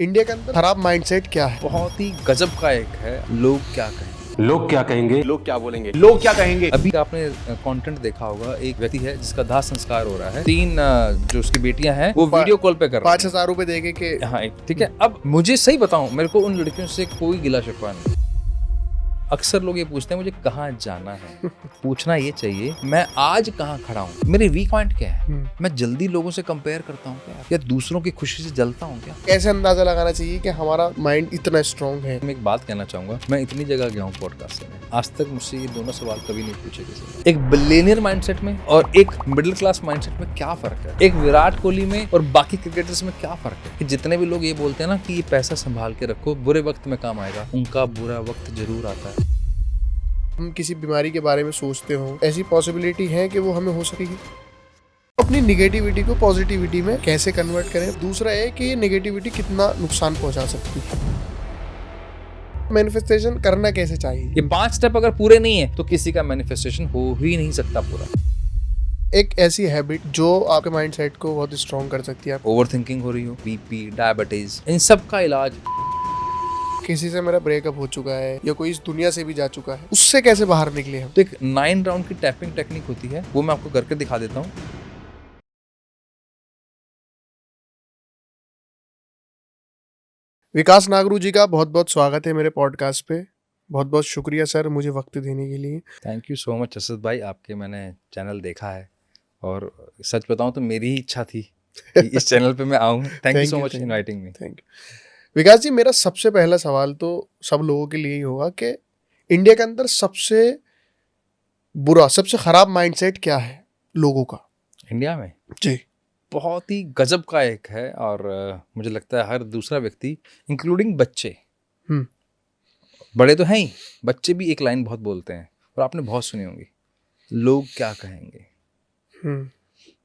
India के अंदर खराब माइंडसेट क्या है? बहुत ही गजब का एक है, लोग क्या कहेंगे, लोग क्या कहेंगे, लोग क्या बोलेंगे, लोग क्या कहेंगे। अभी आपने कंटेंट देखा होगा, एक व्यक्ति है जिसका दाह संस्कार हो रहा है, 3 जो उसकी बेटियां हैं वो वीडियो कॉल पे कर रही 5,000 रुपए देके के हैं। हाँ ठीक है। अब मुझे सही बताऊं, मेरे को उन लड़कियों से कोई गिला शिकवा नहीं। अक्सर लोग ये पूछते हैं मुझे कहाँ जाना है। पूछना ये चाहिए मैं आज कहाँ खड़ा हूँ, मेरे वीक पॉइंट क्या है, मैं जल्दी लोगों से कंपेयर करता हूँ क्या, या दूसरों की खुशी से जलता हूँ क्या। कैसे अंदाजा लगाना चाहिए कि हमारा माइंड इतना स्ट्रांग है? मैं एक बात कहना चाहूंगा, मैं इतनी जगह गया हूँ पॉडकास्ट में, आज तक मुझसे ये दोनों सवाल कभी नहीं पूछे किसी ने। एक बिलियनियर माइंडसेट में और एक मिडिल क्लास माइंडसेट में क्या फर्क है, एक विराट कोहली में और बाकी क्रिकेटर्स में क्या फर्क है। कि जितने भी लोग ये बोलते हैं ना कि ये पैसा संभाल के रखो, बुरे वक्त में काम आएगा, उनका बुरा वक्त जरूर आता है। हम किसी बीमारी के बारे में सोचते हो, ऐसी पॉसिबिलिटी है कि वो हमें हो सकेगी। अपनी निगेटिविटी को पॉजिटिविटी में कैसे कन्वर्ट करें? दूसरा है कि ये निगेटिविटी कितना नुकसान पहुंचा सकती है। मैनिफेस्टेशन करना कैसे चाहिए? ये 5 स्टेप अगर पूरे नहीं है तो किसी का मैनिफेस्टेशन हो ही नहीं सकता पूरा। एक ऐसी हैबिट जो आपके माइंडसेट को बहुत स्ट्रांग कर सकती है। ओवर थिंकिंग हो रही हो, बीपी, डायबिटीज, इन सब का इलाज। किसी से मेरा ब्रेकअप हो चुका है या कोई इस दुनिया से भी जा चुका है, उससे कैसे बाहर निकले हम? तो एक 9 राउंड की टैपिंग टेक्निक होती है, वो मैं आपको करके दिखा देता हूँ। विकास नागरू जी का बहुत बहुत स्वागत है मेरे पॉडकास्ट पे। बहुत बहुत शुक्रिया सर मुझे वक्त देने के लिए। Thank you so much Asad भाई, आपके मैंने चैनल देखा है और सच बताऊं तो मेरी ही इच्छा थी कि इस चैनल पे मैं आऊं। Thank you so much inviting me. Thank you Vikas ji. मेरा सबसे पहला सवाल तो सब लोगों के लिए ही होगा कि इंडिया के अंदर सबसे बुरा, सबसे खराब माइंडसेट क्या है लोगों का इंडिया में जी? बहुत ही गजब का एक है और मुझे लगता है हर दूसरा व्यक्ति इंक्लूडिंग बच्चे, बड़े तो हैं ही, बच्चे भी एक लाइन बहुत बोलते हैं और आपने बहुत सुनी होंगी, लोग क्या कहेंगे।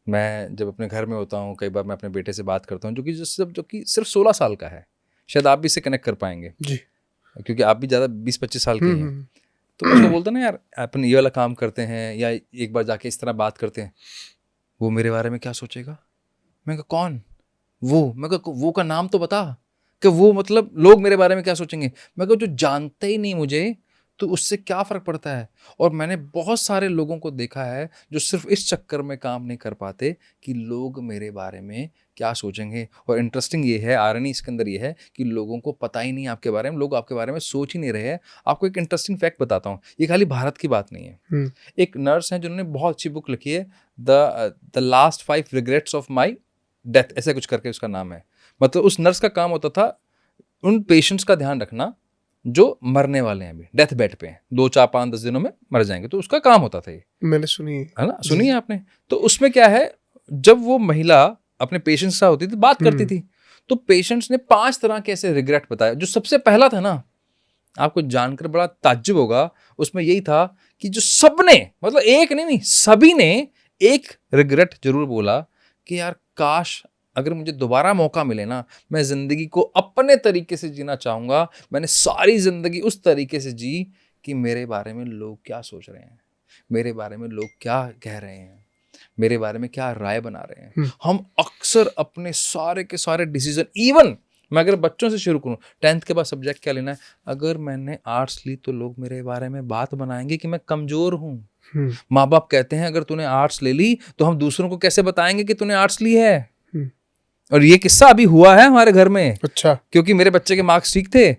मैं जब अपने घर में होता हूँ, कई बार मैं अपने बेटे से बात करता हूँ जो कि सिर्फ 16 साल का है, शायद आप भी इससे कनेक्ट कर पाएंगे जी, क्योंकि आप भी ज़्यादा 20-25 साल के हैं। तो मैं उसको बोलता ना यार अपन ये वाला काम करते हैं या एक बार जाके इस तरह बात करते हैं, वो मेरे बारे में क्या सोचेगा। मैं कहा कौन वो, मैं कहा वो का नाम तो बता, कि वो मतलब लोग मेरे बारे में क्या सोचेंगे। मैं कहा जो जानते ही नहीं मुझे तो उससे क्या फ़र्क पड़ता है। और मैंने बहुत सारे लोगों को देखा है जो सिर्फ इस चक्कर में काम नहीं कर पाते कि लोग मेरे बारे में क्या सोचेंगे। और इंटरेस्टिंग ये है, आयरनी इसके अंदर ये है कि लोगों को पता ही नहीं आपके बारे में, लोग आपके बारे में सोच ही नहीं रहे हैं। आपको एक इंटरेस्टिंग फैक्ट बताता हूँ, ये खाली भारत की बात नहीं है। एक नर्स हैं जिन्होंने बहुत अच्छी बुक लिखी है, the last 5 regrets of my death, ऐसे कुछ करके उसका नाम है। मतलब उस नर्स का काम होता था उन पेशेंट्स का ध्यान रखना जो मरने वाले हैं, अभी डेथ बेड पे हैं, 2, 4, 5, 10 दिनों में मर जाएंगे, तो उसका काम होता था ये। मैंने सुनी है ना, सुनी है आपने। तो उसमें क्या है, जब वो महिला अपने पेशेंट्स से होती थी, बात करती थी, तो पेशेंट्स ने 5 तरह के ऐसे रिग्रेट बताया। जो सबसे पहला था ना, आपको जानकर बड़ा ताज्जुब होगा, उसमें यही था कि जो सबने, मतलब एक नहीं सभी ने एक रिग्रेट जरूर बोला कि यार काश अगर मुझे दोबारा मौका मिले ना, मैं ज़िंदगी को अपने तरीके से जीना चाहूँगा। मैंने सारी ज़िंदगी उस तरीके से जी कि मेरे बारे में लोग क्या सोच रहे हैं, मेरे बारे में लोग क्या कह रहे हैं, मेरे बारे में क्या राय बना रहे हैं। हम अक्सर अपने सारे के सारे डिसीजन, इवन मैं अगर बच्चों से शुरू करूँ, 10th के बाद सब्जेक्ट क्या लेना है, अगर मैंने आर्ट्स ली तो लोग मेरे बारे में बात बनाएंगे कि मैं कमज़ोर हूँ। माँ बाप कहते हैं अगर तूने आर्ट्स ले ली तो हम दूसरों को कैसे बताएंगे कि तूने आर्ट्स ली है। और ये किस्सा अभी हुआ है हमारे घर में। अच्छा। क्योंकि मेरे बच्चे के मार्क्स ठीक थे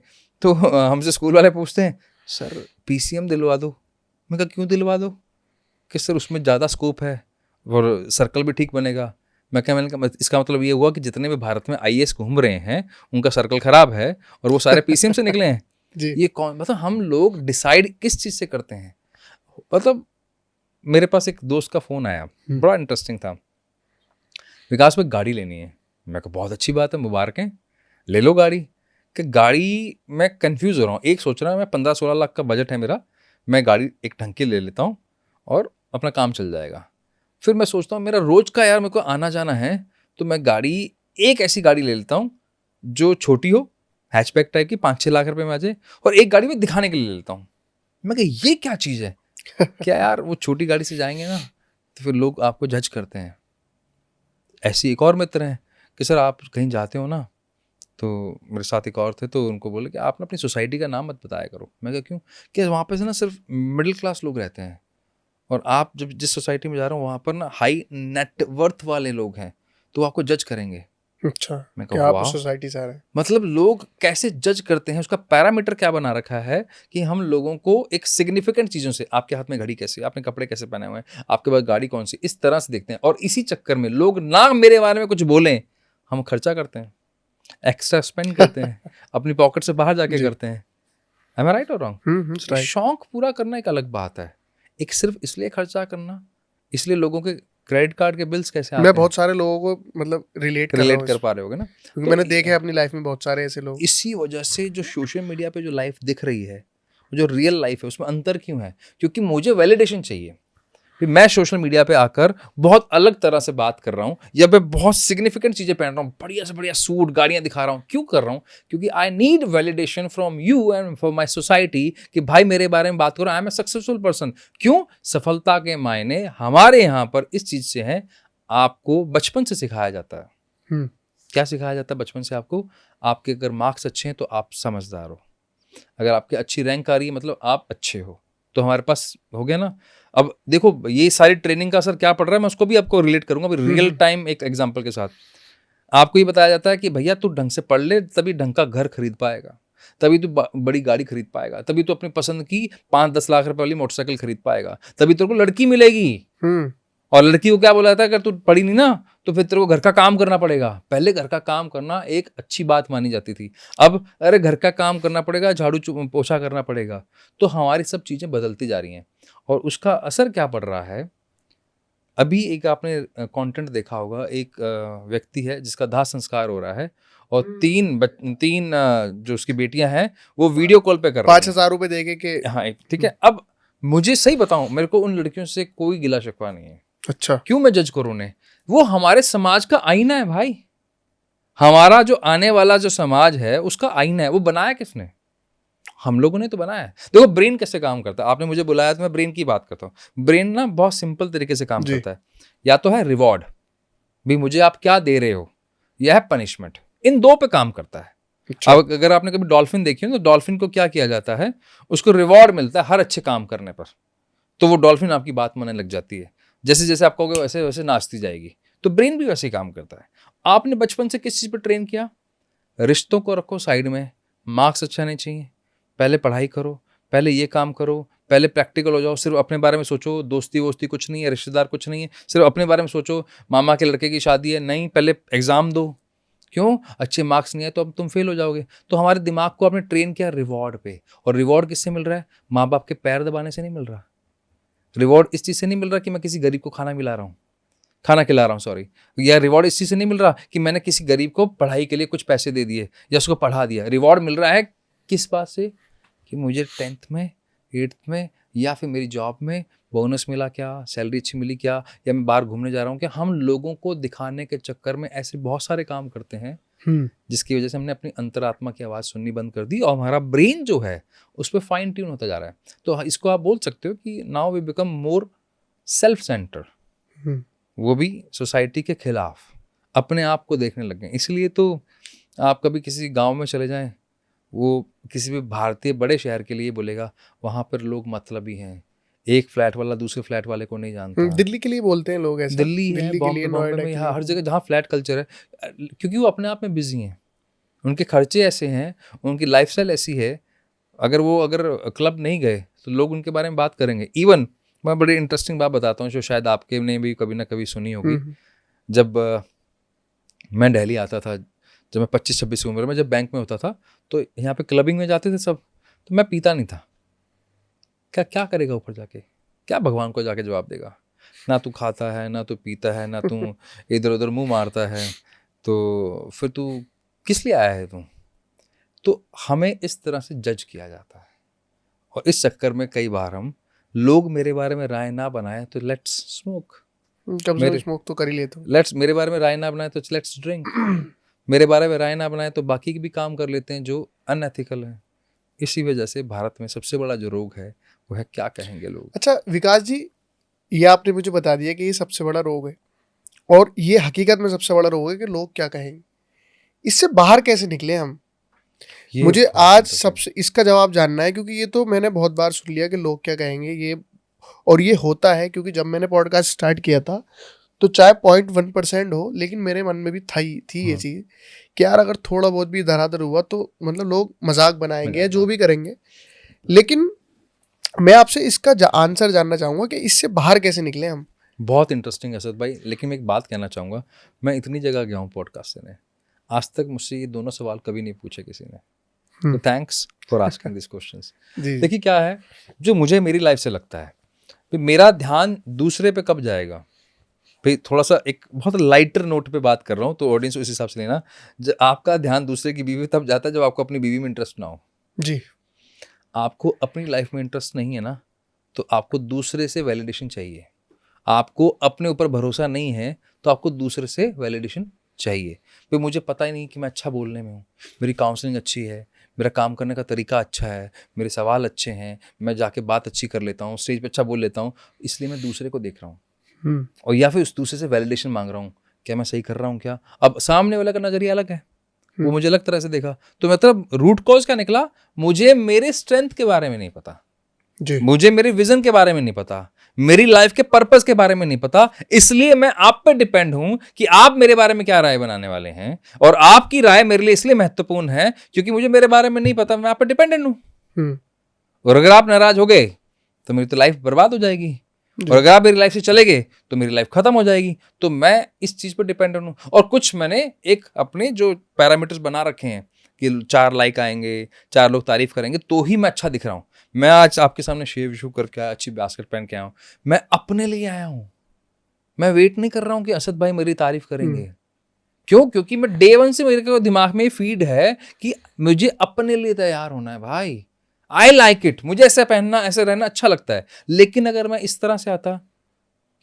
तो हमसे स्कूल वाले पूछते हैं सर पीसीएम दिलवा दो। मैं कहा क्यों दिलवा दो, कि सर उसमें ज़्यादा स्कोप है और सर्कल भी ठीक बनेगा। मैंने कहा इसका मतलब ये हुआ कि जितने भी भारत में आईएएस घूम रहे हैं उनका सर्कल खराब है और वो सारे पीसीएम से निकले हैं। ये कौन, मतलब हम लोग डिसाइड किस चीज़ से करते हैं। मतलब मेरे पास एक दोस्त का फ़ोन आया, बड़ा इंटरेस्टिंग था, विकास में गाड़ी लेनी है। मैं कहा बहुत अच्छी बात है, मुबारकें, ले लो गाड़ी। कि गाड़ी मैं कंफ्यूज हो रहा हूँ, एक सोच रहा हूँ मैं 15-16 लाख का बजट है मेरा, मैं गाड़ी एक ढंग की ले लेता हूँ और अपना काम चल जाएगा। फिर मैं सोचता हूँ मेरा रोज का यार मेरे को आना जाना है, तो मैं गाड़ी एक ऐसी गाड़ी ले लेता हूँ जो छोटी हो, हैचबैक टाइप की, 5-6 लाख रुपए में आ जाए, और एक गाड़ी में दिखाने के लिए ले लेता हूँ। मैं कहा ये क्या चीज़ है क्या यार, वो छोटी गाड़ी से जाएंगे ना तो फिर लोग आपको जज करते हैं। ऐसी एक और मित्र हैं कि सर आप कहीं जाते हो ना तो मेरे साथ एक और थे, तो उनको बोले कि आप ना अपनी सोसाइटी का नाम मत बताया करो। मैं कहा क्यों? कि वहाँ पे से ना सिर्फ मिडिल क्लास लोग रहते हैं, और आप जब जिस सोसाइटी में जा रहे हो वहाँ पर ना हाई नेटवर्थ वाले लोग हैं, तो आपको जज करेंगे। अच्छा, मैं क्या कहा आप वाह, उस सोसाइटी से आ रहे हैं? मतलब लोग कैसे जज करते हैं, उसका पैरामीटर क्या बना रखा है कि हम लोगों को एक सिग्निफिकेंट चीज़ों से, आपके हाथ में घड़ी कैसी, आपने कपड़े कैसे पहने हुए हैं, आपके पास गाड़ी कौन सी, इस तरह से देखते हैं। और इसी चक्कर में लोग ना मेरे बारे में कुछ बोलें, हम खर्चा करते हैं, एक्स्ट्रा स्पेंड करते हैं, अपनी पॉकेट से बाहर जाके जी। करते हैं। एम आई राइट और रॉन्ग? राइट। शौक पूरा करना एक अलग बात है, एक सिर्फ इसलिए खर्चा करना, इसलिए लोगों के क्रेडिट कार्ड के बिल्स कैसे मैं आते हैं, बहुत सारे लोगों को मतलब रिलेट कर रहा रिलेट हूँ कर इस, पा रहे होगे ना? क्योंकि तो मैंने देखे हैं अपनी लाइफ में बहुत सारे ऐसे लोग। इसी वजह से जो सोशल मीडिया पे जो लाइफ दिख रही है, जो रियल लाइफ है, उसमें अंतर क्यों है? क्योंकि मुझे वैलिडेशन चाहिए कि मैं सोशल मीडिया पे आकर बहुत अलग तरह से बात कर रहा हूँ, या मैं बहुत सिग्निफिकेंट चीजें पहन रहा हूँ, बढ़िया से बढ़िया सूट गाड़ियां दिखा रहा हूँ। क्यों कर रहा हूँ? क्योंकि I need validation from you and for my society कि भाई मेरे बारे में बात करो, I am a successful person. क्यों? सफलता के मायने हमारे यहाँ पर इस चीज से हैं, आपको बचपन से सिखाया जाता है। हम्म। क्या सिखाया जाता है बचपन से आपको? आपके अगर मार्क्स अच्छे हैं तो आप समझदार हो, अगर आपकी अच्छी रैंक आ रही है मतलब आप अच्छे हो। तो हमारे पास हो गया ना। अब देखो ये सारी ट्रेनिंग का असर क्या पड़ रहा है, मैं उसको भी आपको रिलेट करूंगा रियल टाइम एक एग्जांपल के साथ। आपको ये बताया जाता है कि भैया तू ढंग से पढ़ ले, तभी ढंग का घर खरीद पाएगा, तभी तू बड़ी गाड़ी खरीद पाएगा, तभी तू अपनी पसंद की 5-10 लाख रुपए वाली मोटरसाइकिल खरीद पाएगा, तभी तेरे को लड़की मिलेगी। और लड़की को क्या बोला जाता है, अगर तू पढ़ी नहीं ना तो फिर तेरे को घर का काम करना पड़ेगा। पहले घर का काम करना एक अच्छी बात मानी जाती थी, अब अरे घर का काम करना पड़ेगा, झाड़ू पोछा करना पड़ेगा। तो हमारी सब चीज़ें बदलती जा रही हैं, और उसका असर क्या पड़ रहा है? अभी एक आपने कंटेंट देखा होगा, एक व्यक्ति है जिसका दाह संस्कार हो रहा है, और तीन जो उसकी बेटियां हैं वो वीडियो कॉल पे कर रही हैं। 5,000 रुपए देके के। हाँ ठीक है। अब मुझे सही बताऊं, मेरे को उन लड़कियों से कोई गिला शिकवा नहीं है। अच्छा। क्यों मैं जज करूं उन्हें? वो हमारे समाज का आईना है भाई। हमारा जो आने वाला जो समाज है उसका आईना है। वो बनाया किसने? हम लोगों ने तो बनाया है। देखो ब्रेन कैसे काम करता है, आपने मुझे बुलाया तो मैं ब्रेन की बात करता हूँ। ब्रेन ना बहुत सिंपल तरीके से काम जी। करता है। या तो है रिवॉर्ड, भी मुझे आप क्या दे रहे हो, या है पनिशमेंट। इन दो पे काम करता है। अच्छा। अब अगर आपने कभी डॉल्फिन देखी हो तो डॉल्फिन को क्या किया जाता है, उसको रिवॉर्ड मिलता है हर अच्छे काम करने पर। तो वो डॉल्फिन आपकी बात मानने लग जाती है, जैसे जैसे आप कहोगे वैसे वैसे नाचती जाएगी। तो ब्रेन भी वैसे ही काम करता है। आपने बचपन से किस चीज़ पर ट्रेन किया? रिश्तों को रखो साइड में, मार्क्स अच्छा नहीं चाहिए, पहले पढ़ाई करो, पहले ये काम करो, पहले प्रैक्टिकल हो जाओ, सिर्फ अपने बारे में सोचो, दोस्ती वोस्ती कुछ नहीं है, रिश्तेदार कुछ नहीं है, सिर्फ अपने बारे में सोचो, मामा के लड़के की शादी है, नहीं पहले एग्जाम दो। क्यों? अच्छे मार्क्स नहीं आए तो अब तुम फेल हो जाओगे। तो हमारे दिमाग को आपने ट्रेन किया रिवॉर्ड पे, और रिवॉर्ड किससे मिल रहा है? माँ बाप के पैर दबाने से नहीं मिल रहा। रिवॉर्ड इस चीज़ से नहीं मिल रहा कि मैं किसी गरीब को खाना खिला रहा हूँ सॉरी, या रिवॉर्ड इस चीज़ से नहीं मिल रहा कि मैंने किसी गरीब को पढ़ाई के लिए कुछ पैसे दे दिए या उसको पढ़ा दिया। रिवॉर्ड मिल रहा है किस बात से? कि मुझे 10th में 8th में या फिर मेरी जॉब में बोनस मिला क्या, सैलरी अच्छी मिली क्या, या मैं बाहर घूमने जा रहा हूँ क्या। हम लोगों को दिखाने के चक्कर में ऐसे बहुत सारे काम करते हैं जिसकी वजह से हमने अपनी अंतरात्मा की आवाज़ सुननी बंद कर दी, और हमारा ब्रेन जो है उस पर फाइन ट्यून होता जा रहा है। तो इसको आप बोल सकते हो कि now we become more self centre, वो भी सोसाइटी के खिलाफ अपने आप को देखने लग गए। इसलिए तो आप कभी किसी गांव में चले जाएं, वो किसी भी भारतीय बड़े शहर के लिए बोलेगा वहाँ पर लोग मतलबी हैं, एक फ्लैट वाला दूसरे फ्लैट वाले को नहीं जानता। दिल्ली के लिए बोलते हैं लोग ऐसा। दिल्ली है, दिल्ली के बॉम्बे लिए, बॉम्बे नोएडा में, के यहाँ लिए। हर जगह जहाँ फ्लैट कल्चर है, क्योंकि वो अपने आप में बिजी हैं, उनके खर्चे ऐसे हैं, उनकी लाइफस्टाइल ऐसी है। अगर क्लब नहीं गए तो लोग उनके बारे में बात करेंगे। इवन मैं बड़ी इंटरेस्टिंग बात बताता हूँ जो शायद आपके ने भी कभी ना कभी सुनी होगी। जब मैं दिल्ली आता था, जब मैं 25-26 की उम्र में, जब बैंक में होता था, तो यहाँ पे क्लबिंग में जाते थे सब, तो मैं पीता नहीं था। क्या करेगा ऊपर जाके, क्या भगवान को जाके जवाब देगा? ना तू खाता है, ना तू पीता है, ना तू इधर उधर मुंह मारता है, तो फिर तू किस लिए आया है तू? तो हमें इस तरह से जज किया जाता है, और इस चक्कर में कई बार हम लोग मेरे बारे में राय ना बनाए तो लेट्स स्मोक, कम से कम स्मोक तो कर ही लेते हो। मेरे बारे में राय ना बनाए तो लेट्स ड्रिंक, मेरे बारे में राय ना बनाए तो बाकी के भी काम कर लेते हैं जो अनएथिकल है। इसी वजह से भारत में सबसे बड़ा जो रोग है वो है क्या कहेंगे लोग। अच्छा विकास जी, ये आपने मुझे बता दिया कि ये सबसे बड़ा रोग है, और ये हकीकत में सबसे बड़ा रोग है कि लोग क्या कहेंगे। इससे बाहर कैसे निकले हम? ये मुझे बहुत आज interesting। सबसे इसका जवाब जानना है, क्योंकि ये तो मैंने बहुत बार सुन लिया कि लोग क्या कहेंगे ये, और ये होता है। क्योंकि जब मैंने पॉडकास्ट स्टार्ट किया था तो चाहे 0.1% हो, लेकिन मेरे मन में भी थी ये चीज़ कि यार अगर थोड़ा बहुत भी धराधर हुआ तो मतलब लोग मजाक बनाएंगे या जो भी करेंगे। लेकिन मैं आपसे इसका आंसर जानना चाहूंगा कि इससे बाहर कैसे निकले हम। बहुत इंटरेस्टिंग असद भाई, लेकिन मैं एक बात कहना चाहूँगा। मैं इतनी जगह गया हूँ पॉडकास्ट से, आज तक मुझसे ये दोनों सवाल कभी नहीं पूछे किसी ने। तो thanks for asking this questions. जी देखिए क्या है जो मुझे मेरी लाइफ से लगता है, कि मेरा ध्यान दूसरे पे कब जाएगा। भाई थोड़ा सा एक बहुत लाइटर नोट पे बात कर रहा हूँ, तो ऑडियंस उस हिसाब से लेना। जब आपका ध्यान दूसरे की बीवी पे तब जाता है जब आपको अपनी बीवी में इंटरेस्ट ना हो। जी। आपको अपनी लाइफ में इंटरेस्ट नहीं है ना, तो आपको दूसरे से वैलिडेशन चाहिए। आपको अपने ऊपर भरोसा नहीं है तो आपको दूसरे से वैलिडेशन चाहिए। फिर मुझे पता ही नहीं कि मैं अच्छा बोलने में हूँ, मेरी काउंसलिंग अच्छी है, मेरा काम करने का तरीका अच्छा है, मेरे सवाल अच्छे हैं, मैं जाके बात अच्छी कर लेता हूँ, स्टेज पे अच्छा बोल लेता हूँ, इसलिए मैं दूसरे को देख रहा हूँ। और या फिर उस दूसरे से वैलिडेशन मांग रहा हूँ, क्या मैं सही कर रहा हूँ क्या। अब सामने वाला का नजरिया अलग है, वो मुझे अलग तरह से देखा, तो मतलब रूट कॉज क्या निकला, मुझे मेरे स्ट्रेंथ के बारे में नहीं पता, जी। मुझे मेरे विजन के बारे में नहीं पता, मेरी लाइफ के पर्पस के बारे में नहीं पता, इसलिए मैं आप पे डिपेंड हूं कि आप मेरे बारे में क्या राय बनाने वाले हैं। और आपकी राय मेरे लिए इसलिए महत्वपूर्ण है क्योंकि मुझे मेरे बारे में नहीं पता, मैं आप पे डिपेंडेंट हूं। और अगर आप नाराज हो गए तो मेरी तो लाइफ बर्बाद हो जाएगी, और अगर आप मेरी लाइफ से चले गए तो मेरी लाइफ खत्म हो जाएगी। तो मैं इस चीज पर डिपेंडेंट हूं। और कुछ मैंने एक अपने जो पैरामीटर्स बना रखे हैं कि 4 लाइक आएंगे, 4 लोग तारीफ करेंगे तो ही मैं अच्छा दिख रहा हूं। मैं आज आपके सामने शेव शू करके आया, अच्छी बास्केट पहन के आया हूं, मैं अपने लिए आया हूं। मैं वेट नहीं कर रहा हूं कि असद भाई मेरी तारीफ करेंगे। क्यों? क्योंकि मैं डे वन से मेरे को दिमाग में फीड है कि मुझे अपने लिए तैयार होना है भाई। आई लाइक इट, मुझे ऐसे पहनना, ऐसे रहना अच्छा लगता है। लेकिन अगर मैं इस तरह से आता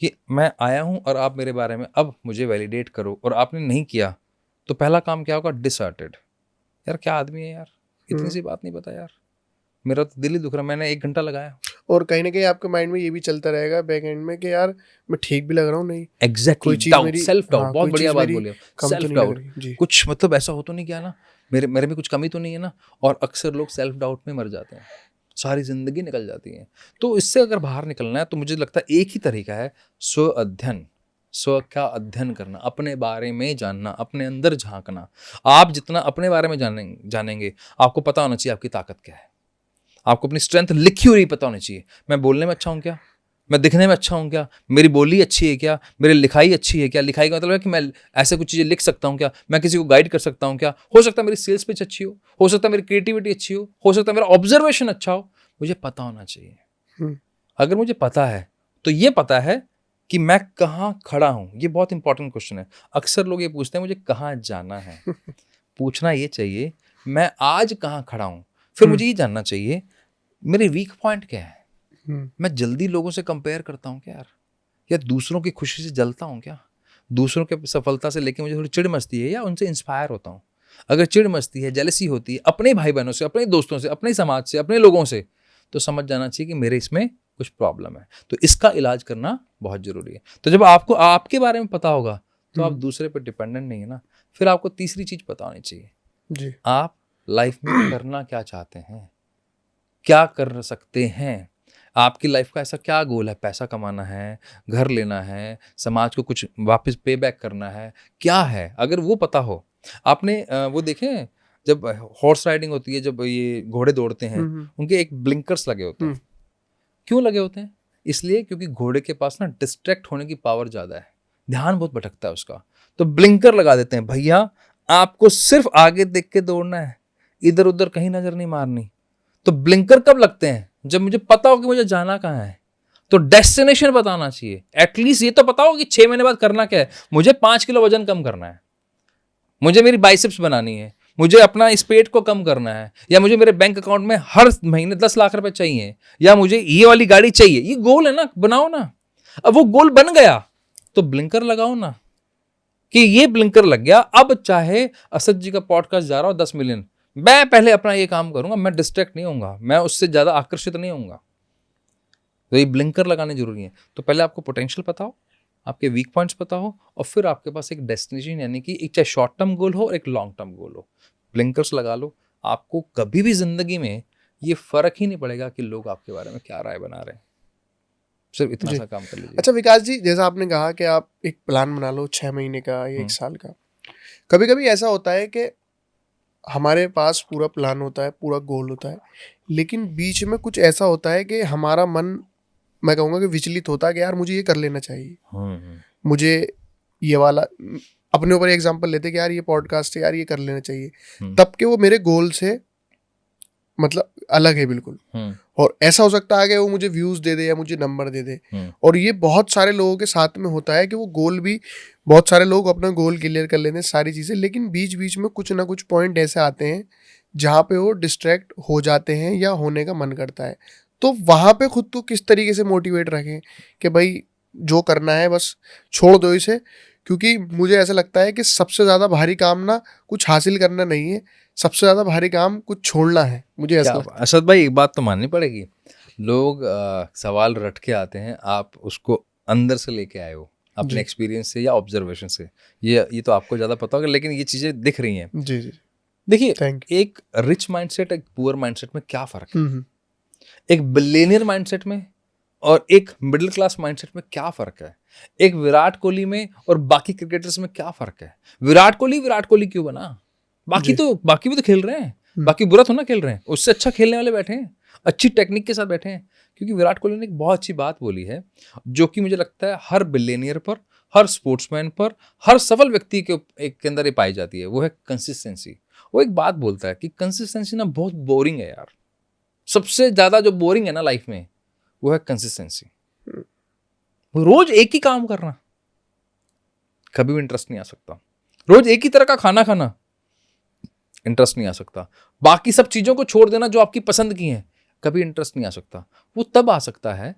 कि मैं आया हूं और आप मेरे बारे में अब मुझे वैलिडेट करो और आपने नहीं किया, तो पहला काम क्या होगा, डिसहार्टेड। यार क्या आदमी है यार, इतनी सी बात नहीं पता यार, मेरा तो दिल ही दुख रहा, मैंने 1 घंटा लगाया। और कहीं ना कहीं आपके माइंड में ये भी चलता रहेगा बैक एंड में कि यार मैं ठीक भी लग रहा हूँ नहीं, एग्जैक्टली, कोई चीज डाउट, मेरी, सेल्फ डाउट, हाँ बहुत कोई बढ़िया चीज बात मेरी बोले, कम तो सेल्फ नहीं लग डाउट। रही। जी। कुछ मतलब ऐसा हो तो नहीं गया ना, मेरे में कुछ कमी तो नहीं है ना। और अक्सर लोग सेल्फ डाउट में मर जाते हैं, सारी जिंदगी निकल जाती है। तो इससे अगर बाहर निकलना है तो मुझे लगता है एक ही तरीका है, स्व अध्ययन। स्व का अध्ययन करना, अपने बारे में जानना, अपने अंदर झांकना। आप जितना अपने बारे में जानेंगे, आपको पता होना चाहिए आपकी ताकत क्या है, आपको अपनी स्ट्रेंथ लिखी हुई पता होनी चाहिए। मैं बोलने में अच्छा हूँ क्या, मैं दिखने में अच्छा हूँ क्या, मेरी बोली अच्छी है क्या, मेरी लिखाई अच्छी है क्या। लिखाई का मतलब है कि मैं ऐसे कुछ चीज़ें लिख सकता हूँ क्या, मैं किसी को गाइड कर सकता हूँ क्या। हो सकता है मेरी सेल्स पिच अच्छी हो सकता है मेरी क्रिएटिविटी अच्छी हो सकता है मेरा ऑब्जर्वेशन अच्छा हो, मुझे पता होना चाहिए। अगर मुझे पता है तो ये पता है कि मैं कहाँ खड़ा हूँ। ये बहुत इंपॉर्टेंट क्वेश्चन है। अक्सर लोग ये पूछते हैं मुझे कहाँ जाना है, पूछना ये चाहिए मैं आज कहाँ खड़ा हूँ। फिर मुझे ये जानना चाहिए मेरे वीक पॉइंट क्या है। मैं जल्दी लोगों से कंपेयर करता हूँ क्या यार, या दूसरों की खुशी से जलता हूँ क्या, दूसरों के सफलता से लेके मुझे थोड़ी चिढ़ मस्ती है या उनसे इंस्पायर होता हूँ। अगर चिढ़ मस्ती है, जेलसी होती है अपने भाई बहनों से, अपने दोस्तों से, अपने समाज से, अपने लोगों से, तो समझ जाना चाहिए कि मेरे इसमें कुछ प्रॉब्लम है। तो इसका इलाज करना बहुत जरूरी है। तो जब आपको आपके बारे में पता होगा तो आप दूसरे पर डिपेंडेंट नहीं है ना। फिर आपको तीसरी चीज पता होनी चाहिए जी। आप लाइफ में करना क्या चाहते हैं, क्या कर सकते हैं। आपकी लाइफ का ऐसा क्या गोल है, पैसा कमाना है, घर लेना है, समाज को कुछ वापस पे बैक करना है, क्या है। अगर वो पता हो, आपने वो देखें जब हॉर्स राइडिंग होती है, जब ये घोड़े दौड़ते हैं, उनके एक ब्लिंकर्स लगे होते हैं। क्यों लगे होते हैं? इसलिए क्योंकि घोड़े के पास ना डिस्ट्रैक्ट होने की पावर ज्यादा है, ध्यान बहुत भटकता है उसका। तो ब्लिंकर लगा देते हैं, भैया आपको सिर्फ आगे देख के दौड़ना है, इधर उधर कहीं नजर नहीं मारनी। तो ब्लिंकर कब लगते हैं? जब मुझे पता हो कि मुझे जाना कहाँ है। तो डेस्टिनेशन बताना चाहिए, एटलीस्ट ये तो पता हो कि 6 महीने बाद करना क्या है। मुझे 5 किलो वजन कम करना है, मुझे मेरी बाइसेप्स बनानी है, मुझे अपना इस पेट को कम करना है, या मुझे मेरे बैंक अकाउंट में हर महीने 10 लाख रुपए चाहिए, या मुझे ये वाली गाड़ी चाहिए। ये गोल है ना, बनाओ ना। अब वो गोल बन गया तो ब्लिंकर लगाओ ना, कि ये ब्लिंकर लग गया। अब चाहे असद जी का पॉडकास्ट जा रहा हो 10 मिलियन, मैं पहले अपना ये काम करूंगा, मैं डिस्ट्रैक्ट नहीं होऊंगा, मैं उससे ज्यादा आकर्षित नहीं होऊंगा। तो ये ब्लिंकर लगाने जरूरी है। तो पहले आपको पोटेंशियल पता हो, आपके वीक पॉइंट्स पता हो, और फिर आपके पास एक डेस्टिनेशन, यानी कि एक चाहे शॉर्ट टर्म गोल हो और एक लॉन्ग टर्म गोल हो, ब्लिंकर्स लगा लो। आपको कभी भी जिंदगी में ये फर्क ही नहीं पड़ेगा कि लोग आपके बारे में क्या राय बना रहे हैं। सिर्फ इतना जी। सा काम कर लीजिए। अच्छा विकास जी, जैसा आपने कहा कि आप एक प्लान बना लो 6 महीने का या 1 साल का, कभी कभी ऐसा होता है कि हमारे पास पूरा प्लान होता है, पूरा गोल होता है, लेकिन बीच में कुछ ऐसा होता है कि हमारा मन, मैं कहूँगा कि विचलित होता है कि यार मुझे ये कर लेना चाहिए, मुझे ये वाला, अपने ऊपर एग्जांपल लेते कि यार ये पॉडकास्ट है, यार ये कर लेना चाहिए, तब के वो मेरे गोल से मतलब अलग है बिल्कुल। और ऐसा हो सकता है कि वो मुझे व्यूज दे दे या मुझे नंबर दे दे। और ये बहुत सारे लोगों के साथ में होता है कि वो गोल भी, बहुत सारे लोग अपना गोल क्लियर कर लेते हैं सारी चीज़ें, लेकिन बीच बीच में कुछ ना कुछ पॉइंट ऐसे आते हैं जहाँ पे वो डिस्ट्रैक्ट हो जाते हैं या होने का मन करता है। तो वहाँ पे खुद को किस तरीके से मोटिवेट रखें कि भाई जो करना है बस छोड़ दो इसे, क्योंकि मुझे ऐसा लगता है कि सबसे ज़्यादा भारी काम ना कुछ हासिल करना नहीं है, सबसे ज़्यादा भारी काम कुछ छोड़ना है, मुझे ऐसा लगता है। असद भाई, एक बात तो माननी पड़ेगी, लोग सवाल रट के आते हैं, आप उसको अंदर से लेके आए हो अपने एक्सपीरियंस से या ऑब्जर्वेशन से। ये तो आपको ज़्यादा पता होगा, लेकिन ये चीज़ें दिख रही हैं। जी जी। देखिए, एक रिच माइंडसेट एक पुअर माइंडसेट में क्या फ़र्क है? एक बिलियनियर माइंडसेट में और एक मिडिल क्लास माइंडसेट में क्या फ़र्क है? एक विराट कोहली में और बाकी क्रिकेटर्स में क्या फ़र्क है? विराट कोहली क्यों बना? बाकी भी तो खेल रहे हैं, बाकी बुरा थोड़ा ना खेल रहे हैं, उससे अच्छा खेलने वाले बैठे हैं, अच्छी टेक्निक के साथ बैठे हैं। क्योंकि विराट कोहली ने एक बहुत अच्छी बात बोली है, जो कि मुझे लगता है हर बिलियनियर पर, हर स्पोर्ट्समैन पर, हर सफल व्यक्ति के अंदर ये पाई जाती है, वो है कंसिस्टेंसी। वो एक बात बोलता है कि कंसिस्टेंसी ना बहुत बोरिंग है यार, सबसे ज्यादा जो बोरिंग है ना लाइफ में वो है कंसिस्टेंसी। रोज एक ही काम करना कभी भी इंटरेस्ट नहीं आ सकता, रोज एक ही तरह का खाना खाना इंटरेस्ट नहीं आ सकता, बाकी सब चीजों को छोड़ देना जो आपकी पसंद की हैं कभी इंटरेस्ट नहीं आ सकता। वो तब आ सकता है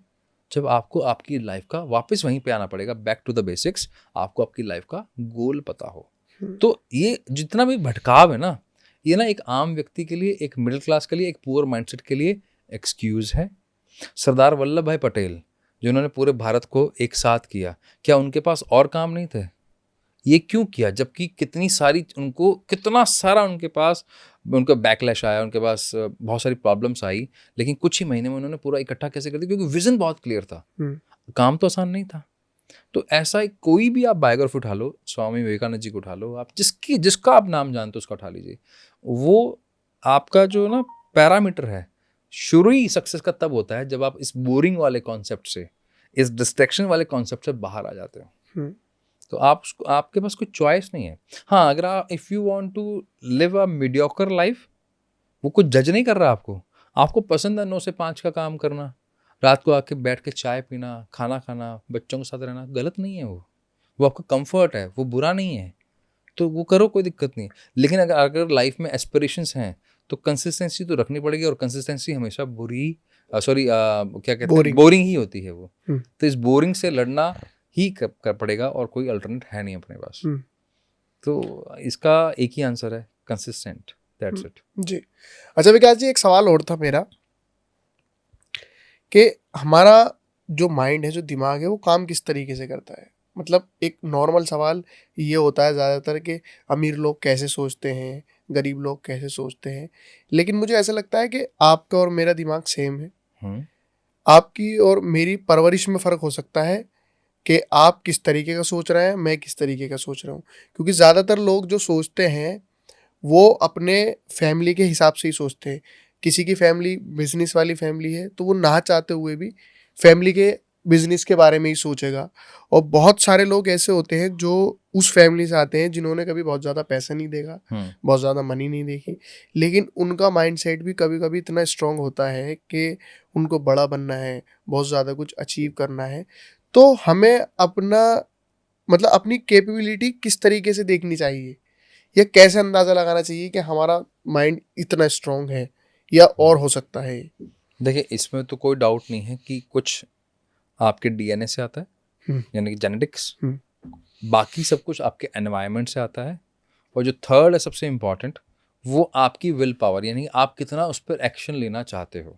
जब आपको आपकी लाइफ का वापस वहीं पे आना पड़ेगा, बैक टू द बेसिक्स, आपको आपकी लाइफ का गोल पता हो। तो ये जितना भी भटकाव है ना, ये ना एक आम व्यक्ति के लिए, एक मिडिल क्लास के लिए, एक पुअर माइंडसेट के लिए एक्सक्यूज है। सरदार वल्लभ भाई पटेल जिन्होंने पूरे भारत को एक साथ किया, क्या उनके पास और काम नहीं थे? ये क्यों किया जबकि कितनी सारी कितना सारा उनके पास उनका बैकलैश आया, उनके पास बहुत सारी प्रॉब्लम्स आई, लेकिन कुछ ही महीने में उन्होंने पूरा इकट्ठा कैसे कर दिया? क्योंकि विजन बहुत क्लियर था, काम तो आसान नहीं था। तो ऐसा कोई भी आप बायोग्राफी उठा लो, स्वामी विवेकानंद जी को उठा लो, आप जिसका आप नाम जानते हो उसका उठा लीजिए, वो आपका जो ना पैरामीटर है, शुरू ही सक्सेस का तब होता है जब आप इस बोरिंग वाले कॉन्सेप्ट से, इस डिस्ट्रैक्शन वाले कॉन्सेप्ट से बाहर आ जाते हो। तो आपके पास कोई चॉइस नहीं है। हाँ, अगर आप if you want to live a mediocre life, वो कुछ जज नहीं कर रहा आपको पसंद है 9 से 5 का काम करना, रात को आके बैठ के चाय पीना, खाना खाना, बच्चों के साथ रहना, गलत नहीं है वो आपका कंफर्ट है, वो बुरा नहीं है, तो वो करो, कोई दिक्कत नहीं। लेकिन अगर लाइफ में एस्पिरेशंस हैं तो कंसिस्टेंसी तो रखनी पड़ेगी, और कंसिस्टेंसी हमेशा क्या कहते हैं, बोरिंग ही होती है वो। तो इस बोरिंग से लड़ना ही कर पड़ेगा, और कोई अल्टरनेट है नहीं अपने पास। तो इसका एक ही आंसर है, कंसिस्टेंट, दैट्स इट जी। अच्छा विकास जी, एक सवाल और था मेरा कि हमारा जो माइंड है, जो दिमाग है, वो काम किस तरीके से करता है? मतलब एक नॉर्मल सवाल ये होता है ज़्यादातर कि अमीर लोग कैसे सोचते हैं, गरीब लोग कैसे सोचते हैं, लेकिन मुझे ऐसा लगता है कि आपका और मेरा दिमाग सेम है। आपकी और मेरी परवरिश में फ़र्क हो सकता है कि आप किस तरीके का सोच रहे हैं, मैं किस तरीके का सोच रहा हूँ। क्योंकि ज़्यादातर लोग जो सोचते हैं वो अपने फैमिली के हिसाब से ही सोचते हैं। किसी की फैमिली बिजनेस वाली फैमिली है तो वो ना चाहते हुए भी फैमिली के बिजनेस के बारे में ही सोचेगा। और बहुत सारे लोग ऐसे होते हैं जो उस फैमिली से आते हैं जिन्होंने कभी बहुत ज़्यादा पैसा नहीं देखा, बहुत ज़्यादा मनी नहीं देखी, लेकिन उनका माइंडसेट भी कभी कभी इतना स्ट्रांग होता है कि उनको बड़ा बनना है, बहुत ज़्यादा कुछ अचीव करना है। तो हमें अपना मतलब अपनी कैपेबिलिटी किस तरीके से देखनी चाहिए, या कैसे अंदाज़ा लगाना चाहिए कि हमारा माइंड इतना स्ट्रांग है या और हो सकता है? देखिए, इसमें तो कोई डाउट नहीं है कि कुछ आपके डीएनए से आता है, यानी कि जेनेटिक्स, बाकी सब कुछ आपके एनवायरनमेंट से आता है, और जो थर्ड है सबसे इम्पॉर्टेंट, वो आपकी विल पावर, यानी आप कितना उस पर एक्शन लेना चाहते हो।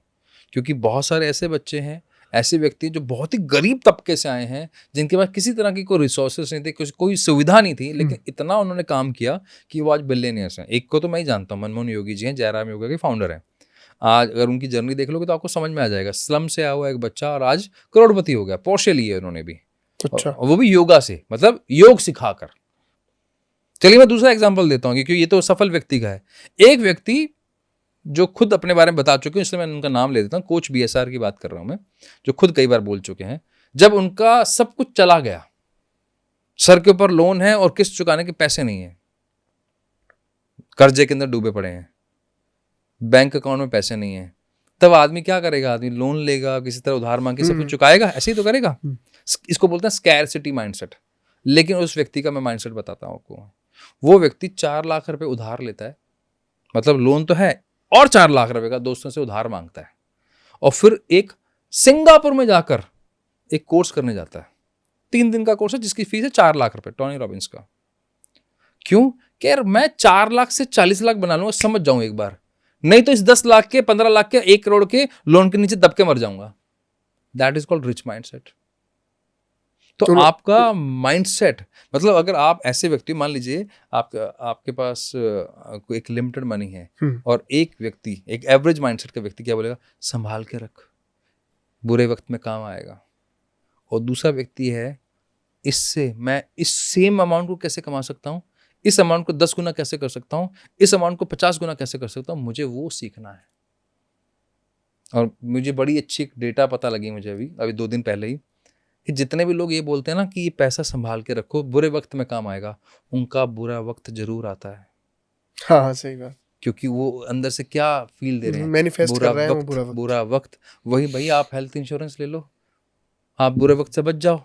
क्योंकि बहुत सारे ऐसे बच्चे हैं, ऐसे व्यक्ति जो बहुत ही गरीब तबके से आए हैं, जिनके पास किसी तरह की कोई रिसोर्सेस नहीं थे, कोई सुविधा नहीं थी, लेकिन इतना उन्होंने काम किया कि वो आज बिलियनियर्स हैं। एक को तो मैं ही जानता हूँ, मनमोहन योगी जी हैं, जयराम योगा के फाउंडर हैं। आज अगर उनकी जर्नी देख लोगे तो आपको समझ में आ जाएगा, स्लम से आया हुआ एक बच्चा और आज करोड़पति हो गया। पोर्शे लिए उन्होंने भी, अच्छा। और वो भी योगा से, मतलब योग सिखाकर। चलिए मैं दूसरा एग्जांपल देता हूँ, क्योंकि ये तो सफल व्यक्ति का है। एक व्यक्ति जो खुद अपने बारे में बता चुके हैं, इसलिए मैं उनका नाम ले देता हूँ, कोच BSR की बात कर रहा हूँ मैं, जो खुद कई बार बोल चुके हैं, जब उनका सब कुछ चला गया, सर के ऊपर लोन है और किस्त चुकाने के पैसे नहीं है, कर्जे के अंदर डूबे पड़े हैं, बैंक अकाउंट में पैसे नहीं है, तब आदमी क्या करेगा? आदमी लोन लेगा, किसी तरह उधार मांग के सब कुछ चुकाएगा, ऐसे ही तो करेगा। इसको बोलते हैं स्कैरसिटी माइंडसेट। लेकिन उस व्यक्ति का मैं माइंडसेट बताता हूँ आपको। वो व्यक्ति 4 लाख रुपए उधार लेता है, मतलब लोन तो है, और 4 लाख रुपए का दोस्तों से उधार मांगता है, और फिर एक सिंगापुर में जाकर एक कोर्स करने जाता है। 3 दिन का कोर्स है जिसकी फीस है 4 लाख रुपए, टोनी रॉबिन्स का। क्यों? कि यार मैं 4 लाख से 40 लाख बना लूंगा, समझ जाऊं एक बार, नहीं तो इस 10 लाख के, 15 लाख के, 1 करोड़ के लोन के नीचे दब के मर जाऊंगा। That is called rich mindset. तो आपका माइंडसेट, मतलब अगर आप ऐसे व्यक्ति, मान लीजिए आपके पास एक लिमिटेड मनी है, और एक व्यक्ति, एक एवरेज माइंडसेट का व्यक्ति क्या बोलेगा? संभाल के रख, बुरे वक्त में काम आएगा। और दूसरा व्यक्ति है, इससे मैं इस सेम अमाउंट को कैसे कमा सकता हूँ, इस अमाउंट को 10 गुना कैसे कर सकता हूँ, इस अमाउंट को 50 गुना कैसे कर सकता हूँ, मुझे वो सीखना है। और मुझे बड़ी अच्छी डेटा पता लगी मुझे अभी 2 दिन पहले ही, कि जितने भी लोग ये बोलते हैं ना कि ये पैसा संभाल के रखो, बुरे वक्त में काम आएगा, उनका बुरा वक्त जरूर आता है। हाँ, सही बात। क्योंकि वो अंदर से क्या फील दे रहे हैं, मैनिफेस्ट कर रहे हैं वो बुरा वक्त। वही भाई, आप हेल्थ इंश्योरेंस ले लो, आप बुरे वक्त से बच जाओ,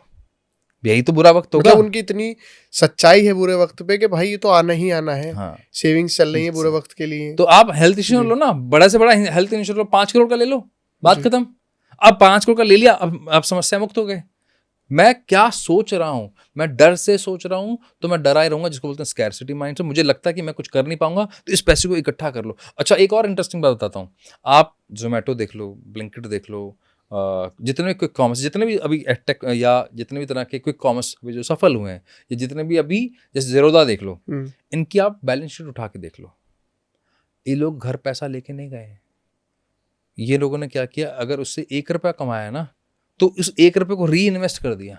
यही तो बुरा वक्त होगा। मतलब उनकी इतनी सच्चाई है बुरे वक्त पे कि भाई ये तो आना ही आना है। हाँ। सेविंग्स चल रही है बुरे वक्त के लिए। तो आप हेल्थ इंश्योरेंस लो ना, बड़ा से बड़ा हेल्थ इंश्योरेंस लो, 5 करोड़ का ले लो, बात खत्म। अब 5 करोड़ का ले लिया, अब आप समस्या मुक्त हो गए। मैं क्या सोच रहा हूं, मैं डर से सोच रहा हूं, तो मैं डरा ही रहूंगा, जिसको बोलते हैं स्कैरसिटी माइंडसेट। मुझे लगता है कि मैं कुछ कर नहीं पाऊंगा, तो इस पैसे को इकट्ठा कर लो। अच्छा, एक और इंटरेस्टिंग बात बताता हूं। आप जोमेटो देख लो, ब्लिंकिट देख लो, जितने भी क्विक कॉमर्स, जितने भी अभी एडटेक या जितने भी तरह के क्विक कॉमर्स जो सफल हुए हैं, या जितने भी अभी, जैसे ज़ेरोदा देख लो, इनकी आप बैलेंस शीट उठा के देख लो। ये लोग घर पैसा लेके नहीं गए। ये लोगों ने क्या किया, अगर उससे 1 रुपया कमाया ना, तो उस 1 रुपये को री इन्वेस्ट कर दिया।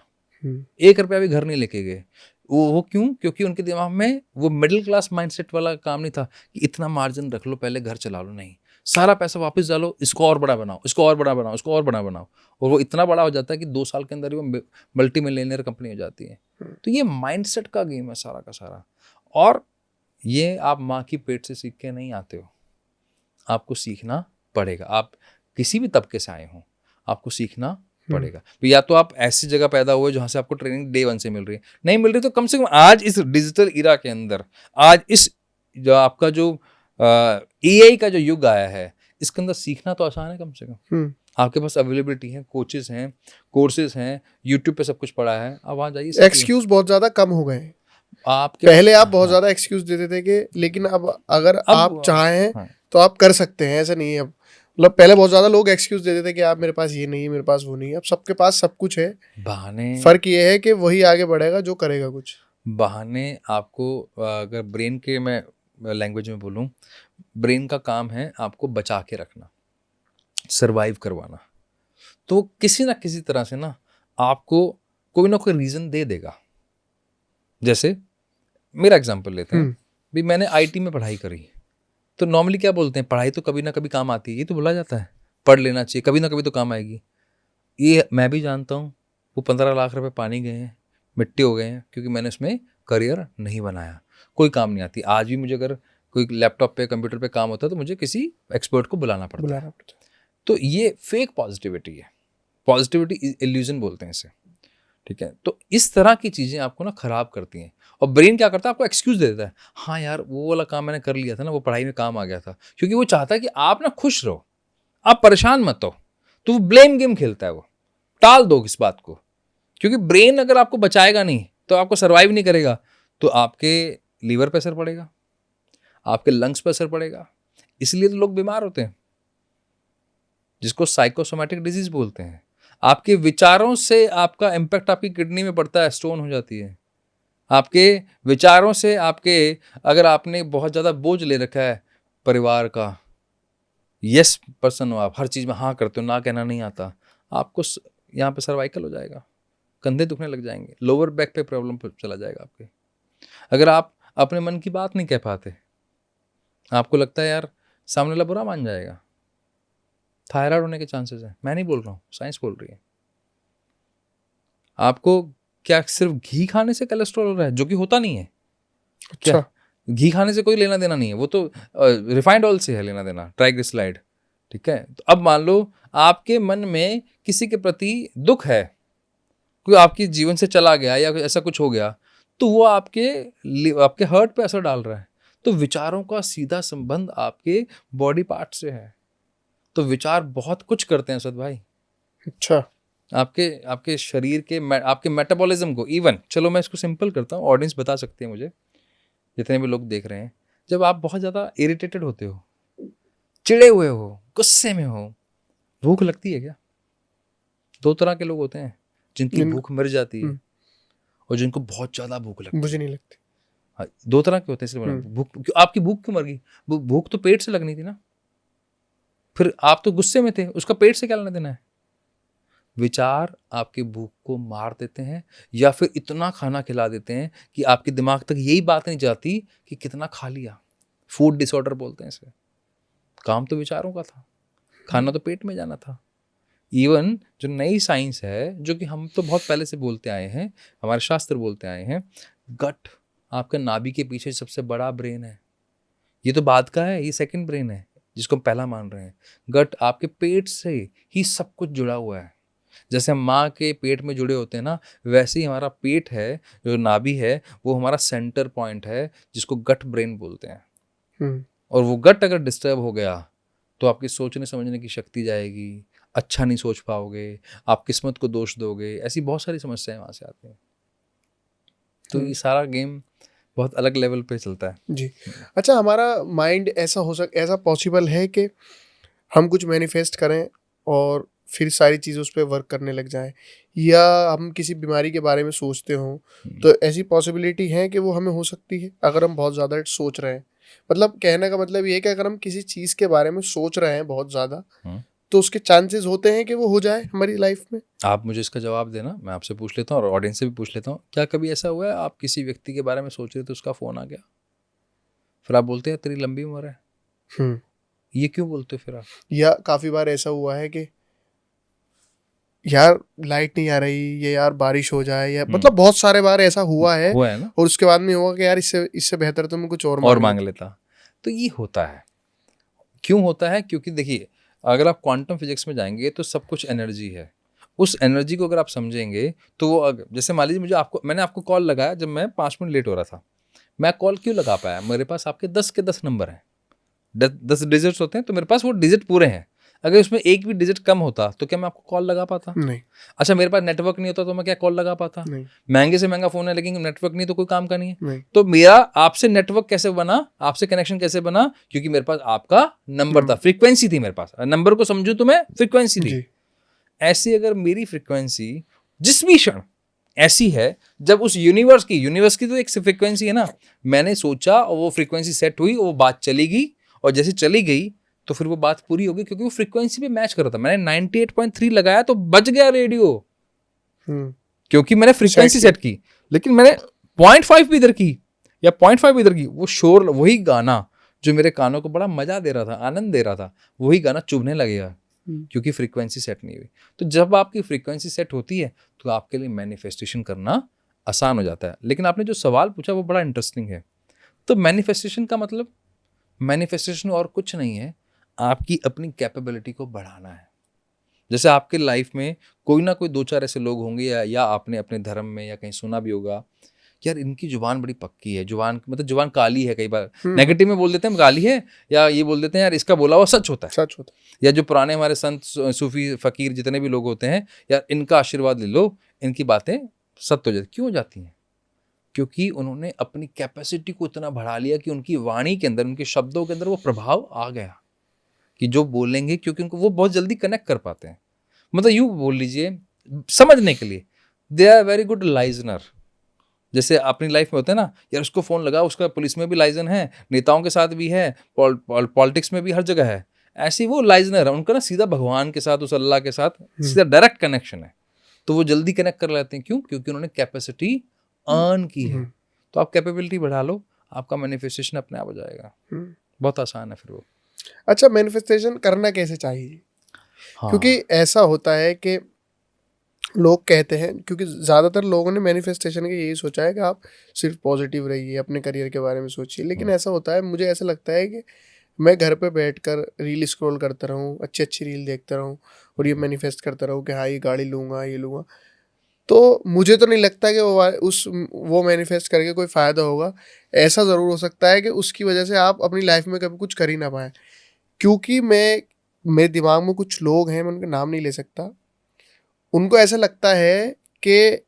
1 रुपया भी घर नहीं लेके गए। वो क्यों? क्योंकि उनके दिमाग में वो मिडिल क्लास माइंडसेट वाला काम नहीं था कि इतना मार्जिन रख लो, पहले घर चला लो। नहीं, सारा पैसा वापस डालो, इसको और बड़ा बनाओ, इसको और बड़ा बनाओ, इसको और बड़ा बनाओ, और वो इतना बड़ा हो जाता है कि 2 साल के अंदर ही वो मल्टी मिलियनियर कंपनी हो जाती है। तो ये माइंडसेट का गेम है सारा का सारा। और ये आप माँ की पेट से सीख के नहीं आते हो, आपको सीखना पड़ेगा। आप किसी भी तबके से आए हो, आपको सीखना पड़ेगा। तो या तो आप ऐसी जगह पैदा हुए जहां से आपको ट्रेनिंग डे 1 से मिल रही है, नहीं मिल रही तो कम से कम आज इस डिजिटल इरा के अंदर, आज इस जो आपका जो AI का जो युग आया है, इसके अंदर सीखना तो आसान है। कम से कम आपके पास अवेलेबिलिटी है, कोचेस हैं, कोर्सेज हैं, यूट्यूब पे सब कुछ पड़ा है, आप वहाँ जाइए। एक्सक्यूज बहुत ज्यादा कम हो गए। आपके पहले आप बहुत ज्यादा एक्सक्यूज देते थे कि, लेकिन अब अगर आप चाहें तो आप कर सकते हैं, ऐसा नहीं है। अब मतलब पहले बहुत ज्यादा लोग एक्सक्यूज देते थे कि आप, मेरे पास ये नहीं है, मेरे पास वो नहीं है। अब सबके पास सब कुछ है। बहाने, फर्क ये है कि वही आगे बढ़ेगा जो करेगा कुछ। बहाने आपको, अगर ब्रेन के मैं लैंग्वेज में बोलूं, ब्रेन का काम है आपको बचा के रखना, सरवाइव करवाना। तो किसी ना किसी तरह से ना आपको कोई ना कोई रीजन दे देगा। जैसे मेरा एग्जांपल लेते हैं, भी मैंने IT में पढ़ाई करी, तो नॉर्मली क्या बोलते हैं, पढ़ाई तो कभी ना कभी काम आती है, ये तो बोला जाता है, पढ़ लेना चाहिए, कभी ना कभी तो काम आएगी। ये मैं भी जानता हूँ, वो 15 लाख रुपए पानी गए हैं, मिट्टी हो गए हैं, क्योंकि मैंने उसमें करियर नहीं बनाया। कोई काम नहीं आती। आज भी मुझे अगर कोई लैपटॉप पे, कंप्यूटर पे काम होता है, तो मुझे किसी एक्सपर्ट को बुलाना पड़ता है। तो ये फेक पॉजिटिविटी है, पॉजिटिविटी इल्यूजन बोलते हैं इसे, ठीक है। तो इस तरह की चीज़ें आपको ना खराब करती हैं। और ब्रेन क्या करता है, आपको एक्सक्यूज दे देता है, हाँ यार वो वाला काम मैंने कर लिया था ना, वो पढ़ाई में काम आ गया था, क्योंकि वो चाहता है कि आप ना खुश रहो, आप परेशान मत हो। तो वो ब्लेम गेम खेलता है, वो टाल दो इस बात को, क्योंकि ब्रेन अगर आपको बचाएगा नहीं तो आपको सर्वाइव नहीं करेगा, तो आपके लीवर पे असर पड़ेगा, आपके लंग्स पे असर पड़ेगा। इसलिए तो लोग बीमार होते हैं, जिसको साइकोसोमैटिक डिजीज बोलते हैं। आपके विचारों से आपका इम्पैक्ट आपकी किडनी में पड़ता है, स्टोन हो जाती है। आपके विचारों से आपके, अगर आपने बहुत ज़्यादा बोझ ले रखा है परिवार का, यस पर्सन हो आप, हर चीज़ में हाँ करते हो, ना कहना नहीं आता, आपको यहाँ पे सर्वाइकल हो जाएगा, कंधे दुखने लग जाएंगे, लोअर बैक पे प्रॉब्लम चला जाएगा आपके। अगर आप अपने मन की बात नहीं कह पाते, आपको लगता है यार सामने वाला बुरा मान जाएगा, थायराइड होने के चांसेस हैं। मैं नहीं बोल रहा हूँ, साइंस बोल रही है। आपको क्या सिर्फ घी खाने से कोलेस्ट्रॉल हो रहा है, जो कि होता नहीं है। अच्छा। क्या घी खाने से कोई लेना देना नहीं है, वो तो रिफाइंड ऑयल से है लेना देना, ट्राइग्लिसराइड। ठीक है, तो अब मान लो आपके मन में किसी के प्रति दुख है, कोई आपके जीवन से चला गया या ऐसा कुछ हो गया, तो वो आपके हर्ट पे असर डाल रहा है। तो विचारों का सीधा संबंध आपके बॉडी पार्ट से है। तो विचार बहुत कुछ करते हैं सद भाई, अच्छा। आपके शरीर के आपके मेटाबॉलिज्म को। इवन चलो मैं इसको सिंपल करता हूँ, ऑडियंस बता सकते हैं मुझे, जितने भी लोग देख रहे हैं, जब आप बहुत ज़्यादा इरिटेटेड होते हो, चिड़े हुए हो, गुस्से में हो, भूख लगती है क्या? दो तरह के लोग होते हैं, जिनकी भूख मर जाती है और जिनको बहुत ज़्यादा भूख लगती है। मुझे नहीं लगती। हाँ, दो तरह के होते हैं। इसलिए भूख, आपकी भूख क्यों मर गई? भूख तो पेट से लगनी थी ना, फिर आप तो गुस्से में थे, उसका पेट से क्या लेना देना है? विचार आपकी भूख को मार देते हैं या फिर इतना खाना खिला देते हैं कि आपके दिमाग तक यही बात नहीं जाती कि कितना खा लिया। फूड डिसऑर्डर बोलते हैं इसे। काम तो विचारों का था, खाना तो पेट में जाना था। इवन जो नई साइंस है, जो कि हम तो बहुत पहले से बोलते आए हैं, हमारे शास्त्र बोलते आए हैं, गट आपके नाभि के पीछे सबसे बड़ा ब्रेन है। ये तो बाद का है, ये सेकंड ब्रेन है जिसको हम पहला मान रहे हैं। गट आपके पेट से ही सब कुछ जुड़ा हुआ है। जैसे हम माँ के पेट में जुड़े होते हैं ना, वैसे ही हमारा पेट है, जो नाभि है, वो हमारा सेंटर पॉइंट है जिसको गट ब्रेन बोलते हैं। और वो गट अगर डिस्टर्ब हो गया तो आपकी सोचने समझने की शक्ति जाएगी, अच्छा नहीं सोच पाओगे, आप किस्मत को दोष दोगे, ऐसी बहुत सारी समस्याएं वहाँ से आती हैं। तो ये सारा गेम बहुत अलग लेवल पे चलता है जी। अच्छा, हमारा माइंड ऐसा पॉसिबल है कि हम कुछ मैनिफेस्ट करें और फिर सारी चीज़ें उस पर वर्क करने लग जाएं, या हम किसी बीमारी के बारे में सोचते हों तो ऐसी पॉसिबिलिटी है कि वो हमें हो सकती है अगर हम बहुत ज़्यादा सोच रहे हैं? मतलब कहने का मतलब ये है कि अगर हम किसी चीज़ के बारे में सोच रहे हैं बहुत ज़्यादा, तो उसके चांसेस होते हैं कि वो हो जाए हमारी लाइफ में। आप मुझे इसका जवाब देना, मैं आपसे पूछ लेता हूँ और ऑडियंस से भी पूछ लेता हूँ। क्या कभी ऐसा हुआ है आप किसी व्यक्ति के बारे में सोच रहे थे, उसका फ़ोन आ गया, फिर आप बोलते हैं तेरी लंबी उम्र है? ये क्यों बोलते हो फिर आप? या काफ़ी बार ऐसा हुआ है कि यार लाइट नहीं आ रही, या यार बारिश हो जाए, या मतलब बहुत सारे बार ऐसा हुआ है ना? और उसके बाद में हुआ कि यार इससे बेहतर तो मैं कुछ और मांग लेता। तो ये होता है। क्यों होता है? क्योंकि देखिए, अगर आप क्वांटम फिजिक्स में जाएंगे तो सब कुछ एनर्जी है। उस एनर्जी को अगर आप समझेंगे तो वो, जैसे मान लीजिए मैंने आपको कॉल लगाया जब मैं 5 मिनट लेट हो रहा था, मैं कॉल क्यों लगा पाया? मेरे पास आपके 10 के 10 नंबर हैं, 10 डिजिट्स होते हैं, तो मेरे पास वो डिजिट पूरे हैं। अगर उसमें एक भी डिजिट कम होता तो क्या मैं आपको कॉल लगा पाता? नहीं। अच्छा, मेरे पास नेटवर्क नहीं होता तो मैं क्या कॉल लगा पाता? नहीं। महंगे से महंगा फोन है लेकिन नेटवर्क नहीं तो कोई काम का नहीं है। नहीं। तो मेरा आपसे नेटवर्क कैसे बना, आपसे कनेक्शन कैसे बना? क्योंकि मेरे पास आपका नंबर था, फ्रीक्वेंसी थी मेरे पास। नंबर को समझूं तो मैं फ्रीक्वेंसी थी। ऐसी अगर मेरी फ्रीक्वेंसी जिस भी क्षण ऐसी है, जब उस यूनिवर्स की तो एक फ्रीक्वेंसी है ना, मैंने सोचा और वो फ्रीक्वेंसी सेट हुई, वो बात चली गई, और जैसे चली गई तो फिर वो बात पूरी हो गई, क्योंकि वो फ्रीक्वेंसी पे मैच कर रहा था। मैंने 98.3 लगाया तो बच गया रेडियो, क्योंकि मैंने फ्रीक्वेंसी सेट की। लेकिन मैंने 0.5 भी इधर की या 0.5 भी इधर की, वो शोर, वही गाना जो मेरे कानों को बड़ा मजा दे रहा था, आनंद दे रहा था, वही गाना चुभने लगेगा, क्योंकि फ्रीक्वेंसी सेट नहीं हुई। तो जब आपकी फ्रीक्वेंसी सेट होती है तो आपके लिए मैनिफेस्टेशन करना आसान हो जाता है। लेकिन आपने जो सवाल पूछा वो बड़ा इंटरेस्टिंग है। तो मैनिफेस्टेशन का मतलब, मैनिफेस्टेशन और कुछ नहीं है, आपकी अपनी कैपेबिलिटी को बढ़ाना है। जैसे आपके लाइफ में कोई ना कोई 2-4 ऐसे लोग होंगे, या आपने अपने धर्म में या कहीं सुना भी होगा, यार इनकी जुबान बड़ी पक्की है, जुबान काली है। कई बार नेगेटिव में बोल देते हैं काली है, या ये बोल देते हैं यार इसका बोला हुआ सच होता है। या जो पुराने हमारे संत, सूफी, फकीर जितने भी लोग होते हैं, यार इनका आशीर्वाद ले लो, इनकी बातें सत्य हो जाती। क्यों हो जाती हैं? क्योंकि उन्होंने अपनी कैपेसिटी को इतना बढ़ा लिया कि उनकी वाणी के अंदर, उनके शब्दों के अंदर वो प्रभाव आ गया कि जो बोलेंगे, क्योंकि उनको वो बहुत जल्दी कनेक्ट कर पाते हैं। मतलब यूँ बोल लीजिए समझने के लिए, they are very good listener. जैसे अपनी लाइफ में होता है ना, यार उसको फ़ोन लगा, उसका पुलिस में भी लाइजन है, नेताओं के साथ भी है, पॉलिटिक्स में भी हर जगह है। ऐसे ही वो लाइजनर है, उनका ना सीधा भगवान के साथ, उस अल्लाह के साथ सीधा डायरेक्ट कनेक्शन है, तो वो जल्दी कनेक्ट कर लेते हैं। क्यों? क्योंकि उन्होंने कैपेसिटी अर्न की है। तो आप कैपेबिलिटी बढ़ा लो, आपका मैनिफेस्टेशन अपने आप हो जाएगा। बहुत आसान है फिर वो। अच्छा, मैनिफेस्टेशन करना कैसे चाहिए? हाँ। क्योंकि ऐसा होता है कि लोग कहते हैं, क्योंकि ज़्यादातर लोगों ने मैनिफेस्टेशन के यही सोचा है कि आप सिर्फ पॉजिटिव रहिए, अपने करियर के बारे में सोचिए। लेकिन ऐसा होता है, मुझे ऐसा लगता है कि मैं घर पे बैठकर रील स्क्रॉल करता रहूँ, अच्छी अच्छी रील देखता रहूँ और ये मैनिफेस्ट करता रहूँ कि हाँ ये गाड़ी लूँगा, ये लूँगा, तो मुझे तो नहीं लगता कि वो मैनिफेस्ट करके कोई फ़ायदा होगा। ऐसा ज़रूर हो सकता है कि उसकी वजह से आप अपनी लाइफ में कभी कुछ कर ही ना पाएँ। क्योंकि मेरे दिमाग में कुछ लोग हैं, मैं उनका नाम नहीं ले सकता, उनको ऐसा लगता है कि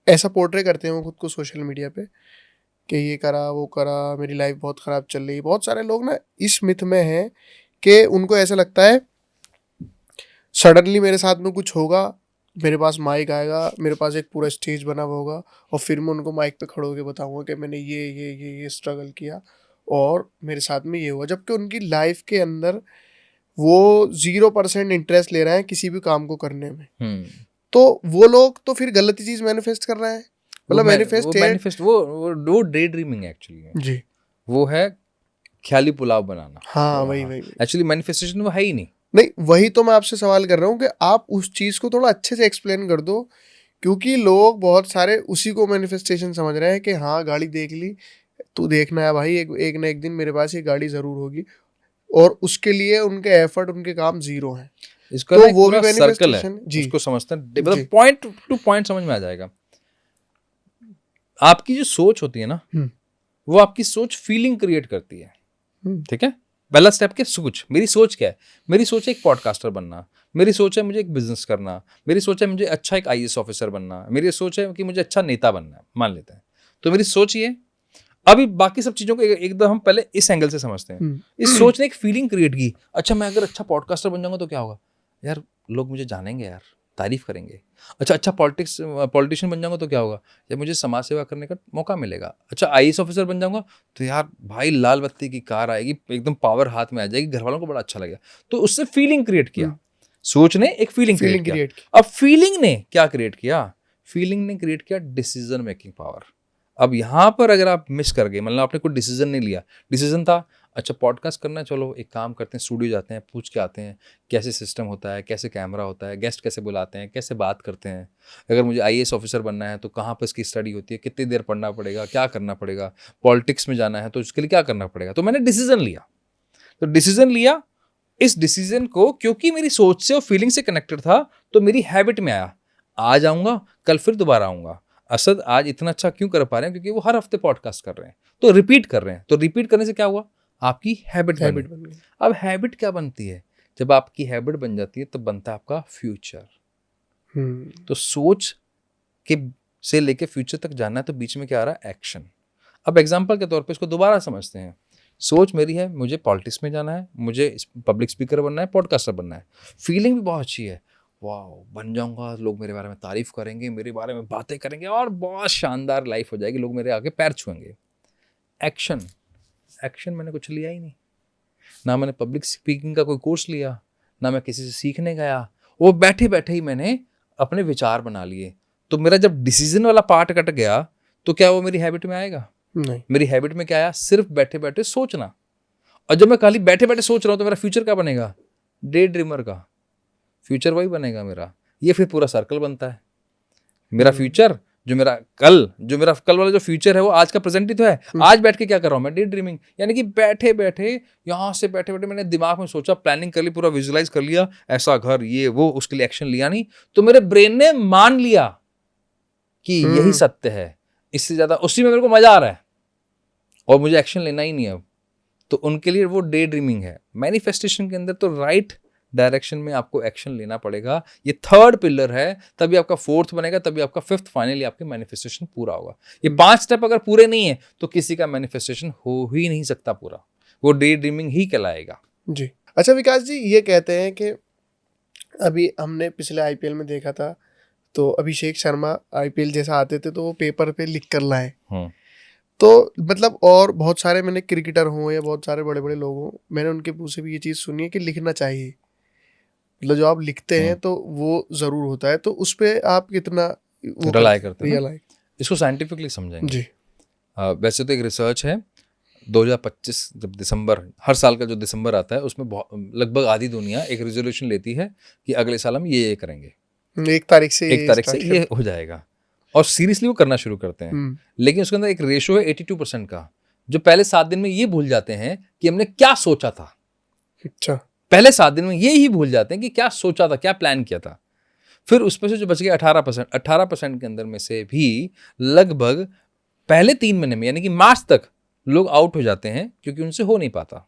ऐसा पोर्ट्रे करते हैं वो खुद को सोशल मीडिया पे कि ये करा, वो करा, मेरी लाइफ बहुत ख़राब चल रही है। बहुत सारे लोग ना इस मिथ में हैं कि उनको ऐसा लगता है सडनली मेरे साथ में कुछ होगा, मेरे पास माइक आएगा, मेरे पास एक पूरा स्टेज बना हुआ होगा और फिर मैं उनको माइक पे खड़े होकर बताऊंगा कि मैंने ये स्ट्रगल किया और मेरे साथ में ये हुआ। जबकि उनकी लाइफ के अंदर वो 0% इंटरेस्ट ले रहे हैं किसी भी काम को करने में। तो वो लोग तो फिर गलत चीज मैनिफेस्ट कर रहे हैं। मतलब मैनिफेस्ट वो डे ड्रीमिंग एक्चुअली जी, वो है ख्याली पुलाव बनाना। हाँ वही एक्चुअली मैनिफेस्टेशन वो है ही नहीं। नहीं, वही तो मैं आपसे सवाल कर रहा हूँ कि आप उस चीज को थोड़ा अच्छे से एक्सप्लेन कर दो, क्योंकि लोग बहुत सारे उसी को मैनिफेस्टेशन समझ रहे हैं कि हाँ गाड़ी देख ली, तू देखना है भाई, एक ना एक दिन मेरे पास ये गाड़ी जरूर होगी, और उसके लिए उनके एफर्ट, उनके काम जीरो हैं। इसका तो ना एक वो पूरा भी सर्कल है, मैनिफेस्टेशन जी, उसको समझते हैं, मतलब पॉइंट टू पॉइंट समझ में आ जाएगा। आपकी जो सोच होती है ना, वो आपकी सोच फीलिंग क्रिएट करती है। ठीक है, पहला स्टेप क्या? सोच। मेरी सोच क्या है? मेरी सोच है एक पॉडकास्टर बनना, मेरी सोच है मुझे एक बिजनेस करना, मेरी सोच है मुझे अच्छा एक IAS ऑफिसर बनना, मेरी सोच है कि मुझे अच्छा नेता बनना है, मान लेते हैं। तो मेरी सोच ये, अभी बाकी सब चीजों को एकदम हम पहले इस एंगल से समझते हैं। इस सोच ने एक फीलिंग क्रिएट की, अच्छा मैं अगर अच्छा पॉडकास्टर बन जाऊंगा तो क्या होगा यार, लोग मुझे जानेंगे यार, तारीफ करेंगे। अच्छा पॉलिटिशियन बन जाऊंगा तो क्या होगा यार, मुझे समाज सेवा करने का मौका मिलेगा। अच्छा IAS ऑफिसर बन जाऊंगा तो यार भाई लाल बत्ती की कार आएगी, एकदम पावर हाथ में आ जाएगी, घर वालों को बड़ा अच्छा लगेगा। तो उससे फीलिंग क्रिएट किया, सोच ने एक फीलिंग क्रिएट किया। अब फीलिंग ने क्या क्रिएट किया? फीलिंग ने क्रिएट किया डिसीजन मेकिंग पावर। अब यहाँ पर अगर आप मिस कर गए, मतलब आपने कोई डिसीजन नहीं लिया, डिसीजन था अच्छा पॉडकास्ट करना है, चलो एक काम करते हैं, स्टूडियो जाते हैं, पूछ के आते हैं कैसे सिस्टम होता है, कैसे कैमरा होता है, गेस्ट कैसे बुलाते हैं, कैसे बात करते हैं। अगर मुझे IAS ऑफिसर बनना है तो कहाँ पर इसकी स्टडी होती है, कितनी देर पढ़ना पड़ेगा, क्या करना पड़ेगा, पॉलिटिक्स में जाना है तो उसके लिए क्या करना पड़ेगा। तो मैंने डिसीजन लिया, तो डिसीजन लिया, इस डिसीजन को क्योंकि मेरी सोच से और फीलिंग से कनेक्टेड था तो मेरी हैबिट में आया। आज आऊँगा, कल फिर दोबारा आऊँगा। असद आज इतना अच्छा क्यों कर पा रहे हैं? क्योंकि वो हर हफ्ते पॉडकास्ट कर रहे हैं, तो रिपीट कर रहे हैं। तो रिपीट करने से क्या हुआ? आपकी हैबिट बन गई। अब हैबिट क्या बनती है? जब आपकी हैबिट बन जाती है तब बनता है आपका फ्यूचर। तो सोच के से लेके फ्यूचर तक जाना है तो बीच में क्या आ रहा है? एक्शन। अब एग्जाम्पल के तौर पे इसको दोबारा समझते हैं। सोच मेरी है मुझे पॉलिटिक्स में जाना है, मुझे पब्लिक स्पीकर बनना है, पॉडकास्टर बनना है। फीलिंग भी बहुत अच्छी है, वाह बन जाऊंगा, लोग मेरे बारे में तारीफ करेंगे, मेरे बारे में बातें करेंगे और बहुत शानदार लाइफ हो जाएगी, लोग मेरे आगे पैर छुएंगे। एक्शन, एक्शन मैंने कुछ लिया ही नहीं, ना मैंने पब्लिक स्पीकिंग का कोई कोर्स लिया, ना मैं किसी से सीखने गया, वो बैठे बैठे ही मैंने अपने विचार बना लिए। तो मेरा जब डिसीजन वाला पार्ट कट गया तो क्या वो मेरी हैबिट में आएगा? नहीं। मेरी हैबिट में क्या आया? सिर्फ बैठे बैठे सोचना। और जब मैं खाली बैठे बैठे सोच रहा हूं तो मेरा फ्यूचर क्या बनेगा? डे ड्रीमर का फ्यूचर वही बनेगा मेरा। ये फिर पूरा सर्कल बनता है। मेरा फ्यूचर जो मेरा कल वाला जो फ्यूचर है वो आज का प्रेजेंट ही तो है। आज बैठ के क्या कर रहा हूं मैं? Day dreaming. यानी कि बैठे बैठे यहां से बैठे बैठे मैंने दिमाग में सोचा, प्लानिंग कर ली, पूरा विजुलाइज कर लिया, ऐसा घर ये वो, उसके लिए एक्शन लिया नहीं, तो मेरे ब्रेन ने मान लिया कि यही सत्य है। इससे ज्यादा उसी में मेरे को मजा आ रहा है और मुझे एक्शन लेना ही नहीं है अब। तो उनके लिए वो डे ड्रीमिंग है। मैनिफेस्टेशन के अंदर तो राइट डायरेक्शन में आपको एक्शन लेना पड़ेगा। ये थर्ड पिलर है, तभी आपका फोर्थ बनेगा, तभी आपका फिफ्थ, फाइनली आपके मैनिफेस्टेशन पूरा होगा। ये 5 स्टेप अगर पूरे नहीं है तो किसी का मैनिफेस्टेशन हो ही नहीं सकता पूरा, वो डे ड्रीमिंग ही कहलाएगा। जी। अच्छा विकास जी, ये कहते हैं कि अभी हमने पिछले आईपीएल में देखा था, तो अभिषेक शर्मा आईपीएल जैसा आते थे तो वो पेपर पे लिख कर लाए। तो मतलब और बहुत सारे मैंने क्रिकेटर हों या बहुत सारे बड़े बड़े लोग हों, मैंने उनके मुंह से भी ये चीज़ सुनी है कि लिखना चाहिए। मतलब जो आप लिखते हैं तो वो ज़रूर होता है। तो उस पे आप कितना वो रिलाय करते हैं ना? रियलाइज? इसको साइंटिफिकली समझेंगे जी। वैसे तो एक रिसर्च है 2025 जब दिसंबर, हर साल का जो दिसंबर आता है उसमें लगभग आधी दुनिया एक रेजोल्यूशन लेती है कि अगले साल हम ये करेंगे, 1 तारीख से 1 तारीख से ये हो जाएगा, और सीरियसली वो करना शुरू करते हैं। लेकिन उसके अंदर एक रेशो है 82% का, जो पहले 7 दिन में ये भूल जाते हैं कि हमने क्या सोचा था। अच्छा। पहले 7 दिन में ये ही भूल जाते हैं कि क्या सोचा था, क्या प्लान किया था। फिर उसमें से जो बच गया 18% के अंदर में से भी लगभग पहले 3 महीने में यानी कि मार्च तक लोग आउट हो जाते हैं क्योंकि उनसे हो नहीं पाता।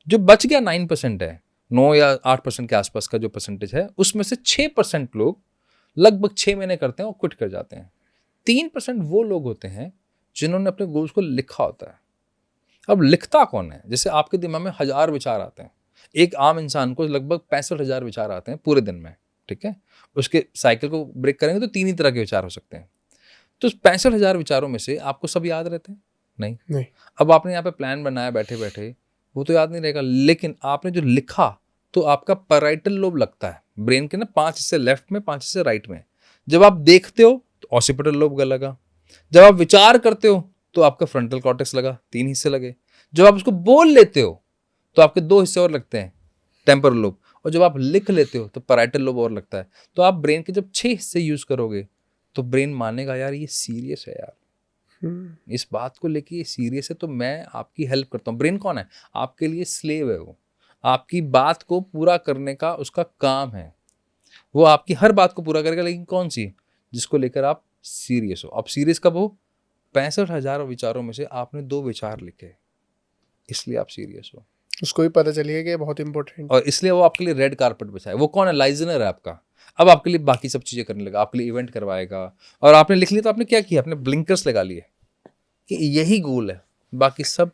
जो बच गया 9% है, 9 या 8% के आसपास का जो परसेंटेज है, उसमें से 6% लोग लगभग 6 महीने करते हैं और क्विट कर जाते हैं। 3% वो लोग होते हैं जिन्होंने अपने गोल्स को लिखा होता है। अब लिखता कौन है? जैसे आपके दिमाग में 1000 विचार आते हैं, एक आम इंसान को लगभग 65,000 विचार आते हैं पूरे दिन में, ठीक है? उसके साइकिल को ब्रेक करेंगे तो 3 ही तरह के विचार हो सकते हैं। तो 65,000 विचारों में से आपको सब याद रहते हैं? नहीं। अब आपने यहाँ पे प्लान बनाया बैठे बैठे, वो तो याद नहीं रहेगा, लेकिन आपने जो लिखा तो आपका पैराइटल लोब लगता है ब्रेन के ना, 5 हिस्से लेफ्ट में, 5 हिस्से राइट में। जब आप देखते हो तो ऑसिपिटल लोब लगा, जब आप विचार करते हो तो आपका फ्रंटल कॉर्टेक्स लगा, 3 हिस्से लगे, जब आप उसको बोल लेते हो तो आपके 2 हिस्से और लगते हैं, टेम्पोरल लोब, और जब आप लिख लेते हो तो पैराइटल लोब और लगता है। तो आप ब्रेन के जब 6 हिस्से यूज करोगे तो ब्रेन मानेगा यार ये सीरियस है, यार इस बात को लेके ये सीरियस है, तो मैं आपकी हेल्प करता हूँ। ब्रेन कौन है? आपके लिए स्लेव है, वो आपकी बात को पूरा करने का उसका काम है, वो आपकी हर बात को पूरा करेगा, लेकिन कौन सी? जिसको लेकर आप सीरियस हो। अब सीरियस कब हो? 65,000 विचारों में से आपने 2 विचार लिखे, इसलिए आप सीरियस हो। उसको भी पता चलिए कि बहुत इंपॉर्टेंट, और इसलिए वो आपके लिए रेड कारपेट बिछाए। वो कौन है? लाइजनर है आपका। अब आपके लिए बाकी सब चीजें करने लगा, आपके लिए इवेंट करवाएगा। और आपने लिख लिया तो आपने क्या किया? आपने ब्लिंकर्स लगा लिए कि यही गोल है, बाकी सब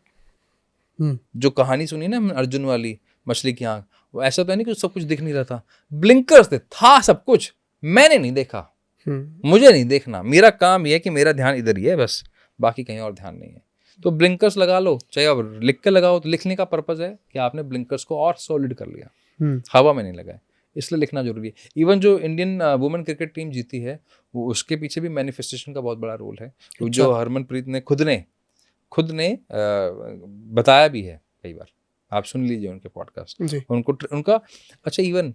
जो कहानी सुनी ना अर्जुन वाली मछली की आंख, वो ऐसा तो नहीं कि सब कुछ दिख नहीं रहा था, ब्लिंकर्स थे, था सब कुछ, मैंने नहीं देखा, मुझे नहीं देखना, मेरा काम यह है कि मेरा ध्यान इधर ही है बस, बाकी कहीं और ध्यान नहीं है। तो ब्लिंकर्स लगा लो, चाहे आप लिख के लगाओ, तो लिखने का पर्पज है कि आपने ब्लिंकर्स को और सॉलिड कर लिया, हवा में नहीं लगाए, इसलिए लिखना जरूरी है। इवन जो इंडियन वुमेन क्रिकेट टीम जीती है, वो उसके पीछे भी मैनिफेस्टेशन का बहुत बड़ा रोल है। जो हरमनप्रीत ने खुद ने बताया भी है कई बार, आप सुन लीजिए उनके पॉडकास्ट, उनका। अच्छा, इवन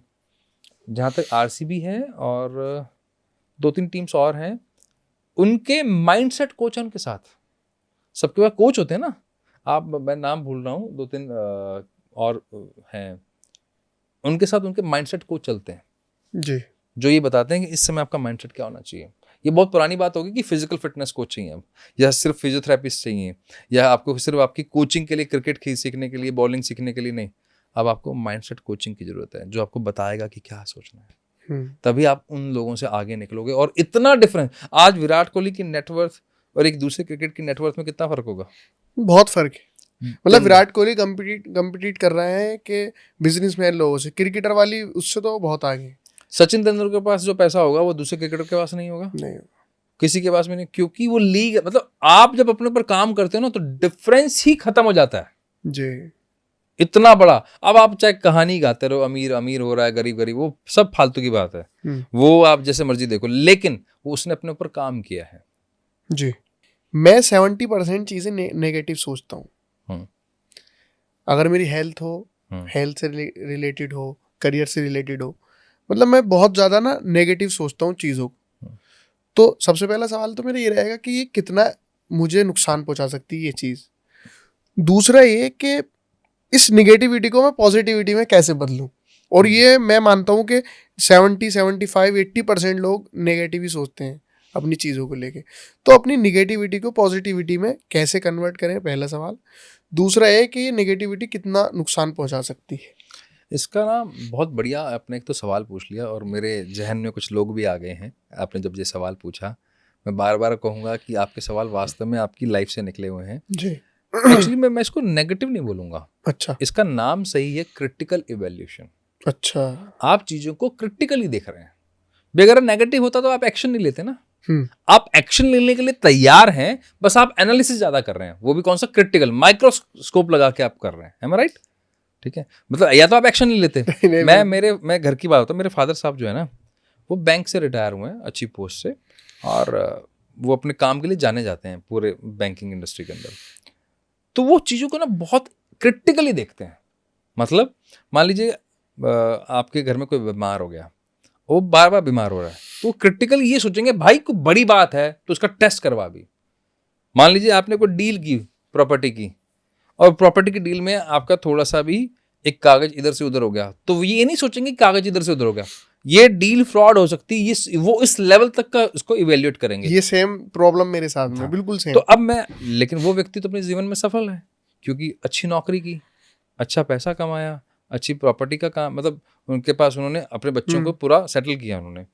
जहाँ तक आरसीबी है और 2-3 टीम्स और हैं, उनके माइंडसेट कोच है उनके साथ। सबके पास कोच होते हैं ना, मैं नाम भूल रहा हूँ, 2-3 और हैं, उनके साथ उनके माइंडसेट कोच चलते हैं जी, जो ये बताते हैं कि इस समय आपका माइंडसेट क्या होना चाहिए। ये बहुत पुरानी बात होगी कि फिजिकल फिटनेस कोच चाहिए अब, या सिर्फ फिजियोथेरेपिस्ट चाहिए, या आपको सिर्फ आपकी कोचिंग के लिए, क्रिकेट सीखने के लिए, बॉलिंग सीखने के लिए नहीं, अब आपको माइंडसेट कोचिंग की जरूरत है, जो आपको बताएगा कि क्या सोचना है। तभी आप उन लोगों से आगे निकलोगे। और इतना डिफरेंस, आज विराट कोहली की नेटवर्थ और एक दूसरे क्रिकेट की नेटवर्थ में कितना फर्क होगा? बहुत फर्क है। मतलब विराट कोहली कम्पिटिट कर रहे हैं कि बिजनेसमैन लोगों से, क्रिकेटर वाली उससे तो बहुत आगे। सचिन तेंदुलकर के पास जो पैसा होगा वो दूसरे क्रिकेटर के पास नहीं होगा, नहीं होगा, किसी के पास भी नहीं, क्योंकि वो लीग, मतलब आप जब अपने ऊपर काम करते हो ना तो डिफरेंस ही खत्म हो जाता है जी, इतना बड़ा। अब आप चाहे कहानी गाते रहो, अमीर अमीर हो रहा है, गरीब गरीब, वो सब फालतू की बात है, वो आप जैसे मर्जी देखो, लेकिन वो उसने अपने ऊपर काम किया है जी। मैं 70% चीजें नेगेटिव सोचता हूँ। अगर मेरी हेल्थ हो, हेल्थ से रिलेटेड हो, करियर से रिलेटेड हो, मतलब मैं बहुत ज़्यादा ना नेगेटिव सोचता हूँ चीज़ों को। तो सबसे पहला सवाल तो मेरा ये रहेगा कि ये कितना मुझे नुकसान पहुँचा सकती है ये चीज़। दूसरा ये कि इस निगेटिविटी को मैं पॉजिटिविटी में कैसे बदलूँ। और ये मैं मानता हूँ कि 70-75-80% लोग नेगेटिव ही सोचते हैं अपनी चीज़ों को लेके। तो अपनी निगेटिविटी को पॉजिटिविटी में कैसे कन्वर्ट करें, पहला सवाल। दूसरा है कि ये निगेटिविटी कितना नुकसान पहुँचा सकती है। इसका ना बहुत बढ़िया आपने एक तो सवाल पूछ लिया, और मेरे जहन में कुछ लोग भी आ गए हैं आपने जब ये सवाल पूछा। मैं बार बार कहूँगा कि आपके सवाल वास्तव में आपकी लाइफ से निकले हुए हैं जी। एक्चुअली मैं इसको नेगेटिव नहीं बोलूँगा। अच्छा, इसका नाम सही है क्रिटिकल इवैल्यूएशन। अच्छा। आप चीजों को क्रिटिकली देख रहे हैं। अगर नेगेटिव होता तो आप एक्शन नहीं लेते ना। हम्म। आप एक्शन लेने के लिए तैयार हैं, बस आप एनालिसिस ज्यादा कर रहे हैं, वो भी कौन सा क्रिटिकल माइक्रोस्कोप लगा के आप कर रहे हैं। am I right? ठीक है, मतलब या तो आप एक्शन नहीं लेते। नहीं, मैं घर की बात होता, मेरे फादर साहब जो है ना, वो बैंक से रिटायर हुए हैं अच्छी पोस्ट से, और वो अपने काम के लिए जाने जाते हैं पूरे बैंकिंग इंडस्ट्री के अंदर। तो वो चीज़ों को ना बहुत क्रिटिकली देखते हैं। मतलब मान लीजिए आपके घर में कोई बीमार हो गया, वो बार बार बीमार हो रहा है, तो क्रिटिकली ये सोचेंगे भाई कोई बड़ी बात है तो उसका टेस्ट करवा भी। मान लीजिए आपने कोई डील की प्रॉपर्टी की, और प्रॉपर्टी की डील में आपका थोड़ा सा भी एक कागज इधर से उधर हो गया, तो ये नहीं सोचेंगे कागज इधर से उधर हो गया, ये डील फ्रॉड हो सकती है, ये वो इस लेवल तक का इसको इवेल्युएट करेंगे। ये सेम प्रॉब्लम मेरे साथ में, हाँ। बिल्कुल सेम। तो अब मैं, लेकिन वो व्यक्ति तो अपने जीवन में सफल है, क्योंकि अच्छी नौकरी की, अच्छा पैसा कमाया, अच्छी प्रॉपर्टी का काम, मतलब उनके पास, उन्होंने अपने बच्चों को पूरा सेटल किया, उन्होंने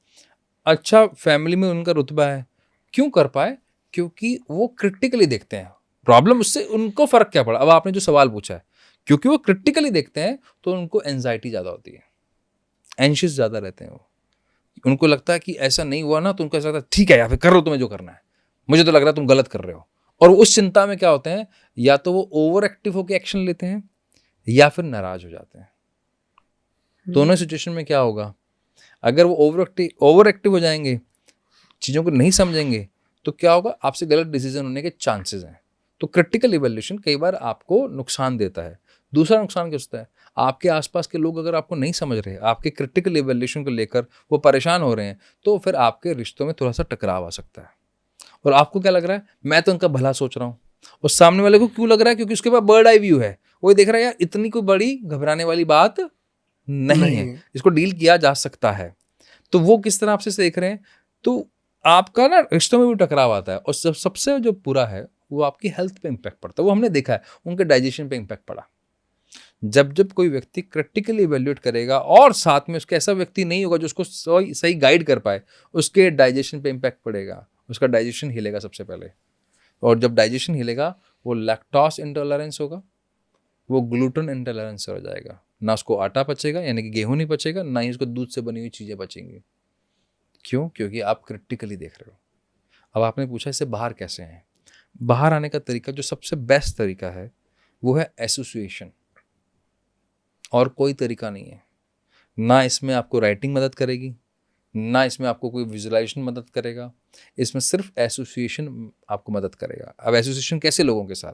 अच्छा फैमिली में उनका रुतबा है। क्यों कर पाए? क्योंकि वो क्रिटिकली देखते हैं प्रॉब्लम, उससे उनको फर्क क्या पड़ा। अब आपने जो सवाल पूछा है, क्योंकि वो क्रिटिकली देखते हैं तो उनको एंजाइटी ज़्यादा होती है, एंशियस ज़्यादा रहते हैं वो। उनको लगता है कि ऐसा नहीं हुआ ना, तो उनको ऐसा लगता है ठीक है या फिर कर लो तुम्हें जो करना है, मुझे तो लग रहा है तुम गलत कर रहे हो। और उस चिंता में क्या होते हैं, या तो वो ओवर एक्टिव होकर एक्शन लेते हैं या फिर नाराज हो जाते हैं। दोनों सिचुएशन में क्या होगा, अगर वो ओवर एक्टिव हो जाएंगे, चीज़ों को नहीं समझेंगे, तो क्या होगा, आपसे गलत डिसीजन होने के चांसेस हैं। तो क्रिटिकल इवैल्यूएशन कई बार आपको नुकसान देता है। दूसरा नुकसान क्या होता है, आपके आसपास के लोग अगर आपको नहीं समझ रहे, आपके क्रिटिकल इवैल्यूएशन को लेकर वो परेशान हो रहे हैं, तो फिर आपके रिश्तों में थोड़ा सा टकराव आ सकता है। और आपको क्या लग रहा है, मैं तो उनका भला सोच रहा हूँ, और सामने वाले को क्यों लग रहा है, क्योंकि उसके पास बर्ड आई व्यू है, वो देख रहा है यार इतनी कोई बड़ी घबराने वाली बात नहीं है, इसको डील किया जा सकता है। तो वो किस तरह आपसे देख रहे हैं, तो आपका ना रिश्तों में भी टकराव आता है। और सबसे जो बुरा है वो आपकी हेल्थ पे इम्पैक्ट पड़ता है। वो हमने देखा है, उनके डाइजेशन पे इम्पैक्ट पड़ा। जब कोई व्यक्ति क्रिटिकली इवेल्युएट करेगा, और साथ में उसका ऐसा व्यक्ति नहीं होगा जो उसको सही गाइड कर पाए, उसके डाइजेशन पे इम्पैक्ट पड़ेगा, उसका डाइजेशन हिलेगा सबसे पहले। और जब डाइजेशन हिलेगा, वो लैक्टोस इंटॉलरेंस होगा, वो ग्लूटेन इंटॉलरेंस हो जाएगा, ना उसको आटा पचेगा यानी कि गेहूं नहीं पचेगा, ना ही उसको दूध से बनी हुई चीज़ें बचेंगी। क्यों? क्योंकि आप क्रिटिकली देख रहे हो। अब आपने पूछा इससे बाहर कैसे आए। बाहर आने का तरीका, जो सबसे बेस्ट तरीका है, वो है एसोसिएशन। और कोई तरीका नहीं है। ना इसमें आपको राइटिंग मदद करेगी, ना इसमें आपको कोई विजुअलाइजेशन मदद करेगा, इसमें सिर्फ एसोसिएशन आपको मदद करेगा। अब एसोसिएशन कैसे लोगों के साथ?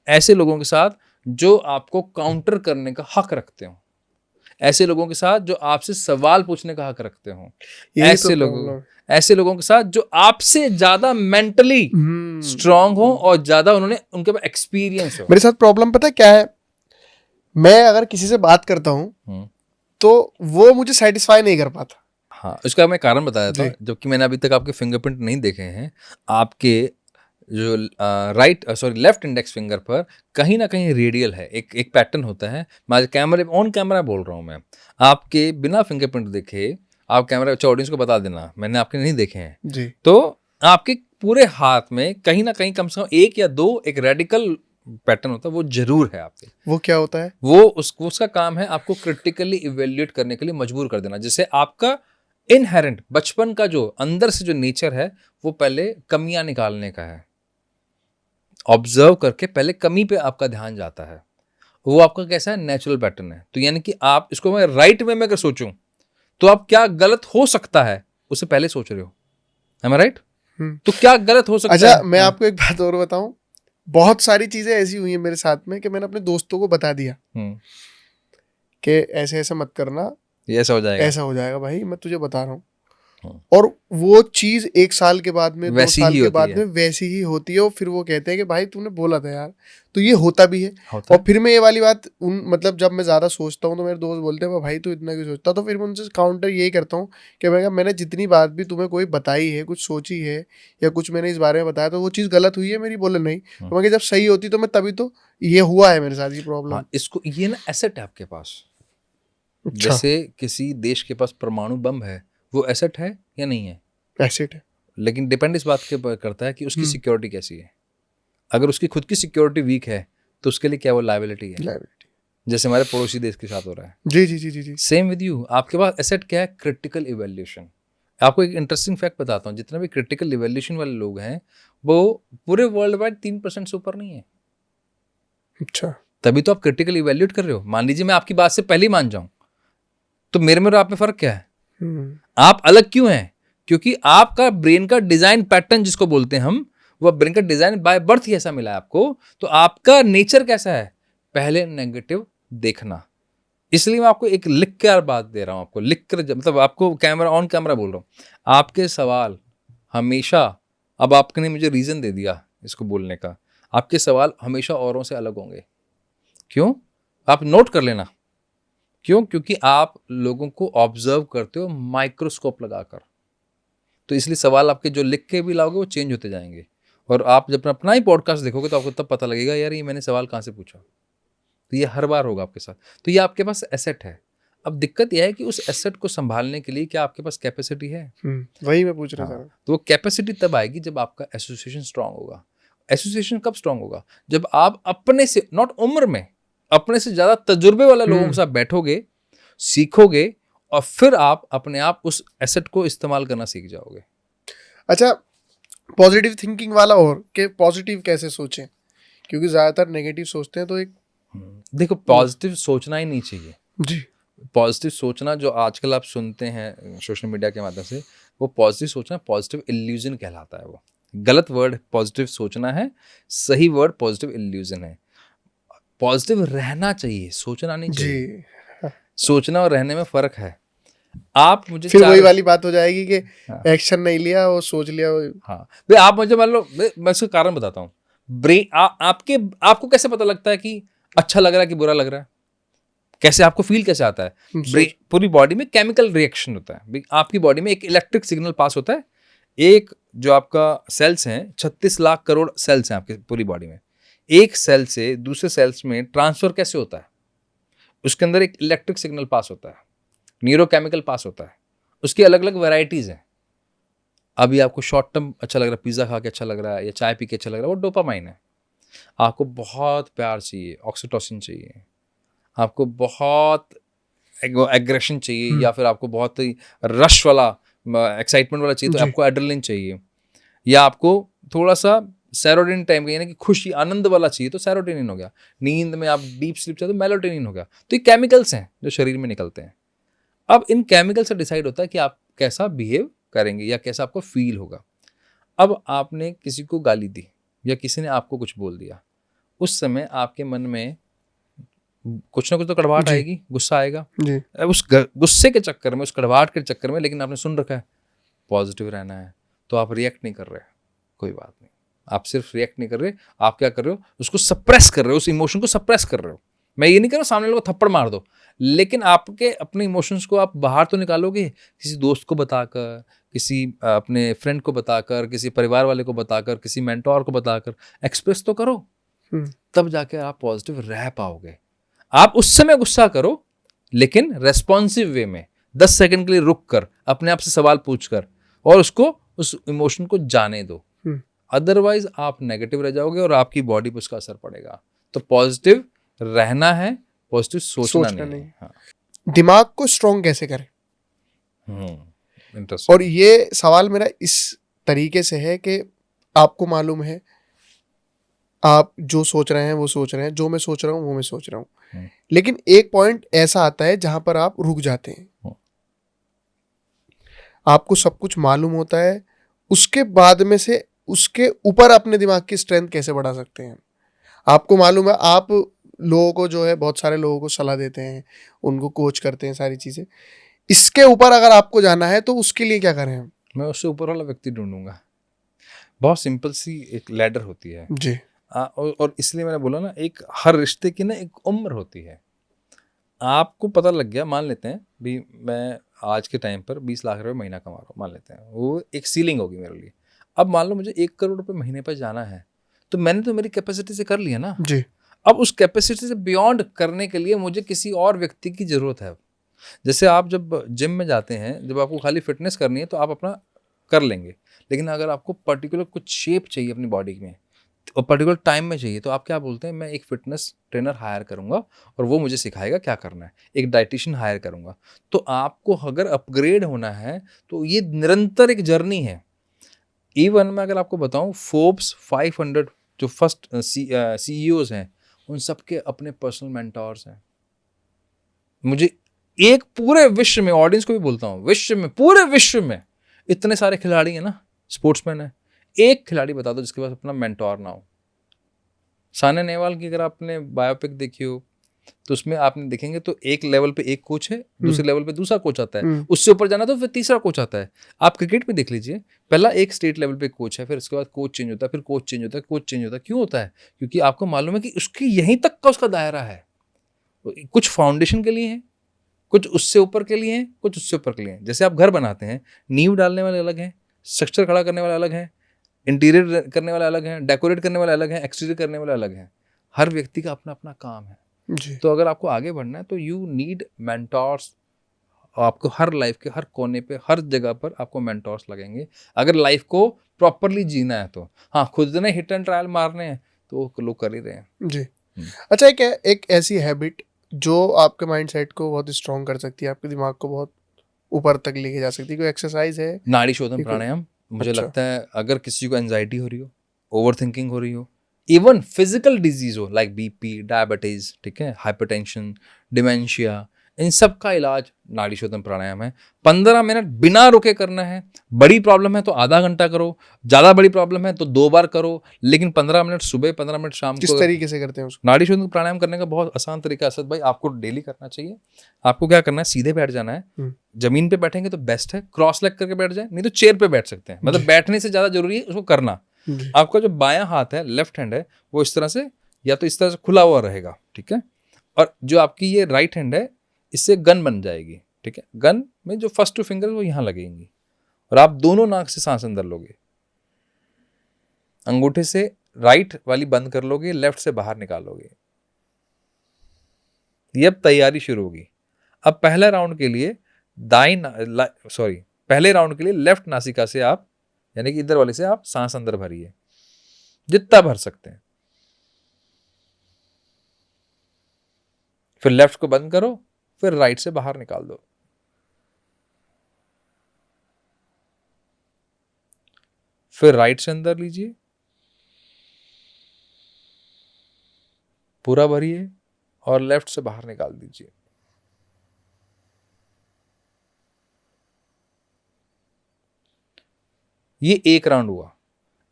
ऐसे लोगों के साथ जो आपको काउंटर करने का हक रखते हो, ऐसे लोगों के साथ जो आपसे सवाल पूछने का हक रखते हो, ऐसे लोगों के साथ जो आपसे ज्यादा मेंटली स्ट्रांग हो और ज्यादा उनके पास एक्सपीरियंस हो। मेरे साथ प्रॉब्लम पता है क्या है, मैं अगर किसी से बात करता हूँ तो वो मुझे सेटिस्फाई नहीं कर पाता। हाँ, उसका मैं कारण बताया था, जबकि मैंने अभी तक आपके फिंगरप्रिंट नहीं देखे हैं। आपके जो लेफ्ट इंडेक्स फिंगर पर कहीं ना कहीं रेडियल है, एक पैटर्न होता है। मैं कैमरे ऑन कैमरा बोल रहा हूँ, मैं आपके बिना फिंगरप्रिंट देखे, आप कैमरा ऑडियंस को बता देना, मैंने आपके नहीं देखे हैं जी। तो आपके पूरे हाथ में कहीं ना कहीं कम से कम एक या दो एक रेडिकल पैटर्न होता है, वो जरूर है आपके। वो क्या होता है? वो उसका काम है आपको क्रिटिकली इवेल्युएट करने के लिए मजबूर कर देना। जैसे आपका इनहेरेंट बचपन का जो अंदर से जो नेचर है, वो पहले कमियां निकालने का है। ऑब्जर्व करके पहले कमी पे आपका ध्यान जाता है, वो आपका कैसा है, नेचुरल पैटर्न है। तो यानी कि आप इसको मैं राइट वे में अगर सोचूं तो आप क्या गलत हो सकता है उससे पहले सोच रहे हो। Am I right? तो क्या गलत हो सकता है? अच्छा, मैं आपको एक बात और बताऊं, बहुत सारी चीजें ऐसी हुई हैं मेरे साथ में कि मैंने अपने दोस्तों को बता दिया कि ऐसे ऐसे मत करना, ये ऐसा हो जाएगा भाई, मैं तुझे बता रहा हूँ। और वो चीज 1 साल के बाद में, 2 साल के बाद में वैसी ही होती है। और फिर वो कहते हैं कि भाई तूने बोला था यार, तो ये होता भी है। और फिर मैं ये वाली बात मतलब जब मैं ज्यादा सोचता हूँ तो मेरे दोस्त बोलते हैं भाई तू इतना क्यों सोचता, तो फिर मैं उनसे काउंटर यही करता हूँ कि मैंने जितनी बात भी तुम्हें कोई बताई है, कुछ सोची है या कुछ मैंने इस बारे में बताया, तो वो चीज़ गलत हुई है मेरी, बोले नहीं, तो मैं जब सही होती तो मैं तभी, तो ये हुआ है मेरे साथ ये प्रॉब्लम। इसको ये ना एसेट है आपके पास। जैसे किसी देश के पास परमाणु बम है, वो एसेट है या नहीं है? एसेट है, लेकिन डिपेंड इस बात के करता है कि उसकी सिक्योरिटी कैसी है। अगर उसकी खुद की सिक्योरिटी वीक है तो उसके लिए क्या वो लायबिलिटी है? जैसे हमारे पड़ोसी देश के साथ हो रहा है। जी जी जी जी जी। सेम विद यू, आपके पास एसेट क्या है? Critical evaluation. आपको एक इंटरेस्टिंग फैक्ट बताता हूँ, जितने भी क्रिटिकल इवैल्यूएशन वाले लोग हैं वो पूरे वर्ल्ड वाइड 3% से ऊपर नहीं है। अच्छा। तभी तो आप क्रिटिकल इवैल्यूएट कर रहे हो। मान लीजिए मैं आपकी बात से पहले ही मान जाऊं, तो मेरे में और आप में फर्क क्या है? आप अलग क्यों हैं? क्योंकि आपका ब्रेन का डिजाइन पैटर्न जिसको बोलते हैं हम, वह ब्रेन का डिजाइन बाय बर्थ ही ऐसा मिला है आपको। तो आपका नेचर कैसा है? पहले नेगेटिव देखना। इसलिए मैं आपको एक लिख कर बात दे रहा हूं, आपको लिख कर, मतलब आपको कैमरा ऑन कैमरा बोल रहा हूं। आपके सवाल हमेशा, अब आपने मुझे रीजन दे दिया इसको बोलने का, आपके सवाल हमेशा औरों से अलग होंगे। क्यों? आप नोट कर लेना क्यों। क्योंकि आप लोगों को ऑब्जर्व करते हो माइक्रोस्कोप लगाकर। तो इसलिए सवाल आपके जो लिख के भी लाओगे वो चेंज होते जाएंगे। और आप जब अपना ही पॉडकास्ट देखोगे तो आपको तब पता लगेगा यार ये मैंने सवाल कहाँ से पूछा। तो ये हर बार होगा आपके साथ। तो ये आपके पास एसेट है। अब दिक्कत यह है कि उस एसेट को संभालने के लिए क्या आपके पास कैपेसिटी है? वही मैं पूछ रहा था। तो वो कैपेसिटी तब आएगी जब आपका एसोसिएशन स्ट्रांग होगा। एसोसिएशन कब स्ट्रांग होगा? जब आप अपने से, नॉट उम्र में, अपने से ज्यादा तजुर्बे वाले लोगों के साथ बैठोगे, सीखोगे, और फिर आप अपने आप उस एसेट को इस्तेमाल करना सीख जाओगे। अच्छा, पॉजिटिव थिंकिंग वाला और कि पॉजिटिव कैसे सोचें, क्योंकि ज्यादातर नेगेटिव सोचते हैं तो एक देखो, पॉजिटिव सोचना ही नहीं चाहिए जी। पॉजिटिव सोचना जो आजकल आप सुनते हैं सोशल मीडिया के माध्यम से, वो पॉजिटिव सोचना पॉजिटिव इल्यूजन कहलाता है। वो गलत वर्ड पॉजिटिव सोचना है, सही वर्ड पॉजिटिव इल्यूजन है। पॉजिटिव रहना चाहिए, सोचना नहीं चाहिए। जी। सोचना और रहने में फर्क है। आप मुझे फिर वही वाली बात हो जाएगी कि एक्शन नहीं लिया, वो सोच लिया। हाँ भाई, आप मुझे मान लो, मैं इसका कारण बताता हूँ। ब्रेन आपको कैसे पता लगता है कि अच्छा लग रहा है कि बुरा लग रहा है? कैसे आपको फील कैसे आता है? पूरी बॉडी में केमिकल रिएक्शन होता है। आपकी बॉडी में एक इलेक्ट्रिक सिग्नल पास होता है। एक जो आपका सेल्स हैं, 36 लाख करोड़ सेल्स हैं आपकी पूरी बॉडी में। एक सेल से दूसरे सेल्स में ट्रांसफर कैसे होता है? उसके अंदर एक इलेक्ट्रिक सिग्नल पास होता है, न्यूरोकेमिकल पास होता है। उसकी अलग अलग वैरायटीज हैं। अभी आपको शॉर्ट टर्म अच्छा लग रहा है, पिज्जा खा के अच्छा लग रहा है या चाय पी के अच्छा लग रहा है, वो डोपामाइन है। आपको बहुत प्यार चाहिए, ऑक्सीटोसिन चाहिए। आपको बहुत एग्रेशन चाहिए, या फिर आपको बहुत ही रश वाला, एक्साइटमेंट वाला चाहिए, तो आपको एड्रेनलिन चाहिए। या आपको थोड़ा सा सेरोटोनिन टाइम का, यानी कि खुशी आनंद वाला चाहिए, तो सेरोटोनिन हो गया। नींद में आप डीप स्लीप चाहते हो, मेलाटोनिन हो गया। तो ये केमिकल्स हैं जो शरीर में निकलते हैं। अब इन केमिकल से डिसाइड होता है कि आप कैसा बिहेव करेंगे या कैसा आपको फील होगा। अब आपने किसी को गाली दी या किसी ने आपको कुछ बोल दिया, उस समय आपके मन में कुछ ना कुछ तो कड़वाहट आएगी, गुस्सा आएगा। उस गुस्से के चक्कर में, उस कड़वाहट के चक्कर में, लेकिन आपने सुन रखा है पॉजिटिव रहना है, तो आप रिएक्ट नहीं कर रहे। कोई बात नहीं, आप सिर्फ रिएक्ट नहीं कर रहे, आप क्या कर रहे हो? उसको सप्रेस कर रहे हो, उस इमोशन को सप्रेस कर रहे हो। मैं ये नहीं कह रहा सामने वाले को थप्पड़ मार दो, लेकिन आपके अपने इमोशंस को आप बाहर तो निकालोगे, किसी दोस्त को बताकर, किसी अपने फ्रेंड को बताकर, किसी परिवार वाले को बताकर, किसी मेंटोर को बताकर एक्सप्रेस तो करो। तब जाके आप पॉजिटिव रह पाओगे। आप उस समय गुस्सा करो, लेकिन रेस्पॉन्सिव वे में, 10 सेकंड के लिए रुक कर, अपने आप से सवाल पूछ कर, और उसको, उस इमोशन को जाने दो। अदरवाइज आप नेगेटिव रह जाओगे और आपकी बॉडी पर उसका असर पड़ेगा। तो पॉजिटिव रहना है, पॉजिटिव सोचना नहीं। हाँ। दिमाग को स्ट्रॉन्ग कैसे करें? इंटरेस्टिंग। और ये सवाल मेरा इस तरीके से है कि आपको मालूम है, आप जो सोच रहे हैं वो सोच रहे हैं, जो मैं सोच रहा हूँ वो मैं सोच रहा हूँ, लेकिन एक पॉइंट ऐसा आता है जहां पर आप रुक जाते हैं। आपको सब कुछ मालूम होता है, उसके बाद में से उसके ऊपर अपने दिमाग की स्ट्रेंथ कैसे बढ़ा सकते हैं? आपको मालूम है, आप लोगों को जो है, बहुत सारे लोगों को सलाह देते हैं, उनको कोच करते हैं, सारी चीजें। इसके ऊपर अगर आपको जाना है तो उसके लिए क्या करें हम? मैं उससे ऊपर वाला व्यक्ति ढूंढूंगा। बहुत सिंपल सी एक लैडर होती है जी। और इसलिए मैंने बोला ना, एक हर रिश्ते की ना एक उम्र होती है। आपको पता लग गया, मान लेते हैं भी मैं आज के टाइम पर 20 लाख रुपए महीना कमा रहा हूँ, मान लेते हैं, वो एक सीलिंग होगी मेरे लिए। अब मान लो मुझे 1 करोड़ रुपए महीने पर जाना है, तो मैंने तो मेरी कैपेसिटी से कर लिया ना जी। अब उस कैपेसिटी से बियॉन्ड करने के लिए मुझे किसी और व्यक्ति की जरूरत है। जैसे आप जब जिम में जाते हैं, जब आपको खाली फिटनेस करनी है तो आप अपना कर लेंगे, लेकिन अगर आपको पर्टिकुलर कुछ शेप चाहिए अपनी बॉडी में, और पर्टिकुलर टाइम में चाहिए, तो आप क्या बोलते हैं, मैं एक फिटनेस ट्रेनर हायर करूंगा और वो मुझे सिखाएगा क्या करना है, एक डाइटिशियन हायर करूंगा। तो आपको अगर अपग्रेड होना है तो ये निरंतर एक जर्नी है। इवन मैं अगर आपको बताऊं, फोर्ब्स 500 जो फर्स्ट सीईओज हैं, उन सबके अपने पर्सनल मेंटोर्स हैं। मुझे एक पूरे विश्व में, ऑडियंस को भी बोलता हूँ, विश्व में, पूरे विश्व में इतने सारे खिलाड़ी हैं ना, स्पोर्ट्समैन है, एक खिलाड़ी बता दो जिसके पास अपना मेंटोर ना हो। सानिया नेहवाल की अगर आपने बायोपिक देखी हो तो उसमें आपने देखेंगे तो एक लेवल पे एक कोच है, दूसरे लेवल पे दूसरा कोच आता है, उससे ऊपर जाना तो फिर तीसरा कोच आता है। आप क्रिकेट में देख लीजिए, पहला एक स्टेट लेवल पे कोच है, फिर उसके बाद कोच चेंज होता है, फिर कोच चेंज होता है, कोच चेंज होता है। क्यों होता है? क्योंकि आपको मालूम है कि उसकी यहीं तक का उसका दायरा है। कुछ फाउंडेशन के लिए है, कुछ उससे ऊपर के लिए हैं, कुछ उससे ऊपर के लिए हैं। जैसे आप घर बनाते हैं, नींव डालने वाले अलग हैं, स्ट्रक्चर खड़ा करने वाले अलग हैं, इंटीरियर करने वाले अलग हैं, डेकोरेट करने वाले अलग हैं, एक्सटीरियर करने वाले अलग हैं। हर व्यक्ति का अपना अपना काम है जी। तो अगर आपको आगे बढ़ना है तो यू नीड मेंटोर्स। आपको हर लाइफ के हर कोने पे, हर जगह पर आपको मेंटोर्स लगेंगे अगर लाइफ को प्रॉपरली जीना है तो। हाँ, खुद ने हिट एंड ट्रायल मारने हैं तो लोग कर ही रहे हैं। जी। अच्छा, एक ऐसी हैबिट जो आपके माइंडसेट को बहुत स्ट्रॉन्ग कर सकती है, आपके दिमाग को बहुत ऊपर तक लेके जा सकती है, कोई एक्सरसाइज है? नाड़ी शोधन प्राणायाम। मुझे अच्छा। लगता है अगर किसी को एंजाइटी हो रही हो, ओवर थिंकिंग हो रही हो, इवन फिजिकल डिजीज हो लाइक बीपी, डायबिटीज, ठीक है, हाइपरटेंशन, डिमेंशिया, इन सब का इलाज नाड़ी शोधन प्राणायाम है। 15 मिनट बिना रुके करना है। बड़ी प्रॉब्लम है तो आधा घंटा करो, ज़्यादा बड़ी प्रॉब्लम है तो 2 बार करो, लेकिन 15 मिनट सुबह, 15 मिनट शाम को। किस तरीके से करते हैं उसको? नाड़ी शोधन प्राणायाम करने का बहुत आसान तरीका है असद भाई, आपको डेली करना चाहिए। आपको क्या करना है, सीधे बैठ जाना है। जमीन पे बैठेंगे तो बेस्ट है, क्रॉस लेग करके बैठ जाए, नहीं तो चेयर पे बैठ सकते हैं। मतलब बैठने से ज़्यादा जरूरी है उसको करना। आपका जो बायां हाथ है, लेफ्ट हैंड है, वो इस तरह से या तो इस तरह से खुला हुआ रहेगा, ठीक है, और जो आपकी ये राइट हैंड है, इससे गन बन जाएगी, ठीक है। गन में जो फर्स्ट 2 फिंगर वो यहाँ लगेंगी और आप दोनों नाक से सांस अंदर लोगे, अंगूठे से राइट वाली बंद कर लोगे, लेफ्ट से बाहर निकालोगे। ये अब तैयारी शुरू होगी। अब पहले राउंड के लिए पहले राउंड के लिए लेफ्ट नासिका से आप, यानी कि इधर वाले से आप सांस अंदर भरिए जितना भर सकते हैं, फिर लेफ्ट को बंद करो, फिर राइट से बाहर निकाल दो। फिर राइट से अंदर लीजिए, पूरा भरिए और लेफ्ट से बाहर निकाल दीजिए। ये एक राउंड हुआ।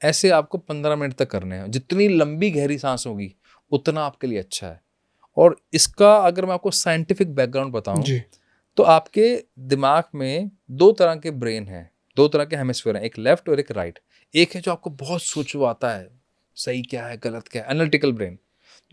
ऐसे आपको 15 मिनट तक करने हैं। जितनी लंबी गहरी सांस होगी उतना आपके लिए अच्छा है। और इसका अगर मैं आपको साइंटिफिक बैकग्राउंड बताऊं तो आपके दिमाग में 2 तरह के ब्रेन हैं, 2 तरह के हेमिस्फीयर हैं, एक लेफ्ट और एक राइट। एक है जो आपको बहुत सोचवाता है, सही क्या है गलत क्या है, एनालिटिकल ब्रेन।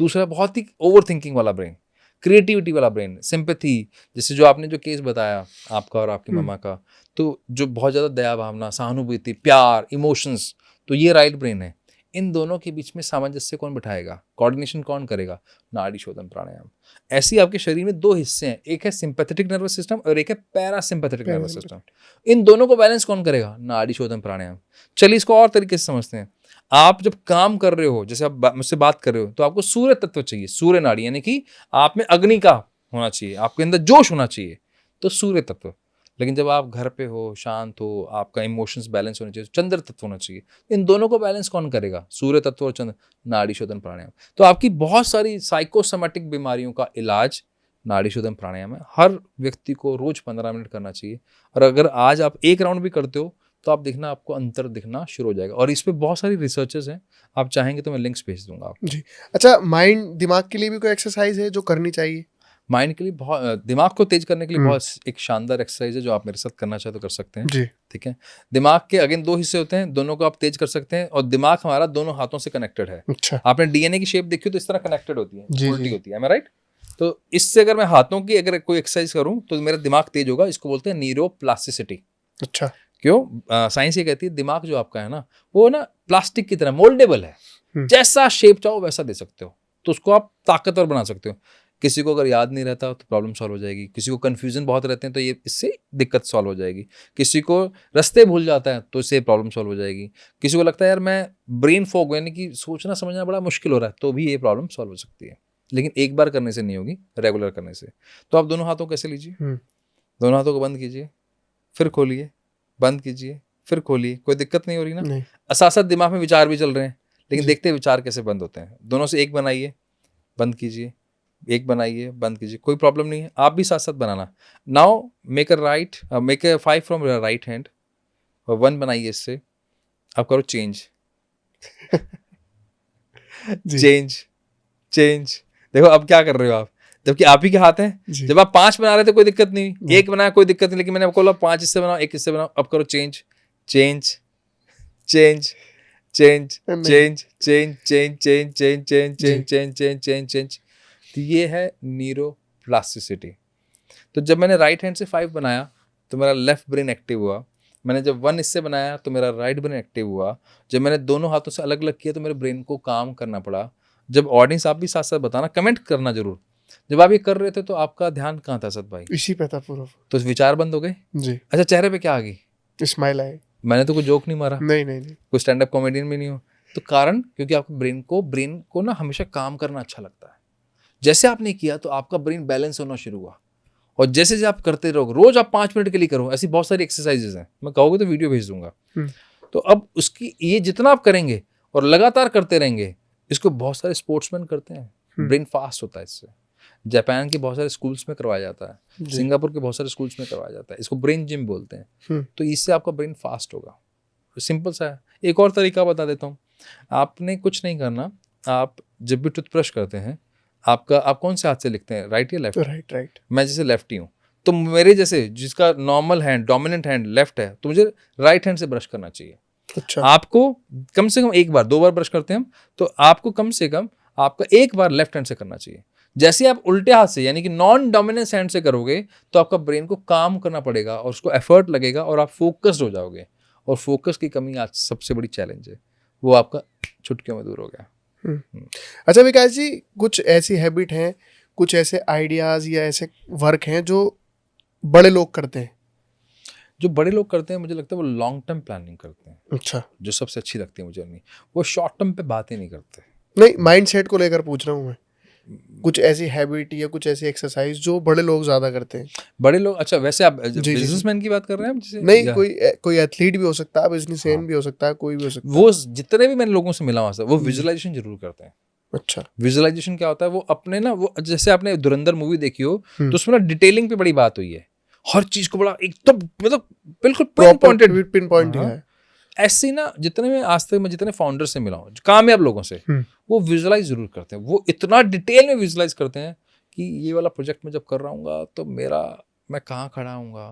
दूसरा बहुत ही ओवर थिंकिंग वाला ब्रेन, क्रिएटिविटी वाला ब्रेन, सिंपैथी, जैसे जो आपने जो केस बताया आपका और आपकी मम्मा का, तो जो बहुत ज़्यादा दया भावना, सहानुभूति, प्यार, इमोशंस, तो ये राइट ब्रेन है। इन दोनों के बीच में सामंजस्य कौन बिठाएगा, कोऑर्डिनेशन कौन करेगा? नाड़ी शोधन प्राणायाम। ऐसी आपके शरीर में 2 हिस्से हैं, एक है सिंपैथेटिक नर्वस सिस्टम और एक है पैरासिम्पैथेटिक नर्वस सिस्टम। इन दोनों को बैलेंस कौन करेगा? नाड़ी शोधन प्राणायाम। चलिए इसको और तरीके से समझते हैं। आप जब काम कर रहे हो, जैसे आप मुझसे बात कर रहे हो, तो आपको सूर्य तत्व चाहिए, सूर्य नाड़ी, यानी कि आप में अग्नि का होना चाहिए, आपके अंदर जोश होना चाहिए, तो सूर्य तत्व। लेकिन जब आप घर पे हो, शांत हो, आपका इमोशंस बैलेंस होने चाहिए, चंद्र तत्व होना चाहिए। इन दोनों को बैलेंस कौन करेगा? सूर्य तत्व और चंद्र। नाड़ी शोधन प्राणायाम। तो आपकी बहुत सारी साइकोसोमैटिक बीमारियों का इलाज नाड़ी शोधन प्राणायाम है। हर व्यक्ति को रोज 15 मिनट करना चाहिए। और अगर आज आप एक राउंड भी करते हो तो आप देखना, आपको अंतर दिखना शुरू हो जाएगा। और इस पे बहुत सारी रिसर्चेस हैं, आप चाहेंगे तो मैं लिंक्स भेज दूंगा आपको। जी। अच्छा, माइंड, दिमाग के लिए भी कोई एक्सरसाइज है जो करनी चाहिए? माइंड के लिए बहुत, दिमाग को तेज करने के लिए बहुत एक शानदार एक्सरसाइज है जो आप मेरे साथ करना चाहे तो कर सकते हैं। जी। ठीक है। दिमाग के अगेन 2 हिस्से होते हैं, दोनों को आप तेज कर सकते हैं। और दिमाग हमारा दोनों हाथों से कनेक्टेड है। अच्छा। आपने डीएनए की शेप देखी हो तो इस तरह कनेक्टेड होती है, जी, उल्टी जी। होती है, मैं राइट? तो इससे अगर मैं हाथों की अगर कोई एक्सरसाइज करूं तो मेरा दिमाग तेज होगा। इसको बोलते हैं न्यूरोप्लास्टिसिटी। अच्छा। क्यों? साइंस ये कहती है दिमाग जो आपका है ना, वो ना प्लास्टिक की तरह मोल्डेबल है। जैसा शेप चाहो वैसा दे सकते हो, तो उसको आप ताकतवर बना सकते हो। किसी को अगर याद नहीं रहता तो प्रॉब्लम सॉल्व हो जाएगी, किसी को कन्फ्यूजन बहुत रहते हैं तो ये इससे दिक्कत सॉल्व हो जाएगी, किसी को रास्ते भूल जाता है तो इससे प्रॉब्लम सॉल्व हो जाएगी, किसी को लगता है यार मैं ब्रेन फॉग यानी कि सोचना समझना बड़ा मुश्किल हो रहा है तो भी ये प्रॉब्लम सॉल्व हो सकती है। लेकिन एक बार करने से नहीं होगी, रेगुलर करने से। तो आप दोनों हाथों कैसे लीजिए, दोनों हाथों को बंद कीजिए, फिर खोलिए, बंद कीजिए, फिर खोलिए, कोई दिक्कत नहीं हो रही ना। साथ साथ दिमाग में विचार भी चल रहे हैं लेकिन देखते हैं विचार कैसे बंद होते हैं। दोनों से एक बनाइए, बंद कीजिए, एक बनाइए, बंद कीजिए, कोई प्रॉब्लम नहीं है, आप भी साथ साथ बनाना। Now make a 5 from right hand और 1 बनाइए इससे, आप करो चेंज चेंज चेंज। देखो अब क्या कर रहे हो आप, जबकि आप ही के हाथ हैं। जब आप 5 बना रहे थे कोई दिक्कत नहीं, एक बनाया कोई दिक्कत नहीं, लेकिन मैंने आपको बोला 5 इससे बनाओ, 1 इससे बनाओ, अब करो change change change change change change change change change change change change change change change. तो ये है न्यूरोप्लास्टिसिटी। तो जब मैंने राइट हैंड से 5 बनाया तो मेरा लेफ्ट ब्रेन एक्टिव हुआ, मैंने जब 1 इससे बनाया तो मेरा राइट ब्रेन एक्टिव हुआ, जब मैंने दोनों हाथों से अलग अलग किया तो मेरे ब्रेन को काम करना पड़ा। जब ऑडियंस, आप भी साथ साथ बताना, कमेंट करना जरूर, जब आप ये कर रहे थे तो आपका ध्यान कहाँ था सत भाई? इसी पे था पूरा। तो विचार बंद हो गए जी। अच्छा, चेहरे पे क्या आ गई? स्माइल आई। मैंने तो कोई जोक नहीं मारा, नहीं, कोई स्टैंड अप कॉमेडियन भी नहीं हो। तो कारण क्योंकि आपको ब्रेन को ना हमेशा काम करना अच्छा लगता है। जैसे आपने किया तो आपका ब्रेन बैलेंस होना शुरू हुआ, और जैसे जैसे आप करते रहोगे, रोज आप 5 मिनट के लिए करो, ऐसी बहुत सारी एक्सरसाइजेज हैं, मैं कहोगे तो वीडियो भेज दूंगा। तो अब उसकी ये जितना आप करेंगे और लगातार करते रहेंगे, इसको बहुत सारे स्पोर्ट्समैन करते हैं, ब्रेन फास्ट होता है इससे। जापान के बहुत सारे स्कूल्स में करवाया जाता है, सिंगापुर के बहुत सारे स्कूल्स में करवाया जाता है, इसको ब्रेन जिम बोलते हैं। तो इससे आपका ब्रेन फास्ट होगा, सिंपल सा है। एक और तरीका बता देता हूँ, आपने कुछ नहीं करना, आप जब भी टूथब्रश करते हैं आप कौन से हाथ से लिखते हैं, राइट या लेफ्ट? राइट। मैं जैसे लेफ्टी हूँ तो मेरे जैसे जिसका normal hand, dominant hand left है, तो मुझे राइट हैंड से ब्रश करना चाहिए। अच्छा। आपको कम से कम 1 बार, 2 बार ब्रश करते हैं हम, तो आपको कम से कम आपका 1 बार लेफ्ट हैंड से करना चाहिए। जैसे आप उल्टे हाथ से यानी कि नॉन डोमिनेंस हैंड से करोगे तो आपका ब्रेन को काम करना पड़ेगा और उसको एफर्ट लगेगा और आप फोकस्ड हो जाओगे, और फोकस की कमी आज सबसे बड़ी चैलेंज है, वो आपका चुटकियों में दूर हो गया। अच्छा विकास जी, कुछ ऐसी हैबिट हैं, कुछ ऐसे आइडियाज या ऐसे वर्क हैं जो बड़े लोग करते हैं? जो बड़े लोग करते हैं मुझे लगता है वो लॉन्ग टर्म प्लानिंग करते हैं। अच्छा। जो सबसे अच्छी लगती है मुझे, नहीं वो शॉर्ट टर्म पे बातें नहीं करते। नहीं, माइंडसेट को लेकर पूछ रहा हूँ मैं, कुछ ऐसी हैबिट या कुछ ऐसी एक्सरसाइज जो बड़े लोग ज्यादा करते हैं। बड़े लोग, अच्छा वैसे आप बिजनेसमैन की बात कर रहे हैं जैसे? नहीं, कोई एथलीट भी हो सकता है, बिजनेसमैन भी हो सकता है, कोई भी हो सकता है। वो जितने भी मैंने लोगों से मिला वहां, वो विजुअलाइजेशन जरूर करते हैं। अच्छा। विजुअलाइजेशन क्या होता है, वो अपने ना, वो जैसे आपने धुरंधर मूवी देखी हो तो उसमें ना डिटेलिंग पे बड़ी बात हुई है, हर चीज को बड़ा एकदम मतलब बिल्कुल पिन पॉइंट है। ऐसे ना जितने में आज तक मैं जितने फाउंडर से मिला हूँ, कामयाब लोगों से, वो विजुअलाइज जरूर करते हैं। वो इतना डिटेल में विजुअलाइज करते हैं कि ये वाला प्रोजेक्ट मैं जब कर रहा हूँ तो मैं कहाँ खड़ा हूँगा,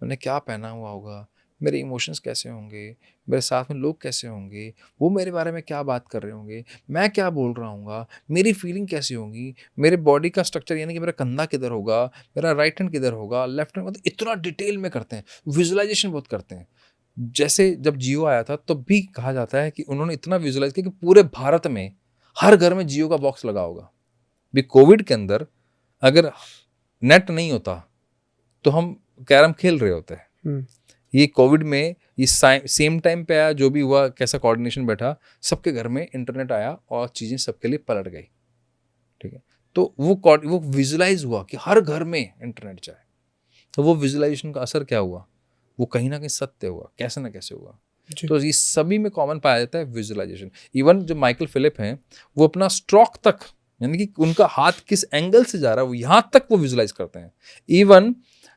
मैंने क्या पहना हुआ होगा, मेरे इमोशंस कैसे होंगे, मेरे साथ में लोग कैसे होंगे, वो मेरे बारे में क्या बात कर रहे होंगे, मैं क्या बोल रहा हूँ, मेरी फीलिंग कैसी होगी, मेरे बॉडी का स्ट्रक्चर यानी कि मेरा कंधा किधर होगा, मेरा राइट हैंड किधर होगा, लेफ्ट हैंड, मतलब इतना डिटेल में करते हैं, विजुअलाइजेशन बहुत करते हैं। जैसे जब जियो आया था तब भी कहा जाता है कि उन्होंने इतना विजुअलाइज किया कि पूरे भारत में हर घर में जियो का बॉक्स लगा होगा। भी कोविड के अंदर अगर नेट नहीं होता तो हम कैरम खेल रहे होते हैं। ये कोविड में ये सेम टाइम पे आया, जो भी हुआ, कैसा कोऑर्डिनेशन बैठा, सबके घर में इंटरनेट आया और चीज़ें सबके लिए पलट गई। ठीक है, तो वो विजुअलाइज हुआ कि हर घर में इंटरनेट जाए, तो वो विजुअलाइजेशन का असर क्या हुआ, वो कहीं ना कहीं सत्य हुआ, कैसे ना कैसे हुआ। तो ये सभी में कॉमन पाया जाता है विजुअलाइजेशन। इवन जो माइकल फिलिप हैं, वो अपना स्ट्रोक तक, यानी कि उनका हाथ किस एंगल से जा रहा है, वो यहाँ तक वो विजुअलाइज करते हैं। इवन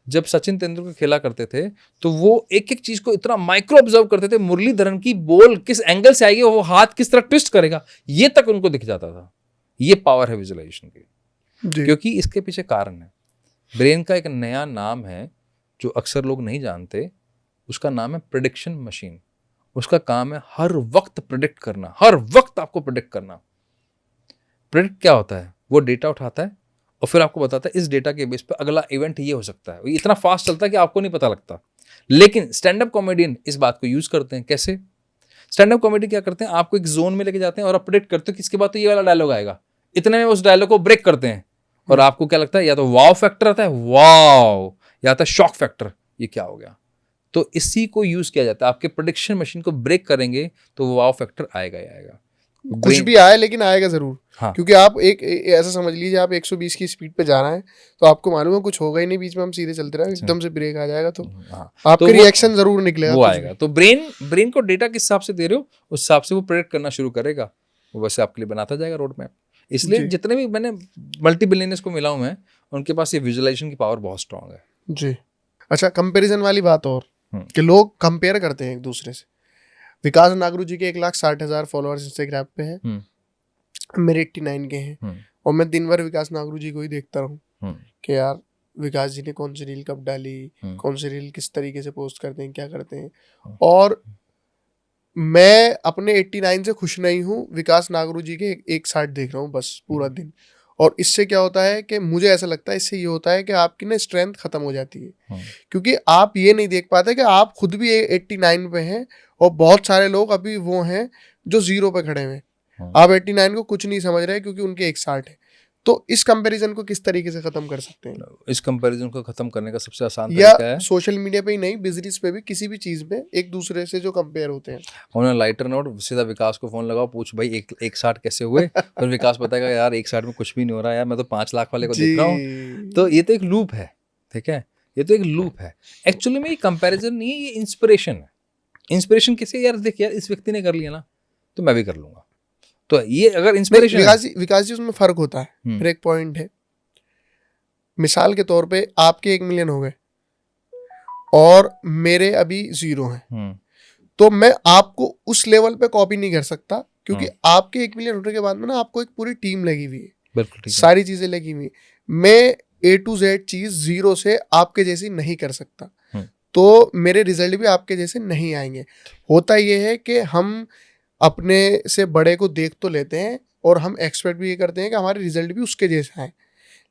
जब सचिन तेंदुलकर खेला करते थे तो वो एक एक चीज को इतना माइक्रो ऑब्जर्व करते थे, मुरलीधरन की बॉल किस एंगल से आएगी, वो हाथ किस तरह ट्विस्ट करेगा, ये तक उनको दिख जाता था। ये पावर है विजुअलाइजेशन की, क्योंकि इसके पीछे कारण है। ब्रेन का एक नया नाम है जो अक्सर लोग नहीं जानते, उसका नाम है प्रेडिक्शन मशीन। उसका काम है हर वक्त प्रेडिक्ट करना, हर वक्त आपको प्रेडिक्ट करना। प्रेडिक्ट क्या होता है, वो डेटा उठाता है और फिर आपको बताता है इस डेटा के बेस पे अगला इवेंट ये हो सकता है। इतना फास्ट चलता है कि आपको नहीं पता लगता। लेकिन स्टैंड अप कॉमेडियन इस बात को यूज करते हैं। कैसे? स्टैंड अप कॉमेडी क्या करते हैं, आपको एक जोन में लेके जाते हैं और आप प्रेडिक्ट करते हो कि इसके बाद तो ये वाला डायलॉग आएगा, इतने में उस डायलॉग को ब्रेक करते हैं और आपको क्या लगता है, या तो वाव फैक्टर आता है, वाव, या आता है शॉक फैक्टर, ये क्या हो गया। तो इसी को यूज किया जाता है, आपके प्रेडिक्शन मशीन को ब्रेक करेंगे तो वो वाव फैक्टर आएगा ही आएगा। कुछ भी आए लेकिन आएगा जरूर। हाँ। क्योंकि आप ऐसा समझ लीजिए, आप 120 की स्पीड पे जा रहे हैं तो आपको मालूम है कुछ होगा ही नहीं, बीच में हम सीधे चलते रहे, एकदम से ब्रेक आ जाएगा तो हाँ, आपके तो रिएक्शन जरूर निकलेगा, वो कुछ आएगा। भी। तो ब्रेन को डेटा किस हिसाब से दे रहे हो, उस हिसाब से वो प्रेडिक्ट करना शुरू करेगा, वो वैसे आपके लिए बनाता जाएगा रोड मैप। इसलिए जी। जितने भी मैंने मल्टी बिलियनर्स को मिला हूं मैं, उनके पास ये विजुअलाइजेशन की पावर बहुत स्ट्रांग है। जी। अच्छा, कंपैरिजन वाली बात और हम्म। कि लोग कंपेयर करते हैं एक दूसरे से। विकास नागरू जी के 1,60,000 फॉलोअर्स इंस्टाग्राम पे हैं, मेरे 89 के हैं, और मैं दिन भर विकास नागरू जी को ही देखता रहूं कि यार विकास जी ने कौन सी रील कब डाली, कौन सी रील किस तरीके से पोस्ट करते हैं, क्या करते हैं। और मैं अपने 89 से खुश नहीं हूँ, विकास नागरू जी के 1,60 देख रहा हूँ बस पूरा दिन। और इससे क्या होता है कि मुझे ऐसा लगता है, इससे ये होता है कि आपकी ना स्ट्रेंथ खत्म हो जाती है, क्योंकि आप ये नहीं देख पाते कि आप खुद भी 89 पे हैं और बहुत सारे लोग अभी वो हैं जो 0 पे खड़े हुए हैं। आप 89 को कुछ नहीं समझ रहे क्योंकि उनके 1,60 है। तो इस कंपैरिजन को किस तरीके से खत्म कर सकते हैं? इस कंपैरिजन को खत्म करने का सबसे आसान या तरीका है, सोशल मीडिया पे ही नहीं, बिजनेस पे भी, किसी भी चीज में एक दूसरे से जो कंपेयर होते हैं, उन्होंने लाइटर नोट सीधा विकास को फोन लगाओ, पूछ भाई 1,60 कैसे हुए, फिर विकास बताएगा यार 1,60 में कुछ भी नहीं हो रहा यार, मैं तो 5 लाख वाले को देख रहा हूँ। तो ये तो एक लूप है, ठीक है, ये तो एक लूप है। एक्चुअली में ये कंपैरिजन नहीं है, ये इंस्पिरेशन है। इंस्पिरेशन किसे, यार देख यार इस व्यक्ति ने कर लिया ना तो मैं भी कर लूंगा। तो ये अगर इंस्पिरेशन विकास जी उसमें फर्क होता है। फिर एक पॉइंट है, मिसाल के तौर पे आपके 1 मिलियन हो गए और मेरे अभी 0 हैं, तो मैं आपको उस लेवल पे कॉपी नहीं कर सकता, क्योंकि आपके 1 मिलियन होने के बाद में ना आपको एक पूरी टीम लगी हुई है, बिल्कुल ठीक है, सारी चीजें लगी हुई। मैं A to Z चीज 0 से आपके जैसी नहीं कर सकता, तो मेरे रिजल्ट भी आपके जैसे नहीं आएंगे। होता यह है कि हम अपने से बड़े को देख तो लेते हैं और हम एक्सपेक्ट भी ये करते हैं कि हमारे रिजल्ट भी उसके जैसा है,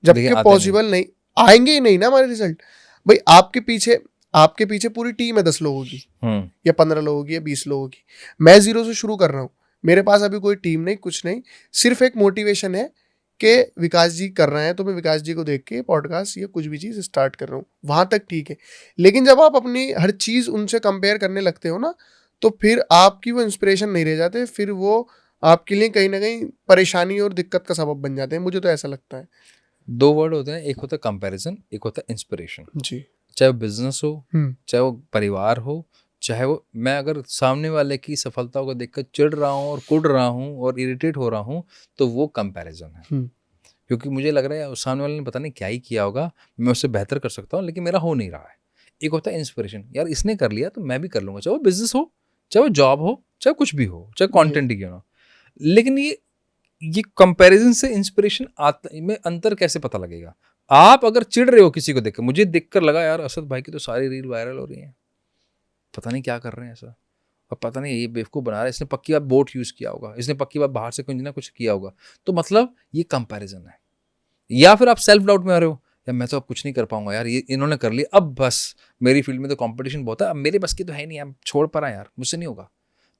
जबकि पॉसिबल नहीं, आएंगे ही नहीं ना हमारे रिजल्ट। भाई आपके पीछे पूरी टीम है 10 लोगों की या 15 लोगों की या 20 लोगों की। मैं 0 से शुरू कर रहा हूँ, मेरे पास अभी कोई टीम नहीं, कुछ नहीं, सिर्फ एक मोटिवेशन है कि विकास जी कर रहे हैं तो मैं विकास जी को देख के पॉडकास्ट या कुछ भी चीज़ स्टार्ट कर रहा हूँ, वहाँ तक ठीक है। लेकिन जब आप अपनी हर चीज़ उनसे कंपेयर करने लगते हो ना, तो फिर आपकी वो इंस्पिरेशन नहीं रह जाते, फिर वो आपके लिए कहीं ना कहीं परेशानी और दिक्कत का सबब बन जाते हैं। मुझे तो ऐसा लगता है। 2 वर्ड होते हैं, एक होता है कंपैरिजन, एक होता है इंस्पिरेशन। जी। चाहे वो बिजनेस हो, चाहे वो परिवार हो, चाहे वो, मैं अगर सामने वाले की सफलता को देखकर चिढ़ रहा हूँ और कुढ़ रहा हूँ और इरिटेट हो रहा हूँ, तो वो कंपैरिजन है। क्योंकि मुझे लग रहा है उस सामने वाले ने पता नहीं क्या ही किया होगा, मैं उससे बेहतर कर सकता हूँ लेकिन मेरा हो नहीं रहा है। एक होता है इंस्पिरेशन, यार इसने कर लिया तो मैं भी कर लूंगा, चाहे वो बिजनेस हो, चाहे वो जॉब हो, चाहे कुछ भी हो, चाहे कंटेंट ही क्यों ना। लेकिन ये कंपैरिजन से इंस्पिरेशन में अंतर कैसे पता लगेगा? आप अगर चिढ़ रहे हो किसी को देखकर, मुझे देखकर लगा यार असद भाई की तो सारी रील वायरल हो रही है, पता नहीं क्या कर रहे हैं ऐसा, और पता नहीं ये बेवकूफ़ बना रहा है, इसने पक्की बात बोट यूज़ किया होगा, इसने पक्की बात बाहर से कुछ ना कुछ किया होगा, तो मतलब ये कंपैरिजन है। या फिर आप सेल्फ डाउट में आ रहे हो, यार मैं तो अब कुछ नहीं कर पाऊंगा यार, ये इन्होंने कर लिया, अब बस मेरी फील्ड में तो कंपटीशन बहुत है, अब मेरे बस की तो है नहीं, अब छोड़ पड़ा यार, मुझसे नहीं होगा।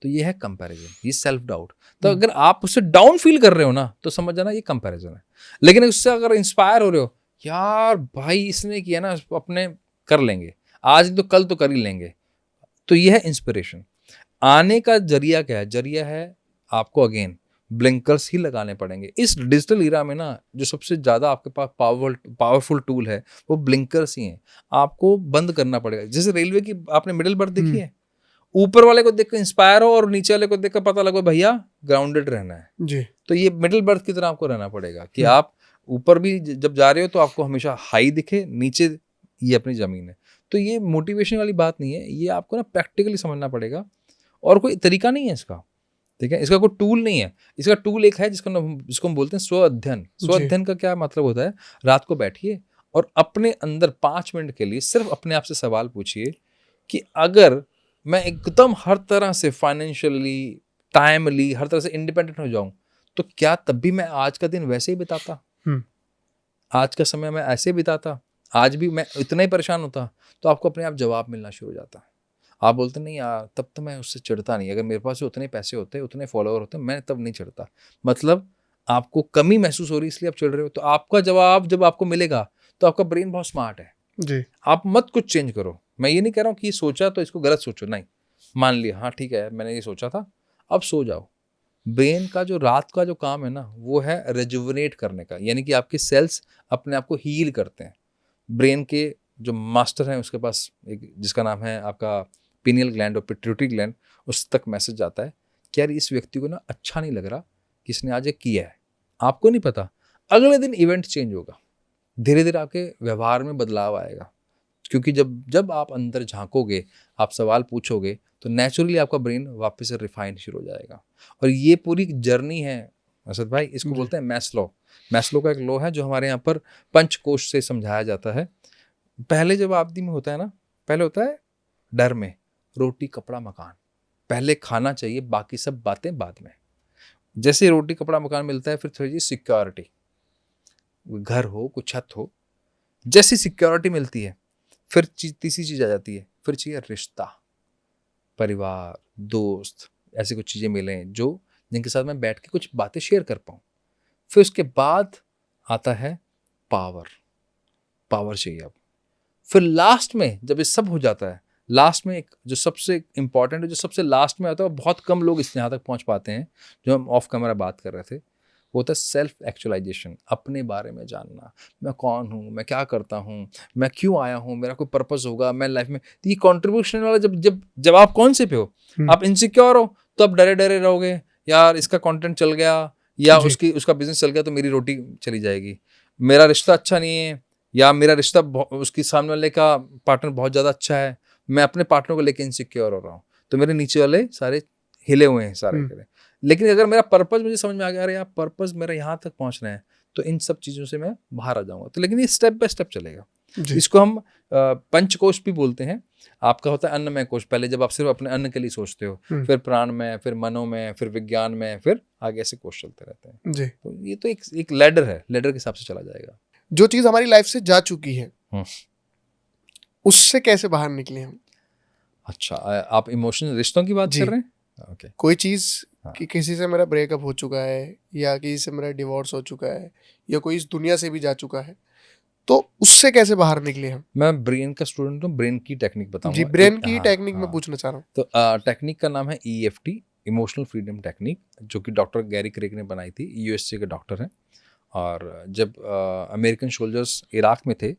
तो ये है कंपैरिजन, ये सेल्फ डाउट। तो अगर आप उससे डाउन फील कर रहे हो ना, तो समझ जाना ये कंपैरिजन है। लेकिन उससे अगर इंस्पायर हो रहे हो, यार भाई इसने किया ना, अपने कर लेंगे, आज तो कल तो कर ही लेंगे, तो ये है इंस्पिरेशन। आने का जरिया क्या है? जरिया है आपको अगेन ब्लिंकर्स ही लगाने पड़ेंगे। इस डिजिटल ईरा में ना जो सबसे ज़्यादा आपके पास पावरफुल टूल है वो ब्लिंकर्स ही हैं। आपको बंद करना पड़ेगा। जैसे रेलवे की आपने मिडिल बर्थ देखी है, ऊपर वाले को देखकर इंस्पायर हो और नीचे वाले को देखकर पता लगे भैया ग्राउंडेड रहना है जी। तो ये मिडिल बर्थ की तरह आपको रहना पड़ेगा कि आप ऊपर भी जब जा रहे हो तो आपको हमेशा हाई दिखे, नीचे ये अपनी ज़मीन है। तो ये मोटिवेशन वाली बात नहीं है, ये आपको ना प्रैक्टिकली समझना पड़ेगा और कोई तरीका नहीं है इसका, ठीक है, इसका कोई टूल नहीं है। इसका टूल एक है जिसको हम बोलते हैं स्व अध्ययन। स्व अध्ययन का क्या मतलब होता है? रात को बैठिए और अपने अंदर 5 मिनट के लिए सिर्फ अपने आप से सवाल पूछिए कि अगर मैं एकदम हर तरह से फाइनेंशियली, टाइमली, हर तरह से इंडिपेंडेंट हो जाऊं तो क्या तब भी मैं आज का दिन वैसे ही बिताता, आज का समय मैं ऐसे बिताता, आज भी मैं इतना ही परेशान होता? तो आपको अपने आप जवाब मिलना शुरू हो जाता। आप बोलते नहीं यार तब तो मैं उससे चिढ़ता नहीं, अगर मेरे पास उतने पैसे होते, उतने फॉलोअर होते, मैं तब नहीं चिढ़ता। मतलब आपको कमी महसूस हो रही है इसलिए आप चिढ़ रहे हो, तो आपका जवाब जब आपको मिलेगा तो आपका ब्रेन बहुत स्मार्ट है, जी आप मत कुछ चेंज करो। मैं ये नहीं कह रहा हूँ कि ये सोचा तो इसको गलत सोचो, नहीं, मान लिया हाँ ठीक है मैंने ये सोचा था, अब सो जाओ। ब्रेन का जो रात का जो काम है ना वो है रेजुविनेट करने का, यानी कि आपके सेल्स अपने आप को हील करते हैं। ब्रेन के जो मास्टर हैं उसके पास एक जिसका नाम है आपका पीनियल ग्लैंड और पिट्यूटरी ग्लैंड, उस तक मैसेज जाता है कि यार इस व्यक्ति को ना अच्छा नहीं लग रहा कि इसने आज ये किया है। आपको नहीं पता अगले दिन इवेंट चेंज होगा, धीरे धीरे आपके व्यवहार में बदलाव आएगा, क्योंकि जब जब आप अंदर झांकोगे, आप सवाल पूछोगे, तो नेचुरली आपका ब्रेन वापस से रिफाइन शुरू हो जाएगा। और ये पूरी जर्नी है असद भाई, इसको जी। बोलते हैं मैस्लो। मैस्लो का एक लॉ है जो हमारे यहाँ पर पंचकोश से समझाया जाता है। पहले जब आदमी में होता है ना, पहले होता है डर में, रोटी कपड़ा मकान, पहले खाना चाहिए बाकी सब बातें बाद में। जैसे रोटी कपड़ा मकान मिलता है फिर थोड़ी सिक्योरिटी, घर हो कुछ छत हो, जैसी सिक्योरिटी मिलती है फिर तीसरी चीज आ जाती है, फिर चाहिए रिश्ता, परिवार, दोस्त, ऐसी कुछ चीजें मिलें जो जिनके साथ मैं बैठ के कुछ बातें शेयर कर पाऊँ। फिर उसके बाद आता है पावर, पावर चाहिए अब। फिर लास्ट में जब ये सब हो जाता है, लास्ट में एक जो सबसे इंपॉर्टेंट है, जो सबसे लास्ट में आता है, बहुत कम लोग इस यहाँ तक पहुँच पाते हैं, जो हम ऑफ कैमरा बात कर रहे थे, वो होता है सेल्फ एक्चुअलाइजेशन, अपने बारे में जानना। मैं कौन हूँ, मैं क्या करता हूँ, मैं क्यों आया हूँ, मेरा कोई पर्पस होगा मैं लाइफ में। तो ये कॉन्ट्रीब्यूशन वाला जब जब जब आप कौन से पे हो, आप इनसिक्योर हो तो आप डरे डरे रहोगे, यार इसका कंटेंट चल गया या उसका बिजनेस चल गया तो मेरी रोटी चली जाएगी, मेरा रिश्ता अच्छा नहीं है, या मेरा रिश्ता उसकी सामने वाले का पार्टनर बहुत ज़्यादा अच्छा है, मैं अपने पार्टनर को लेकर इनसिक्योर हो रहा हूँ, तो मेरे नीचे वाले सारे हिले हुए हैं सारे करे। लेकिन अगर मेरा पर्पस मुझे समझ में आ गया, अरे यार पर्पस मेरा यहाँ तक पहुँचना है, तो इन सब चीज़ों से मैं बाहर आ जाऊँगा। तो लेकिन ये स्टेप बाय स्टेप चलेगा। इसको हम पंचकोश भी बोलते हैं। आपका होता है अन्नमय कोश, पहले जब आप सिर्फ अपने अन्न के लिए सोचते हो, फिर प्राण में, फिर मनो में, फिर विज्ञान में, फिर आगे ऐसे कोश चलते रहते हैं जी। तो ये तो एक लैडर है, लैडर के हिसाब से चला जाएगा। जो चीज हमारी लाइफ से जा चुकी है उससे कैसे बाहर निकले हम? अच्छा, आप इमोशनल रिश्तों की बात कर रहे हैं? okay. कोई चीज कि किसी से मेरा ब्रेकअप हो चुका है, या किसी से मेरा डिवोर्स हो चुका है, या कोई इस दुनिया से भी जा चुका है, तो उससे कैसे बाहर निकले हम? मैं ब्रेन का स्टूडेंट हूँ, ब्रेन की टेक्निक बताऊंगा जी। ब्रेन की टेक्निक में पूछना चाह रहा हूँ। तो टेक्निक का नाम है EFT, इमोशनल फ्रीडम टेक्निक, जो कि डॉक्टर गैरी क्रेग ने बनाई थी, USA के डॉक्टर हैं। और जब अमेरिकन सोल्जर्स इराक में थे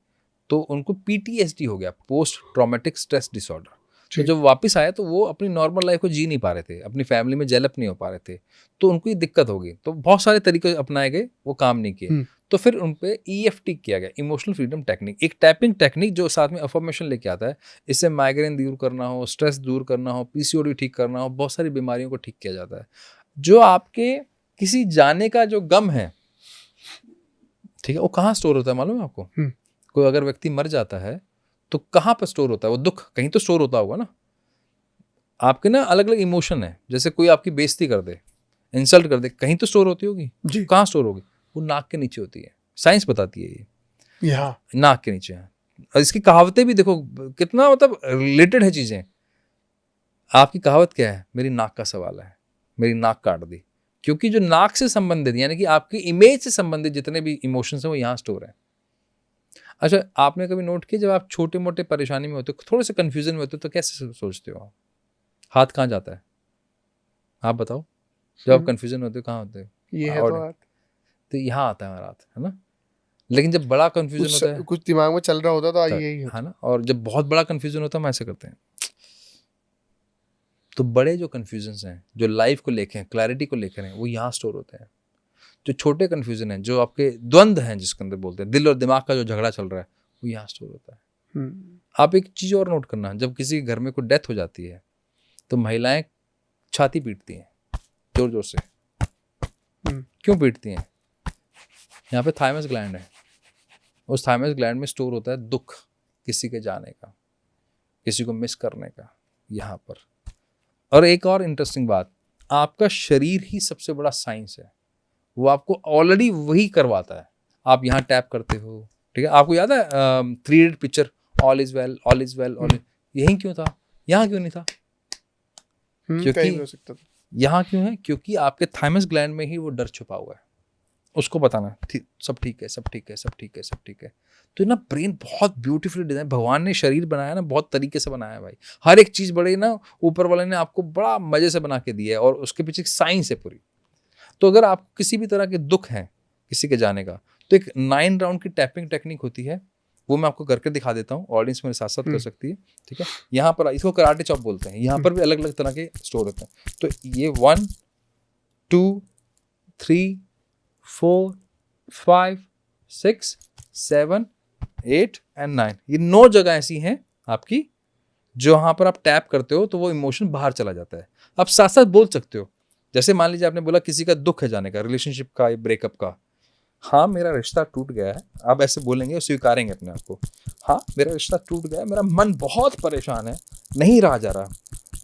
तो उनको PTSD हो गया, पोस्ट ट्रॉमेटिक स्ट्रेस डिसऑर्डर। तो जब वापस आया तो वो अपनी नॉर्मल लाइफ को जी नहीं पा रहे थे, अपनी फैमिली में जेलअप नहीं हो पा रहे थे, तो उनको ये दिक्कत हो गई। तो बहुत सारे तरीके अपनाए गए, वो काम नहीं किए, तो फिर उन पे EFT किया गया, इमोशनल फ्रीडम टेक्निक, एक टैपिंग टेक्निक जो साथ में अफर्मेशन लेके आता है। इससे माइग्रेन दूर करना हो, स्ट्रेस दूर करना हो, PCOD ठीक करना हो, बहुत सारी बीमारियों को ठीक किया जाता है। जो आपके किसी जाने का जो गम है, ठीक है, वो कहाँ स्टोर होता है मालूम है आपको? कोई अगर व्यक्ति मर जाता है तो कहाँ पर स्टोर होता है वो दुख? कहीं तो स्टोर होता होगा ना। आपके ना अलग अलग इमोशन है, जैसे कोई आपकी बेइज्जती कर दे, इंसल्ट कर दे, कहीं तो स्टोर होती होगी जी। कहाँ स्टोर होगी? वो नाक के नीचे होती है, साइंस बताती है ये नाक के नीचे है। और इसकी कहावतें भी देखो कितना मतलब रिलेटेड है चीजें। आपकी कहावत क्या है? मेरी नाक का सवाल है, मेरी नाक काट दी। क्योंकि जो नाक से संबंधित यानी कि आपकी इमेज से संबंधित जितने भी इमोशंस हैं वो यहाँ स्टोर है। अच्छा, आपने कभी नोट किया जब आप छोटे मोटे परेशानी में होते हो, थोड़े से कंफ्यूजन में होते हो, तो कैसे सोचते हो आप? हाथ कहाँ जाता है? आप बताओ। जब आप कंफ्यूजन होते हो कहाँ होते हो? ये है तो यहाँ आता है हमारा हाथ, है ना। लेकिन जब बड़ा कंफ्यूजन होता है, कुछ दिमाग में चल रहा होता तो यही है ना। और जब बहुत बड़ा कंफ्यूजन होता है हम ऐसे करते हैं। तो बड़े जो कन्फ्यूजन्स हैं, जो लाइफ को लेकर हैं, क्लैरिटी को लेकर हैं, वो यहाँ स्टोर होते हैं। जो छोटे कन्फ्यूजन हैं, जो आपके द्वंद्व हैं, जिसके अंदर बोलते हैं दिल और दिमाग का जो झगड़ा चल रहा है, वो यहाँ स्टोर होता है। आप एक चीज़ और नोट करना, जब किसी घर में कोई डेथ हो जाती है तो महिलाएं छाती पीटती हैं जोर जोर से। क्यों पीटती हैं? यहाँ पे थाइमस ग्लैंड है, उस थाइमस ग्लैंड में स्टोर होता है दुख, किसी के जाने का, किसी को मिस करने का, यहाँ पर। और एक और इंटरेस्टिंग बात, आपका शरीर ही सबसे बड़ा साइंस है, वो आपको ऑलरेडी वही करवाता है। आप यहाँ टैप करते हो, ठीक है। आपको याद है 3D picture, all is well, all is well, all, यही क्यों था? यहाँ क्यों नहीं था? क्योंकि यहाँ क्यों है? क्योंकि आपके थाइमस ग्लैंड में ही वो डर छुपा हुआ है। उसको बताना सब ठीक है, सब ठीक है, सब ठीक है, सब ठीक है। तो ना ब्रेन बहुत ब्यूटीफुली डिजाइन, भगवान ने शरीर बनाया ना बहुत तरीके से बनाया है भाई। हर एक चीज बड़े ना ऊपर वाले ने आपको बड़ा मजे से बना के दिया है, और उसके पीछे साइंस है पूरी। तो अगर आपको किसी भी तरह के दुख हैं किसी के जाने का, तो एक 9 राउंड की टैपिंग टेक्निक होती है, वो मैं आपको करके दिखा देता हूँ, ऑडियंस मेरे साथ साथ कर सकती है, ठीक है। यहाँ पर इसको कराटे चॉप बोलते हैं, यहाँ पर भी अलग अलग तरह के स्टोर होते हैं। तो ये 1 2 3 4 5 6 7 8 एंड 9, ये 9 जगह ऐसी हैं आपकी जो वहां पर आप टैप करते हो तो वो इमोशन बाहर चला जाता है। आप साथ साथ बोल सकते हो, जैसे मान लीजिए आपने बोला किसी का दुख है जाने का, रिलेशनशिप का, ब्रेकअप का, हाँ मेरा रिश्ता टूट गया है, आप ऐसे बोलेंगे और स्वीकारेंगे अपने आप को, हाँ मेरा रिश्ता टूट गया है, मेरा मन बहुत परेशान है, नहीं रहा जा रहा,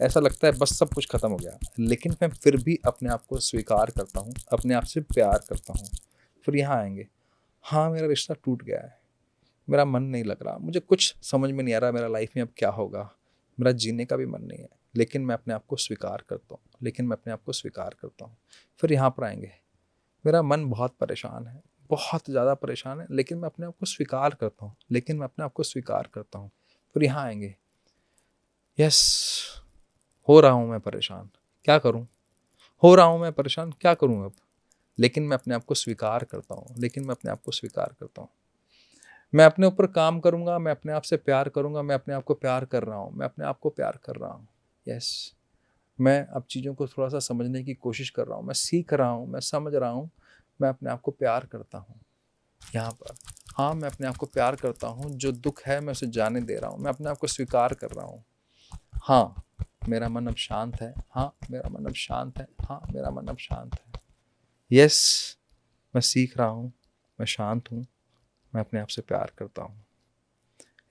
ऐसा लगता है बस सब कुछ खत्म हो गया, लेकिन मैं फिर भी अपने आप को स्वीकार करता हूँ, अपने आप से प्यार करता हूँ। फिर यहाँ आएंगे, हाँ मेरा रिश्ता टूट गया है, मेरा मन नहीं लग रहा, मुझे कुछ समझ में नहीं आ रहा मेरा लाइफ में अब क्या होगा, मेरा जीने का भी मन नहीं है, लेकिन मैं अपने आप को स्वीकार करता हूँ, लेकिन मैं अपने आप को स्वीकार करता हूँ। फिर यहाँ पर आएंगे, मेरा मन बहुत परेशान है, बहुत ज़्यादा परेशान है, लेकिन मैं अपने आप को स्वीकार करता हूँ, लेकिन मैं अपने आप को स्वीकार करता हूँ। फिर यहाँ आएंगे, यस हो रहा हूँ मैं परेशान, क्या करूँ, हो रहा हूँ मैं परेशान, क्या करूँ अब, लेकिन मैं अपने आप को स्वीकार करता हूँ, लेकिन मैं अपने आप को स्वीकार करता हूँ। मैं अपने ऊपर काम करूँगा, मैं अपने आप से प्यार करूँगा, मैं अपने आप को प्यार कर रहा हूँ, मैं अपने आप को प्यार कर रहा हूँ। यस मैं अब चीज़ों को थोड़ा सा समझने की कोशिश कर रहा हूँ, मैं सीख रहा हूँ, मैं समझ रहा हूँ, मैं अपने आप को प्यार करता हूँ। यहाँ पर हाँ मैं अपने आप को प्यार करता हूँ, जो दुख है मैं उसे जाने दे रहा हूँ, मैं अपने आप को स्वीकार कर रहा हूँ। हाँ मेरा मन अब शांत है, हाँ मेरा मन अब शांत है, हाँ मेरा मन अब शांत है। यस मैं सीख रहा हूँ, मैं शांत हूँ, मैं अपने आप से प्यार करता हूँ।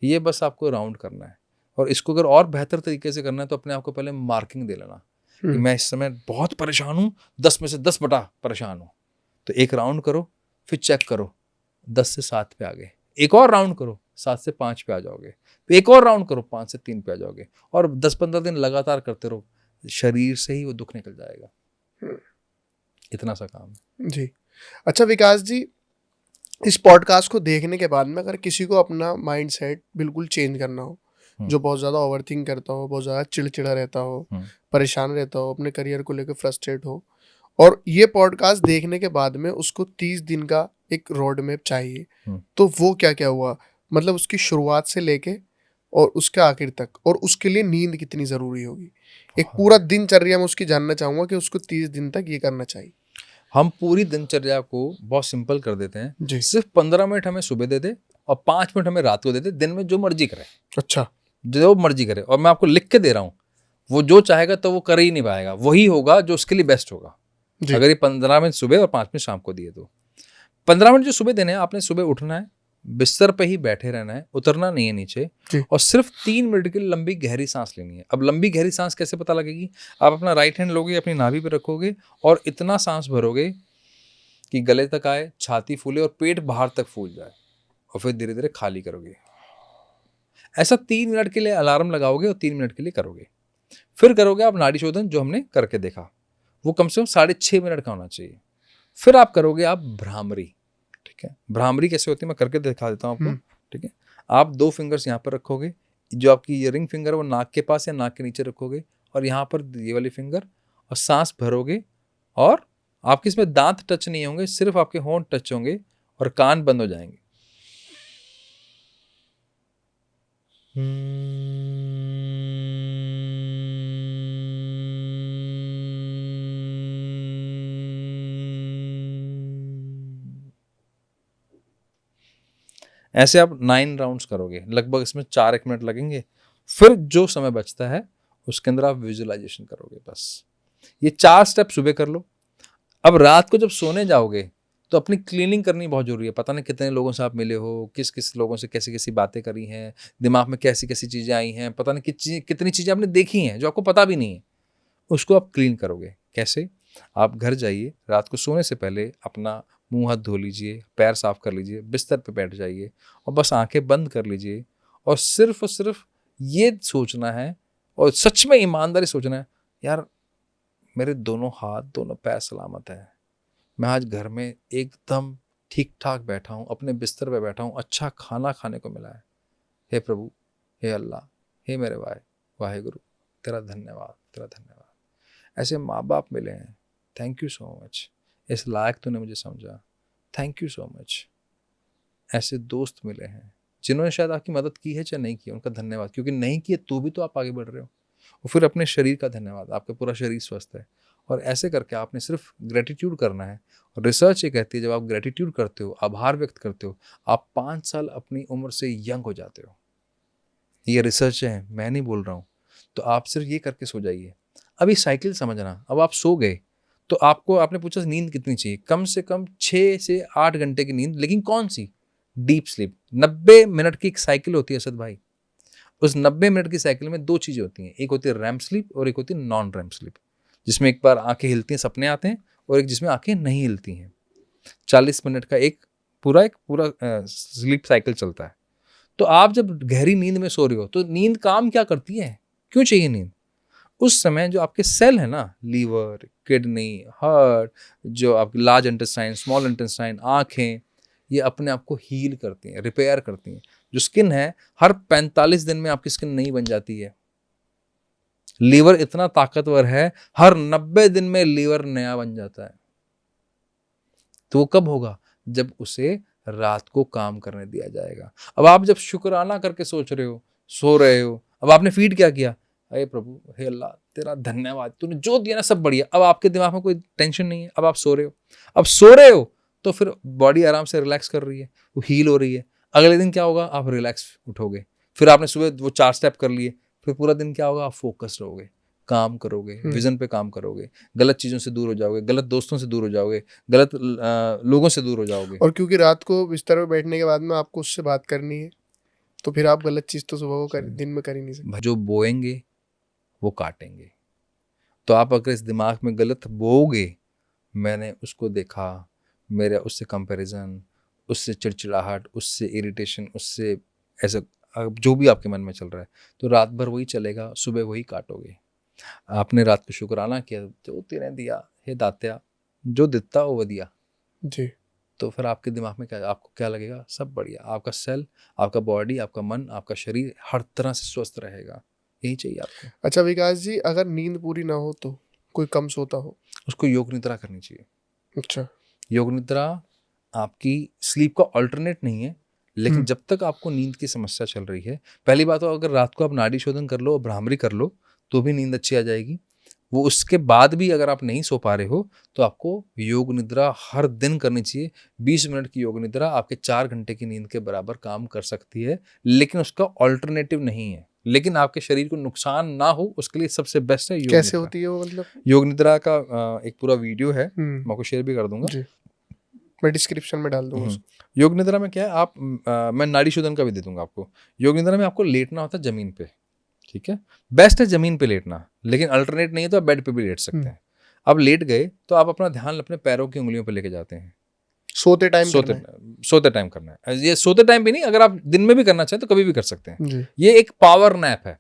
ये बस आपको राउंड करना है, और इसको अगर और बेहतर तरीके से करना है तो अपने आप को पहले मार्किंग दे लेना कि मैं इस समय बहुत परेशान हूँ, 10 में से 10 बटा परेशान हूँ। तो एक राउंड करो, फिर चेक करो 10 से 7 पे आ गए, एक और राउंड करो 7 से 5 पे आ जाओगे, तो एक और राउंड करो 5 से 3 पे आ जाओगे, और 10-15 दिन लगातार करते रहो, शरीर से ही वो दुख निकल जाएगा। इतना सा काम है जी। अच्छा विकास जी, इस पॉडकास्ट को देखने के बाद में अगर किसी को अपना माइंड सेट बिल्कुल चेंज करना हो, जो बहुत ज़्यादा ओवरथिंक करता हो, बहुत ज़्यादा चिड़चिड़ा रहता हो, परेशान रहता हो, अपने करियर को लेकर फ्रस्ट्रेट हो, और ये पॉडकास्ट देखने के बाद में उसको 30 दिन का एक रोड मैप चाहिए, तो वो क्या क्या हुआ, मतलब उसकी शुरुआत से लेके और उसके आखिर तक, और उसके लिए नींद कितनी ज़रूरी होगी, एक पूरा दिनचर्या मैं उसकी जानना चाहूँगा कि उसको 30 दिन तक ये करना चाहिए। हम पूरी दिनचर्या को बहुत सिंपल कर देते हैं जी। सिर्फ 15 मिनट हमें सुबह दे दे और 5 मिनट हमें रात को दे दे, दिन में जो मर्जी करे। अच्छा। जो मर्जी करे, और मैं आपको लिख के दे रहा हूँ, वो जो चाहेगा तो वो कर ही नहीं पाएगा, वही होगा जो उसके लिए बेस्ट होगा। अगर ये 15 मिनट सुबह और 5 मिनट शाम को दिए तो 15 मिनट जो सुबह देने हैं, आपने सुबह उठना है, बिस्तर पे ही बैठे रहना है, उतरना नहीं है नीचे, और सिर्फ 3 मिनट की लंबी गहरी सांस लेनी है। अब लंबी गहरी सांस कैसे पता लगेगी, आप अपना राइट हैंड लोगे, अपनी नाभि पे रखोगे और इतना सांस भरोगे कि गले तक आए, छाती फूले और पेट बाहर तक फूल जाए, और फिर धीरे धीरे खाली करोगे। ऐसा 3 मिनट के लिए अलार्म लगाओगे और 3 मिनट के लिए करोगे। फिर करोगे आप नाड़ी शोधन, जो हमने करके देखा, वो कम से कम 6.5 मिनट का होना चाहिए। फिर आप करोगे आप भ्रामरी, ठीक है। भ्रामरी कैसे होती है मैं करके दिखा देता हूँ आपको, ठीक है। आप 2 फिंगर्स यहाँ पर रखोगे, जो आपकी ये रिंग फिंगर है वो नाक के पास या नाक के नीचे रखोगे, और यहाँ पर ये वाली फिंगर, और सांस भरोगे, और आपके इसमें दांत टच नहीं होंगे, सिर्फ आपके होंठ टच होंगे और कान बंद हो जाएंगे। ऐसे आप 9 राउंड्स करोगे, लगभग इसमें 4 मिनट लगेंगे। फिर जो समय बचता है उसके अंदर आप विजुअलाइजेशन करोगे। बस ये 4 स्टेप सुबह कर लो। अब रात को जब सोने जाओगे तो अपनी क्लीनिंग करनी बहुत जरूरी है। पता नहीं कितने लोगों से आप मिले हो, किस किस लोगों से कैसी कैसी बातें करी हैं, दिमाग में कैसी कैसी चीज़ें आई हैं, पता नहीं कितनी चीज़ें आपने देखी हैं जो आपको पता भी नहीं है, उसको आप क्लीन करोगे। कैसे? आप घर जाइए, रात को सोने से पहले अपना मुंह हाथ धो लीजिए, पैर साफ कर लीजिए, बिस्तर पे बैठ जाइए और बस आंखें बंद कर लीजिए, और सिर्फ ये सोचना है, और सच में ईमानदारी सोचना है, यार मेरे दोनों हाथ दोनों पैर सलामत है, मैं आज घर में एकदम ठीक ठाक बैठा हूँ, अपने बिस्तर पे बैठा हूँ, अच्छा खाना खाने को मिला है। हे प्रभु, हे अल्लाह, हे मेरे वाहेगुरु, तेरा धन्यवाद, तेरा धन्यवाद। ऐसे माँ बाप मिले हैं, थैंक यू सो मच। इस लायक तूने मुझे समझा, थैंक यू सो मच। ऐसे दोस्त मिले हैं जिन्होंने शायद आपकी मदद की है चाहे नहीं की, उनका धन्यवाद, क्योंकि नहीं किए तो भी तो आप आगे बढ़ रहे हो। और फिर अपने शरीर का धन्यवाद, आपका पूरा शरीर स्वस्थ है। और ऐसे करके आपने सिर्फ ग्रेटिट्यूड करना है। और रिसर्च ये कहती है जब आप ग्रेटिट्यूड करते हो, आभार व्यक्त करते हो, आप 5 साल अपनी उम्र से यंग हो जाते हो। ये रिसर्च है, मैं नहीं बोल रहा हूँ। तो आप सिर्फ ये करके सो जाइए। अभी साइकिल समझना, अब आप सो गए तो आपको, आपने पूछा नींद कितनी चाहिए, कम से कम 6 से 8 घंटे की नींद, लेकिन कौन सी? Deep sleep. 90 मिनट की एक साइकिल होती है असद भाई। उस 90 मिनट की साइकिल में 2 चीजें होती हैं, एक होती है रैम स्लीप और एक होती है नॉन रैम स्लीप, जिसमें एक बार आंखें हिलती हैं, सपने आते हैं, और एक जिसमें आंखें नहीं हिलती हैं। 40 मिनट का एक पूरा स्लीप साइकिल चलता है। तो आप जब गहरी नींद में सो रहे हो तो नींद काम क्या करती है, क्यों चाहिए नींद? उस समय जो आपके सेल है ना, लीवर, किडनी, हार्ट, जो आपकी लार्ज इंटेस्टाइन, स्मॉल इंटेस्टाइन, आंखें, ये अपने आप को हील करती हैं, रिपेयर करती हैं। जो स्किन है, हर 45 दिन में आपकी स्किन नई बन जाती है। लीवर इतना ताकतवर है, हर 90 दिन में लीवर नया बन जाता है। तो वो कब होगा? जब उसे रात को काम करने दिया जाएगा। अब आप जब शुक्राना करके सोच रहे हो, सो रहे हो, अब आपने फीड क्या किया? अरे प्रभु, हे अल्लाह, तेरा धन्यवाद, तूने जो दिया ना सब बढ़िया। अब आपके दिमाग में कोई टेंशन नहीं है, अब आप सो रहे हो। अब सो रहे हो तो फिर बॉडी आराम से रिलैक्स कर रही है, वो हील हो रही है। अगले दिन क्या होगा? आप रिलैक्स उठोगे। फिर आपने सुबह वो 4 स्टेप कर लिए, फिर पूरा दिन क्या होगा? आप फोकस रहोगे, काम करोगे, विजन पे काम करोगे, गलत चीज़ों से दूर हो जाओगे, गलत दोस्तों से दूर हो जाओगे, गलत लोगों से दूर हो जाओगे। और क्योंकि रात को बिस्तर में बैठने के बाद में आपको उससे बात करनी है, तो फिर आप गलत चीज़ तो सुबह को दिन में कर ही नहीं सकते। जो बोएंगे वो काटेंगे। तो आप अगर इस दिमाग में गलत बोओगे, मैंने उसको देखा, मेरा उससे कंपैरिजन, उससे चिड़चिड़ाहट, उससे इरिटेशन, उससे ऐसा जो भी आपके मन में चल रहा है, तो रात भर वही चलेगा, सुबह वही काटोगे। आपने रात को शुक्राना किया, जो तेने दिया हे दात्या, जो दिता वो दिया। जी। तो फिर आपके दिमाग में क्या, आपको क्या लगेगा? सब बढ़िया, आपका सेल, आपका बॉडी, आपका मन, आपका शरीर हर तरह से स्वस्थ रहेगा। यही चाहिए आपको। अच्छा विकास जी, अगर नींद पूरी ना हो तो कोई कम सोता हो? उसको योग निद्रा करनी चाहिए। अच्छा। योग निद्रा आपकी स्लीप का अल्टरनेट नहीं है, लेकिन जब तक आपको नींद की समस्या चल रही है, पहली बात तो अगर रात को आप नाड़ी शोधन कर लो और भ्रामरी कर लो तो भी नींद अच्छी आ जाएगी। वो उसके बाद भी अगर आप नहीं सो पा रहे हो तो आपको योग निद्रा हर दिन करनी चाहिए। 20 मिनट की योग निद्रा आपके 4 घंटे की नींद के बराबर काम कर सकती है, लेकिन उसका अल्टरनेटिव नहीं है। लेकिन आपके शरीर को नुकसान ना हो उसके लिए सबसे बेस्ट है योग निद्रा। कैसे होती है वो, मतलब? योग निद्रा का एक पूरा वीडियो है, मैं आपको शेयर भी कर दूंगा जी, मैं डिस्क्रिप्शन में डाल दूंगा उसको। योग निद्रा में क्या है, आप मैं नाड़ी शोधन का भी दे दूंगा आपको। योग निद्रा में आपको लेटना होता है जमीन पे, ठीक है? बेस्ट है जमीन पे लेटना, लेकिन अल्टरनेट नहीं है तो आप बेड पे भी लेट सकते हैं। अब लेट गए तो आप अपना ध्यान अपने पैरों की उंगलियों पे लेके जाते हैं। सोते टाइम सोते टाइम करना है। ये सोते टाइम भी नहीं, अगर आप दिन में भी करना चाहें तो कभी भी कर सकते हैं। जी। ये एक पावर नैप है।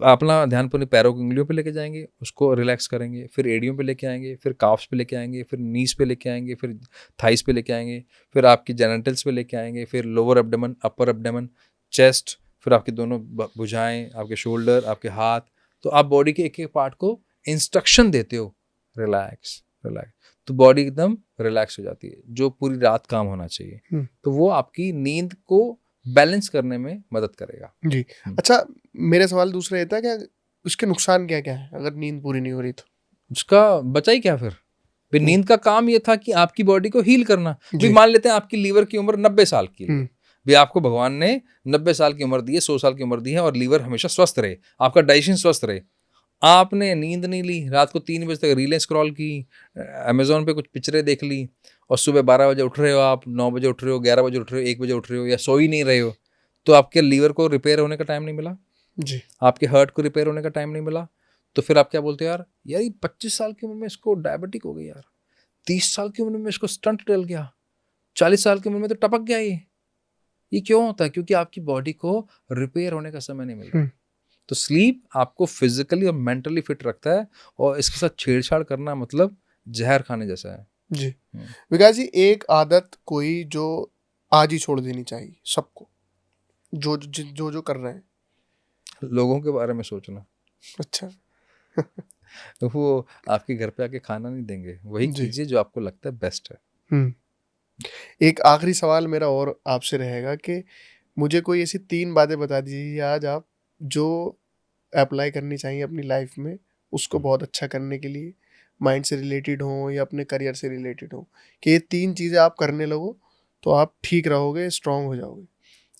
अपना ध्यान पूरे पैरों की उंगलियों पे लेके जाएंगे, उसको रिलैक्स करेंगे, फिर एड़ियों पे लेके आएंगे, फिर काफ्स पे लेके आएंगे, फिर नीज पे लेके आएंगे, फिर थाइस पे लेके आएंगे, फिर आपकी जेनिटल्स पे लेके आएंगे, फिर lower abdomen, upper abdomen, chest, फिर आपकी दोनों भुजाएं, आपके शोल्डर, आपके हाथ। तो आप बॉडी के एक एक पार्ट को इंस्ट्रक्शन देते हो, रिलैक्स रिलैक्स, तो बॉडी एकदम रिलैक्स हो जाती है, जो पूरी रात काम होना चाहिए। तो वो आपकी नींद को बैलेंस करने में मदद करेगा। जी। अच्छा, मेरा सवाल दूसरा ये था कि उसके नुकसान क्या क्या है अगर नींद पूरी नहीं हो रही तो? उसका बचा ही क्या फिर नींद का काम ये था कि आपकी बॉडी को हील करना। भी मान लेते हैं आपकी लीवर की उम्र 90 साल की है, भी आपको भगवान ने 90 साल की उम्र दी है, 100 साल की उम्र दी है, और लीवर हमेशा स्वस्थ रहे, आपका डाइजेशन स्वस्थ रहे। आपने नींद नहीं ली, रात को 3 बजे तक रीलें स्क्रॉल की, अमेजोन पे कुछ पिक्चरें देख ली, और सुबह 12 बजे उठ रहे हो, आप 9 बजे उठ रहे हो, 11 बजे उठ रहे हो, 1 बजे उठ रहे हो, या सो ही नहीं रहे हो, तो आपके लीवर को रिपेयर होने का टाइम नहीं मिला जी, आपके हार्ट को रिपेयर होने का टाइम नहीं मिला। तो फिर आप क्या बोलते हो, यार ये 25 साल की उम्र में इसको डायबिटिक हो गई, यार 30 साल की उम्र में इसको स्टंट डल गया, 40 साल की उम्र में तो टपक गया। ये क्यों होता है? क्योंकि आपकी बॉडी को रिपेयर होने का समय नहीं मिल रहा। तो स्लीप आपको फिजिकली और मेंटली फिट रखता है, और इसके साथ छेड़छाड़ करना मतलब जहर खाने जैसा है। जी। विकास जी, एक आदत कोई जो आज ही छोड़ देनी चाहिए सबको, जो कर रहे हैं। लोगों के बारे में सोचना। अच्छा। तो वो आपके घर पे आके खाना नहीं देंगे, वही जी। कीजिए जो आपको लगता है बेस्ट है। एक आखिरी सवाल मेरा और आपसे रहेगा कि मुझे कोई ऐसी 3 बातें बता दीजिए आज आप, जो अप्लाई करनी चाहिए अपनी लाइफ में, उसको बहुत अच्छा करने के लिए, माइंड से रिलेटेड हो या अपने करियर से रिलेटेड हो, कि ये 3 चीज़ें आप करने लगो तो आप ठीक रहोगे, स्ट्रांग हो जाओगे।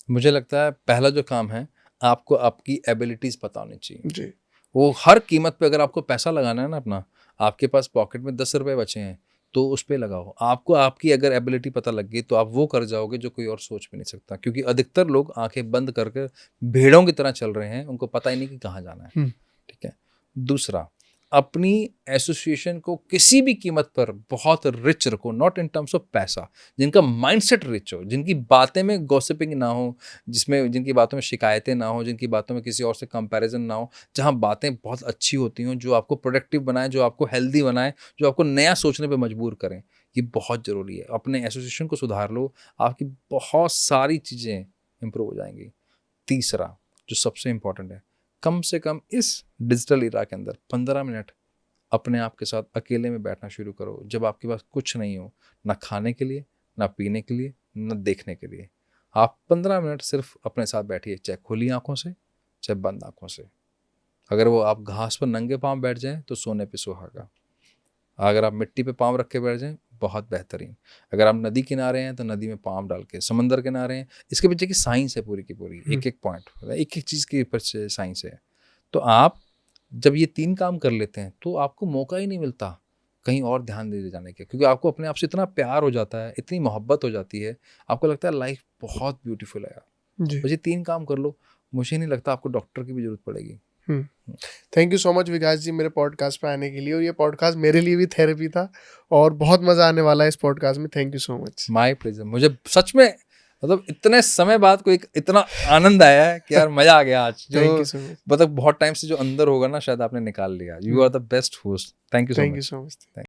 मुझे लगता है पहला जो काम है, आपको आपकी एबिलिटीज़ पता होनी चाहिए। जी। वो हर कीमत पे अगर आपको पैसा लगाना है ना अपना, आपके पास पॉकेट में 10 रुपए बचे हैं, तो उस पे लगाओ। आपको आपकी अगर एबिलिटी पता लग गई तो आप वो कर जाओगे जो कोई और सोच भी नहीं सकता, क्योंकि अधिकतर लोग आंखें बंद करके भेड़ों की तरह चल रहे हैं, उनको पता ही नहीं कि कहाँ जाना है। हम्म। ठीक है। दूसरा, अपनी एसोसिएशन को किसी भी कीमत पर बहुत रिच रखो, नॉट इन टर्म्स ऑफ पैसा, जिनका माइंडसेट रिच हो, जिनकी बातें में गॉसिपिंग ना हो, जिसमें जिनकी बातों में शिकायतें ना हो, जिनकी बातों में किसी और से कंपैरिजन ना हो, जहां बातें बहुत अच्छी होती हों, जो आपको प्रोडक्टिव बनाए, जो आपको हेल्दी बनाए, जो आपको नया सोचने पे मजबूर करें। ये बहुत ज़रूरी है। अपने एसोसिएशन को सुधार लो, आपकी बहुत सारी चीज़ें इंप्रूव हो जाएंगी। तीसरा, जो सबसे इंपॉर्टेंट है, कम से कम इस डिजिटल इरा के अंदर 15 मिनट अपने आप के साथ अकेले में बैठना शुरू करो, जब आपके पास कुछ नहीं हो, ना खाने के लिए, ना पीने के लिए, ना देखने के लिए। आप 15 मिनट सिर्फ अपने साथ बैठिए, चाहे खुली आंखों से, चाहे बंद आंखों से। अगर वो आप घास पर नंगे पांव बैठ जाएं तो सोने पे सुहागा। अगर आप मिट्टी पे पाँव रख के बैठ जाएं, बहुत बेहतरीन। अगर आप नदी किनारे हैं तो नदी में पाँव डाल के, समंदर किनारे हैं, इसके पीछे की साइंस है पूरी की पूरी, एक एक पॉइंट, एक एक चीज़ के ऊपर से साइंस है। तो आप जब ये 3 काम कर लेते हैं तो आपको मौका ही नहीं मिलता कहीं और ध्यान दे जाने के, क्योंकि आपको अपने आप से इतना प्यार हो जाता है, इतनी मोहब्बत हो जाती है, आपको लगता है लाइफ बहुत ब्यूटीफुल है यार। जी। बस ये 3 काम कर लो, मुझे नहीं लगता आपको डॉक्टर की भी जरूरत पड़ेगी। थैंक यू सो मच विकास जी मेरे पॉडकास्ट पे आने के लिए, और ये पॉडकास्ट मेरे लिए भी थेरेपी था, और बहुत मज़ा आने वाला है इस पॉडकास्ट में। Thank you so much. My pleasure. मुझे सच में मतलब इतने समय बाद कोई इतना आनंद आया है कि यार मजा आ गया आज। जो थैंक यू सो मच। मतलब बहुत टाइम से जो अंदर होगा ना, शायद आपने निकाल लिया। You are the best host. Thank you so thank you much. So much.